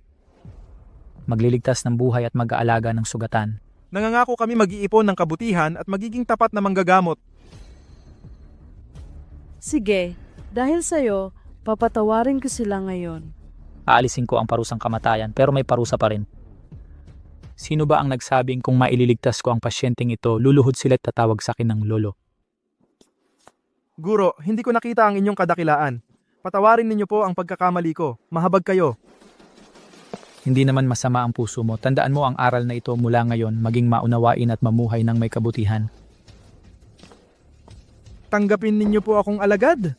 S1: magliligtas ng buhay at mag-aalaga ng sugatan.
S11: Nangangako kami mag-iipon ng kabutihan at magiging tapat na manggagamot.
S13: Sige, dahil sa'yo, papatawarin ko sila ngayon.
S1: Aalisin ko ang parusang kamatayan pero may parusa pa rin. Sino ba ang nagsabing kung maililigtas ko ang pasyenteng ito, luluhod sila at tatawag sa akin ng lolo?
S11: Guro, hindi ko nakita ang inyong kadakilaan. Patawarin ninyo po ang pagkakamali ko. Mahabag kayo.
S1: Hindi naman masama ang puso mo. Tandaan mo ang aral na ito mula ngayon, maging maunawain at mamuhay ng may kabutihan.
S11: Tanggapin ninyo po akong alagad.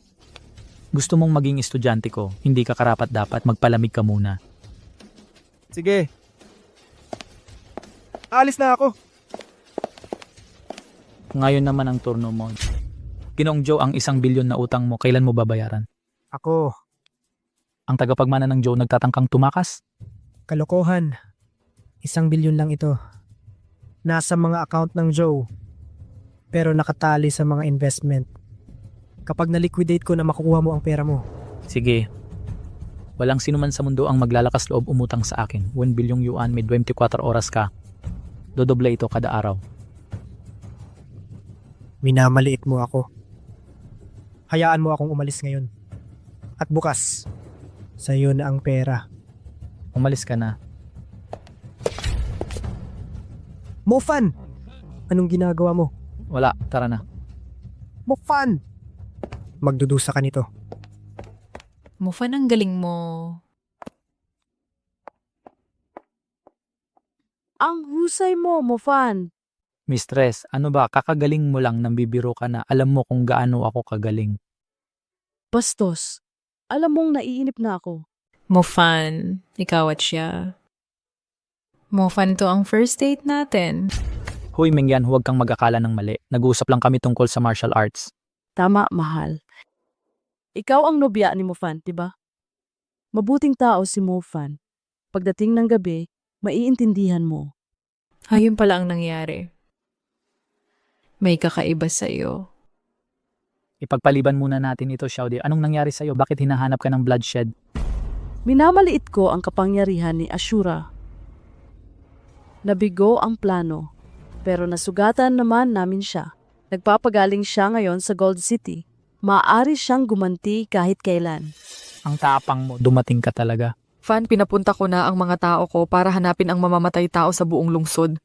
S1: Gusto mong maging estudyante ko, hindi ka karapat-dapat, magpalamig ka muna.
S11: Sige. Alis na ako.
S1: Ngayon naman ang turno mo. Ginoong Joe, ang 1 bilyon na utang mo, kailan mo babayaran?
S9: Ako,
S1: Ang tagapagmana ng Joe nagtatangkang tumakas?
S9: kalokohan. 1 bilyon lang ito. Nasa mga account ng Joe. Pero nakatali sa mga investment. Kapag na-liquidate ko na makukuha mo ang pera mo.
S1: Sige. Walang sino man sa mundo ang maglalakas loob umutang sa akin. 1 bilyong yuan, may 24 oras ka. Dodoble ito kada araw.
S9: Minamaliit mo ako. Hayaan mo akong umalis ngayon. At bukas, sa'yo na ang pera.
S1: Umalis ka na.
S9: Mofan! Anong ginagawa mo?
S1: Wala, tara na.
S9: Mofan! Magdudusa ka nito.
S2: Mufan, ang galing mo.
S13: Ang husay mo, Mofan.
S1: Mistress, ano ba, kakagaling mo lang nang bibiro ka na, alam mo kung gaano ako kagaling.
S13: Bastos, alam mong naiinip na ako.
S2: Mufan, ikaw at siya. Mufan, to ang first date natin.
S1: Hoy Mingyan, huwag kang mag-akala ng mali. Nag-uusap lang kami tungkol sa martial arts.
S13: Tama, mahal. Ikaw ang nobya ni Mofan, diba? Mabuting tao si Mofan. Pagdating ng gabi, maiintindihan mo.
S2: Ayun pala ang nangyari. May kakaiba sa'yo.
S1: Ipagpaliban muna natin ito, Xiaodi. Anong nangyari sa'yo? Bakit hinahanap ka ng bloodshed?
S13: Minamaliit ko ang kapangyarihan ni Ashura. Nabigo ang plano, pero nasugatan naman namin siya. Nagpapagaling siya ngayon sa Gold City. Maaari siyang gumanti kahit kailan.
S1: Ang tapang mo, dumating ka talaga.
S5: Fan, pinapunta ko na ang mga tao ko para hanapin ang mamamatay tao sa buong lungsod.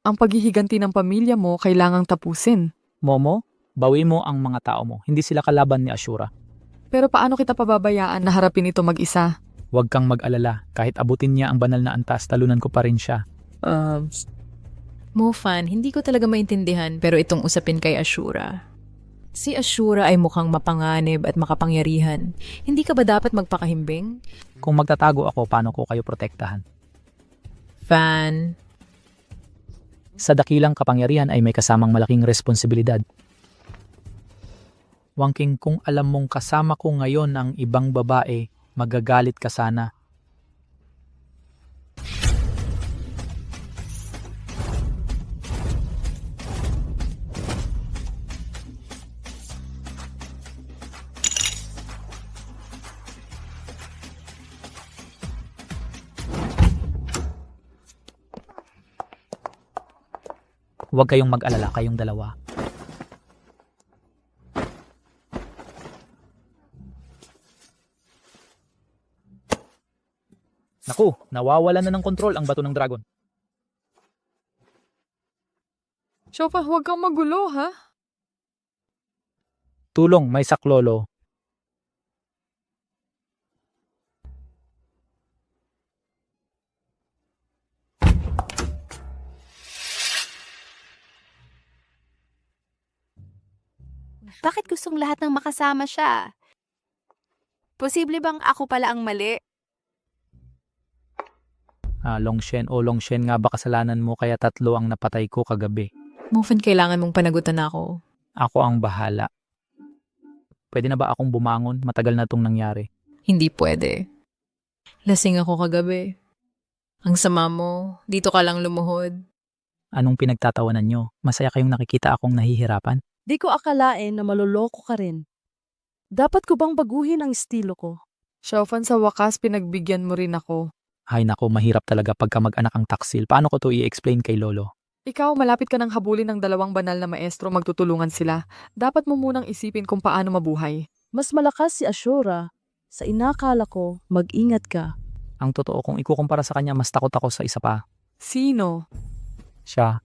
S5: Ang paghihiganti ng pamilya mo kailangang tapusin.
S1: Momo, bawi mo ang mga tao mo. Hindi sila kalaban ni Ashura.
S5: Pero paano kita pababayaan na harapin ito mag-isa?
S1: Huwag kang mag-alala. Kahit abutin niya ang banal na antas, talunan ko pa rin siya.
S2: Mufan, hindi ko talaga maintindihan pero itong usapin kay Ashura. Si Ashura ay mukhang mapanganib at makapangyarihan. Hindi ka ba dapat magpakahimbing?
S1: Kung magtatago ako, paano ko kayo protektahan?
S2: Fan.
S1: Sa dakilang kapangyarihan ay may kasamang malaking responsibilidad. Wangking, kung alam mong kasama ko ngayon ang ibang babae, magagalit ka sana. Huwag kayong mag-alala, kayong dalawa. Naku, nawawala na ng kontrol ang bato ng dragon.
S5: Shopa, huwag kang magulo, ha?
S1: Tulong, may saklolo.
S4: Bakit gustong lahat ng makasama siya? Posible bang ako pala ang mali?
S1: Longshen, Longshen nga ba kasalanan mo kaya 3 ang napatay ko kagabi?
S2: Mofan, kailangan mong panagutan ako.
S1: Ako ang bahala. Pwede na ba akong bumangon? Matagal na itong nangyari.
S2: Hindi pwede. Lasing ako kagabi. Ang sama mo, dito ka lang lumuhod.
S1: Anong pinagtatawanan nyo? Masaya kayong nakikita akong nahihirapan?
S13: Di ko akalain na maloloko ka rin. Dapat ko bang baguhin ang estilo ko?
S5: Xiaofan, sa wakas pinagbigyan mo rin ako.
S1: Ay nako, mahirap talaga pagka mag-anak ang taksil. Paano ko to i-explain kay Lolo?
S5: Ikaw, malapit ka ng habulin ng 2 banal na maestro, magtutulungan sila. Dapat mo munang isipin kung paano mabuhay.
S13: Mas malakas si Ashura. Sa inakala ko, mag-ingat ka.
S1: Ang totoo, kung ikukumpara sa kanya, mas takot ako sa isa pa.
S5: Sino?
S1: Siya.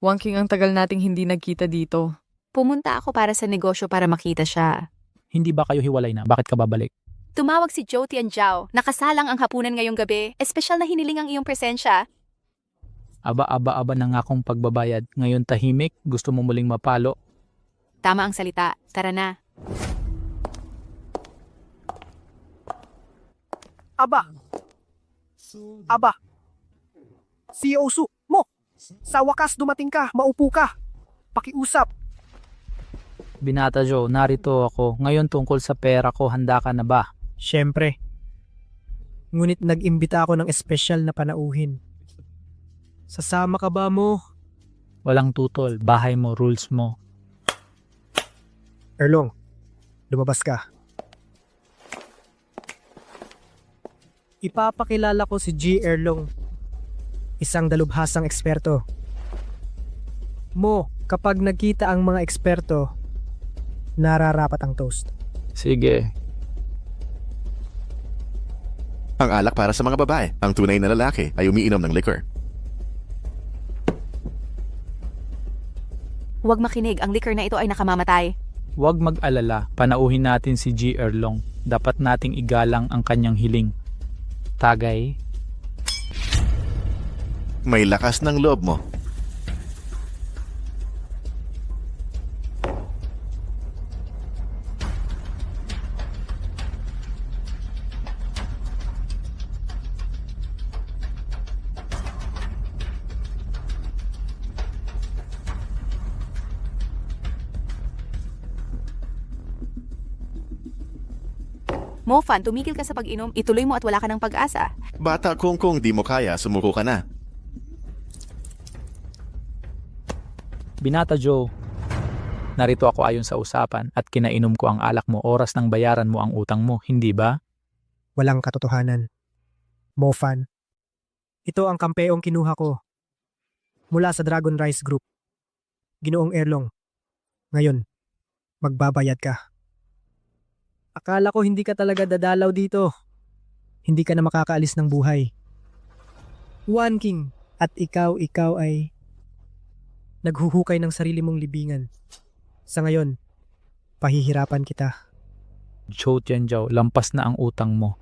S5: Wang King, ang tagal nating hindi nagkita dito.
S4: Pumunta ako para sa negosyo para makita siya.
S1: Hindi ba kayo hiwalay na? Bakit ka babalik?
S4: Tumawag si Zhou Tianzhao. Nakasalang ang hapunan ngayong gabi. Espesyal na hiniling ang iyong presensya.
S1: Aba na nga akong pagbabayad. Ngayon tahimik, gusto mo muling mapalo.
S4: Tama ang salita. Tara na.
S9: Aba! CEO Su, mo! Sa wakas dumating ka, maupo ka. Pakiusap.
S1: Binata Joe, narito ako. Ngayon tungkol sa pera ko, handa ka na ba?
S9: Siyempre. Ngunit nag-imbita ako ng espesyal na panauhin. Sasama ka ba mo?
S1: Walang tutol, bahay mo, rules mo.
S9: Erlong, lumabas ka. Ipapakilala ko si G. Erlong, isang dalubhasang eksperto. Mo, kapag nagkita ang mga eksperto, nararapat ang toast.
S1: Sige.
S10: Ang alak para sa mga babae. Ang tunay na lalaki ay umiinom ng liquor.
S4: Huwag makinig. Ang liquor na ito ay nakamamatay.
S1: Huwag mag-alala, panauhin natin si G. Erlong. Dapat nating igalang ang kanyang hiling. Tagay.
S10: May lakas ng loob mo.
S4: Mofan, tumigil ka sa pag-inom. Ituloy mo at wala ka ng pag-asa.
S10: Bata kung di mo kaya, sumuko ka na.
S1: Binata Joe, narito ako ayon sa usapan at kinainom ko ang alak mo. Oras ng bayaran mo ang utang mo, hindi ba?
S9: Walang katotohanan. Mofan. Ito ang kampeong kinuha ko. Mula sa Dragon Rice Group. Ginoong Erlong. Ngayon, magbabayad ka. Akala ko hindi ka talaga dadalaw dito. Hindi ka na makakaalis ng buhay. One King, at ikaw ay naghuhukay ng sarili mong libingan. Sa ngayon, pahihirapan kita.
S1: Joe Tianzhao, lampas na ang utang mo.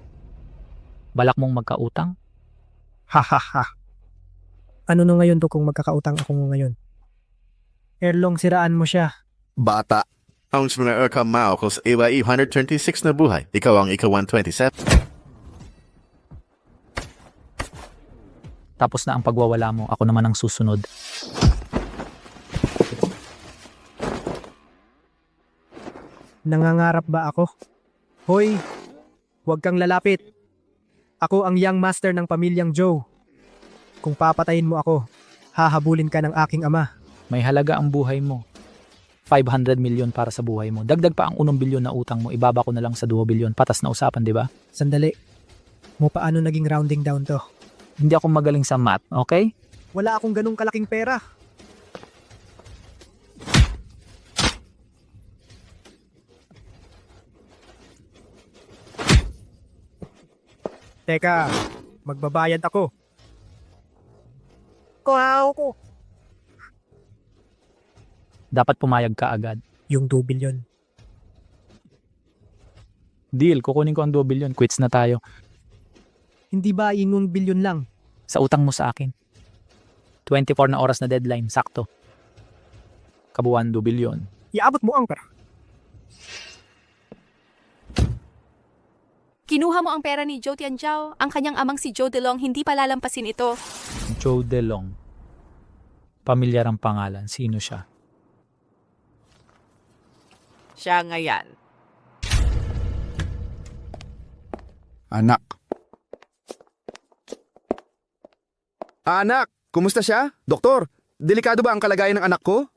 S1: Balak mong magkautang?
S9: Ha ha ha. Ano na ngayon to kung magkakautang ako ngayon? Erlong, siraan mo siya.
S10: Bata. Ang mga kamao ko sa iwa 126 na buhay. Ikaw ang ika-127.
S1: Tapos na ang pagwawala mo, ako naman ang susunod.
S9: Nangangarap ba ako? Hoy, huwag kang lalapit. Ako ang young master ng pamilyang Joe. Kung papatayin mo ako, hahabulin ka ng aking ama.
S1: May halaga ang buhay mo. 500 million para sa buhay mo. Dagdag pa ang 1 bilyon na utang mo. Ibaba ko na lang sa 2 bilyon. Patas na usapan, di ba?
S9: Sandali. Mo paano naging rounding down to?
S1: Hindi ako magaling sa math, okay?
S9: Wala akong ganung kalaking pera. Teka, magbabayad ako. Kuhaw ko.
S1: Dapat pumayag ka agad.
S9: Yung 2 billion.
S1: Deal, kukunin ko ang 2 bilyon. Quits na tayo.
S9: Hindi ba yung 1 billion lang?
S1: Sa utang mo sa akin. 24 na oras na deadline, sakto. Kabuuan 2 bilyon.
S9: Iabot mo ang pera.
S4: Kinuha mo ang pera ni Zhou Tianzhao. Ang kanyang amang si Zhou Delong hindi pa lalampasin ito.
S1: Joe DeLong. Pamilyar ang pangalan. Sino siya?
S4: Siya nga yan.
S8: Anak. Anak, kumusta siya? Doktor, delikado ba ang kalagayan ng anak ko?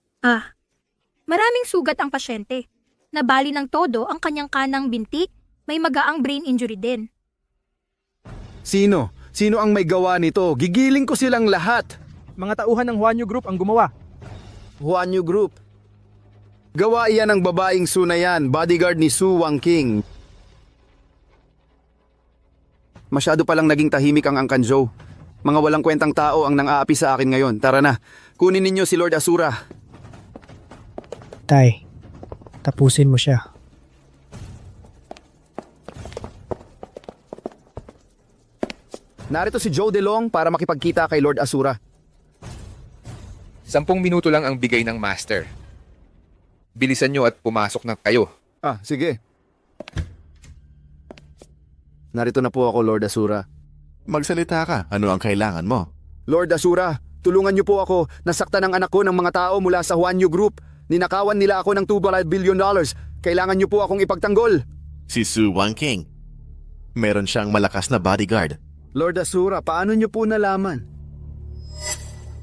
S3: Maraming sugat ang pasyente. Nabali ng todo ang kanyang kanang binti, may magaang brain injury din.
S8: Sino? Sino ang may gawa nito? Gigiling ko silang lahat.
S11: Mga tauhan ng Huanyu Group ang gumawa.
S8: Huanyu Group. Gawa iyan ng babaeng Su na yan, bodyguard ni Su Wangking. Masyado palang naging tahimik ang Angkan Zhou. Mga walang kwentang tao ang nang-aapi sa akin ngayon. Tara na, kunin ninyo si Lord Asura.
S9: Tay, tapusin mo siya.
S8: Narito si Joe DeLong para makipagkita kay Lord Asura.
S7: 10 minuto lang ang bigay ng master. Bilisan nyo at pumasok na kayo.
S8: Sige. Narito na po ako, Lord Asura.
S10: Magsalita ka. Ano ang kailangan mo?
S8: Lord Asura, tulungan niyo po ako. Nasaktan ang anak ko ng mga tao mula sa Huanyu Group. Ninakawan nila ako ng $2 billion. Kailangan niyo po akong ipagtanggol.
S10: Si Su Wangking. Meron siyang malakas na bodyguard.
S8: Lord Asura, paano niyo po nalaman?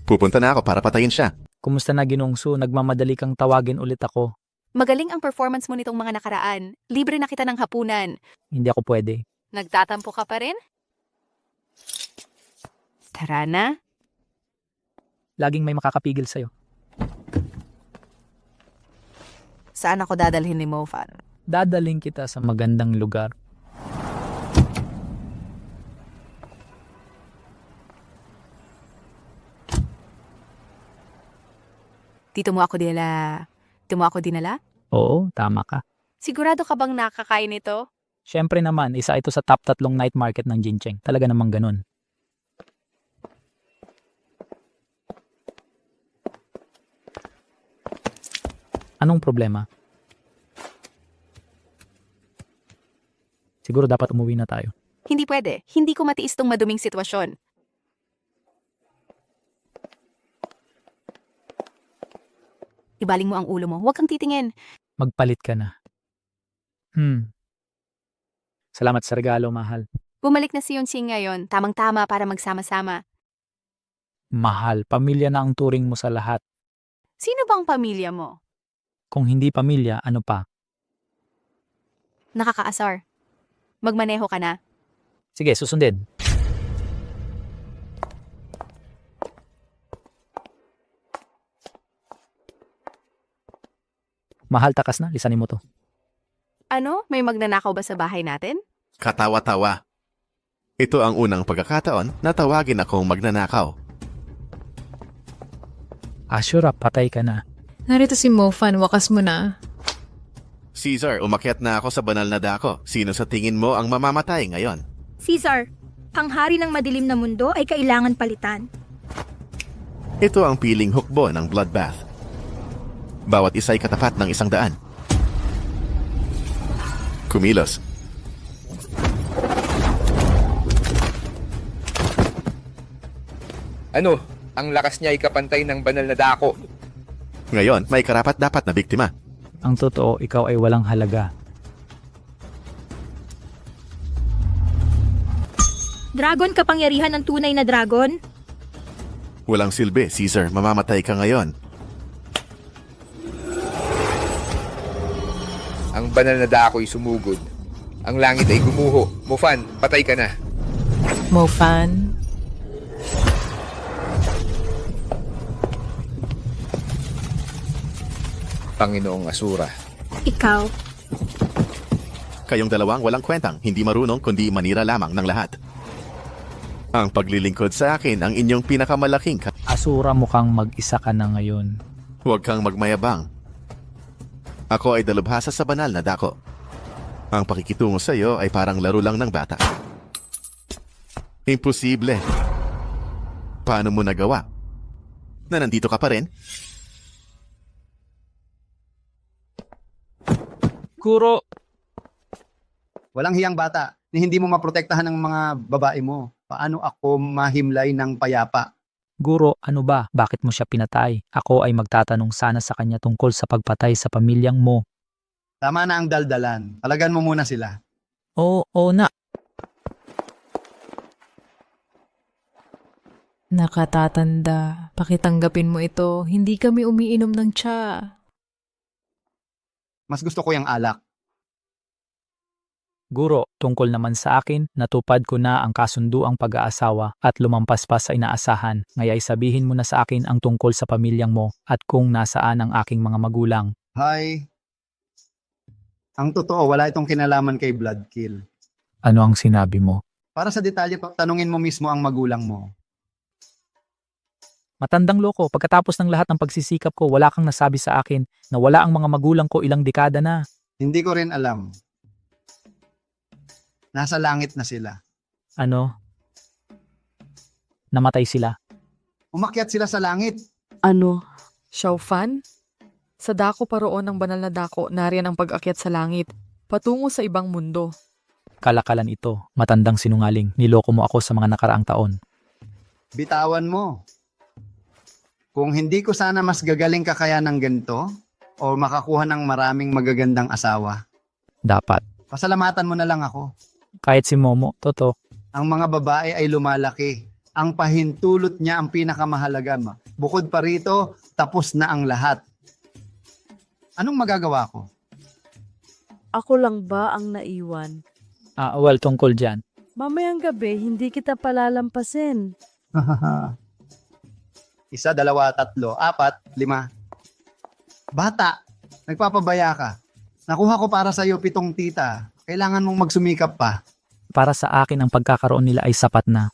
S10: Pupunta na ako para patayin siya.
S1: Kumusta na Ginong Su? Nagmamadali kang tawagin ulit ako.
S4: Magaling ang performance mo nitong mga nakaraan. Libre na kita ng hapunan.
S1: Hindi ako pwede.
S4: Nagtatampo ka pa rin? Tara na.
S1: Laging may makakapigil sa'yo.
S4: Saan ako dadalhin ni Mofan?
S1: Dadaling kita sa magandang lugar.
S4: Dito mo ako dinala?
S1: Oo, tama ka.
S4: Sigurado ka bang nakakain ito?
S1: Siyempre naman, isa ito sa top 3 night market ng Jincheng. Talaga namang ganun. Anong problema? Siguro dapat umuwi na tayo.
S4: Hindi pwede. Hindi ko matiis tong maduming sitwasyon. Ibaling mo ang ulo mo. Huwag kang titingin.
S1: Magpalit ka na. Salamat sa regalo, mahal.
S4: Bumalik na si Yonsing ngayon. Tamang-tama para magsama-sama.
S1: Mahal, pamilya na ang turing mo sa lahat.
S4: Sino bang pamilya mo?
S1: Kung hindi pamilya, ano pa?
S4: Nakakaasar. Magmaneho ka na.
S1: Sige, susundin. Mahal, takas na. Lisanin mo to.
S4: Ano? May magnanakaw ba sa bahay natin?
S10: Katawa-tawa. Ito ang unang pagkakataon na tawagin akong magnanakaw.
S1: Asura, patay ka na.
S2: Narito si Mofan, wakas mo na.
S10: Caesar, umakyat na ako sa banal na dako. Sino sa tingin mo ang mamamatay ngayon?
S3: Caesar, ang hari ng madilim na mundo ay kailangan palitan.
S10: Ito ang piling hukbo ng bloodbath. Bawat isa ay katapat ng 100. Kumilos.
S7: Ano? Ang lakas niya ay kapantay ng banal na dako.
S10: Ngayon, may karapat-dapat na biktima.
S1: Ang totoo, ikaw ay walang halaga.
S3: Dragon, kapangyarihan ng tunay na dragon?
S10: Walang silbi, Caesar. Mamamatay ka ngayon.
S7: Ang banal na dako ay sumugod. Ang langit ay gumuho. Mofan, patay ka na.
S2: Mofan.
S7: Panginoong Asura.
S3: Ikaw.
S10: Kayong dalawang walang kwentang, hindi marunong kundi manira lamang ng lahat. Ang paglilingkod sa akin ang inyong pinakamalaking
S1: Asura, mukhang mag-isa ka na ngayon.
S10: Huwag kang magmayabang. Ako ay dalubhasa sa banal na dako. Ang pakikitungo sa iyo ay parang laro lang ng bata. Imposible. Paano mo nagawa? na nandito ka pa rin?
S1: Guro,
S6: Walang hiyang bata na hindi mo maprotektahan ng mga babae mo. Paano ako mahimlay ng payapa?
S1: Guro, ano ba? Bakit mo siya pinatay? Ako ay magtatanong sana sa kanya tungkol sa pagpatay sa pamilyang mo.
S6: Tama na ang daldalan. Palagan mo muna sila.
S1: Oo na.
S2: Nakatatanda. Pakitanggapin mo ito. Hindi kami umiinom ng tsa.
S6: Mas gusto ko yung alak.
S1: Guro, tungkol naman sa akin, natupad ko na ang kasunduang pag-aasawa at lumampas pa sa inaasahan. Ngaya'y sabihin mo na sa akin ang tungkol sa pamilyang mo at kung nasaan ang aking mga magulang.
S6: Hi. Ang totoo, wala itong kinalaman kay Bloodkill.
S1: Ano ang sinabi mo?
S6: Para sa detalye, tanungin mo mismo ang magulang mo.
S1: Matandang loko, pagkatapos ng lahat ng pagsisikap ko, wala kang nasabi sa akin na wala ang mga magulang ko ilang dekada na.
S6: Hindi ko rin alam. Nasa langit na sila.
S1: Ano? Namatay sila.
S6: Umakyat sila sa langit.
S13: Ano?
S5: Xiaofan? Sa dako pa roon ng banal na dako, nariyan ang pag-akyat sa langit, patungo sa ibang mundo.
S1: Kalakalan ito. Matandang sinungaling. Niloko mo ako sa mga nakaraang taon.
S6: Bitawan mo. Kung hindi ko sana mas gagaling ka kaya ng ganito, o makakuha ng maraming magagandang asawa,
S1: Dapat.
S6: pasalamatan mo na lang ako.
S1: Kahit si Momo, totoo.
S6: Ang mga babae ay lumalaki. Ang pahintulot niya ang pinakamahalaga. Bukod pa rito, tapos na ang lahat. Anong magagawa ko?
S13: Ako lang ba ang naiwan?
S1: Well, tungkol dyan.
S13: Mamayang gabi, hindi kita palalampasin.
S6: 1, 2, 3, 4, 5. Bata, nagpapabaya ka. Nakuha ko para sa'yo 7 tita. Kailangan mong magsumikap pa.
S1: Para sa akin, ang pagkakaroon nila ay sapat na.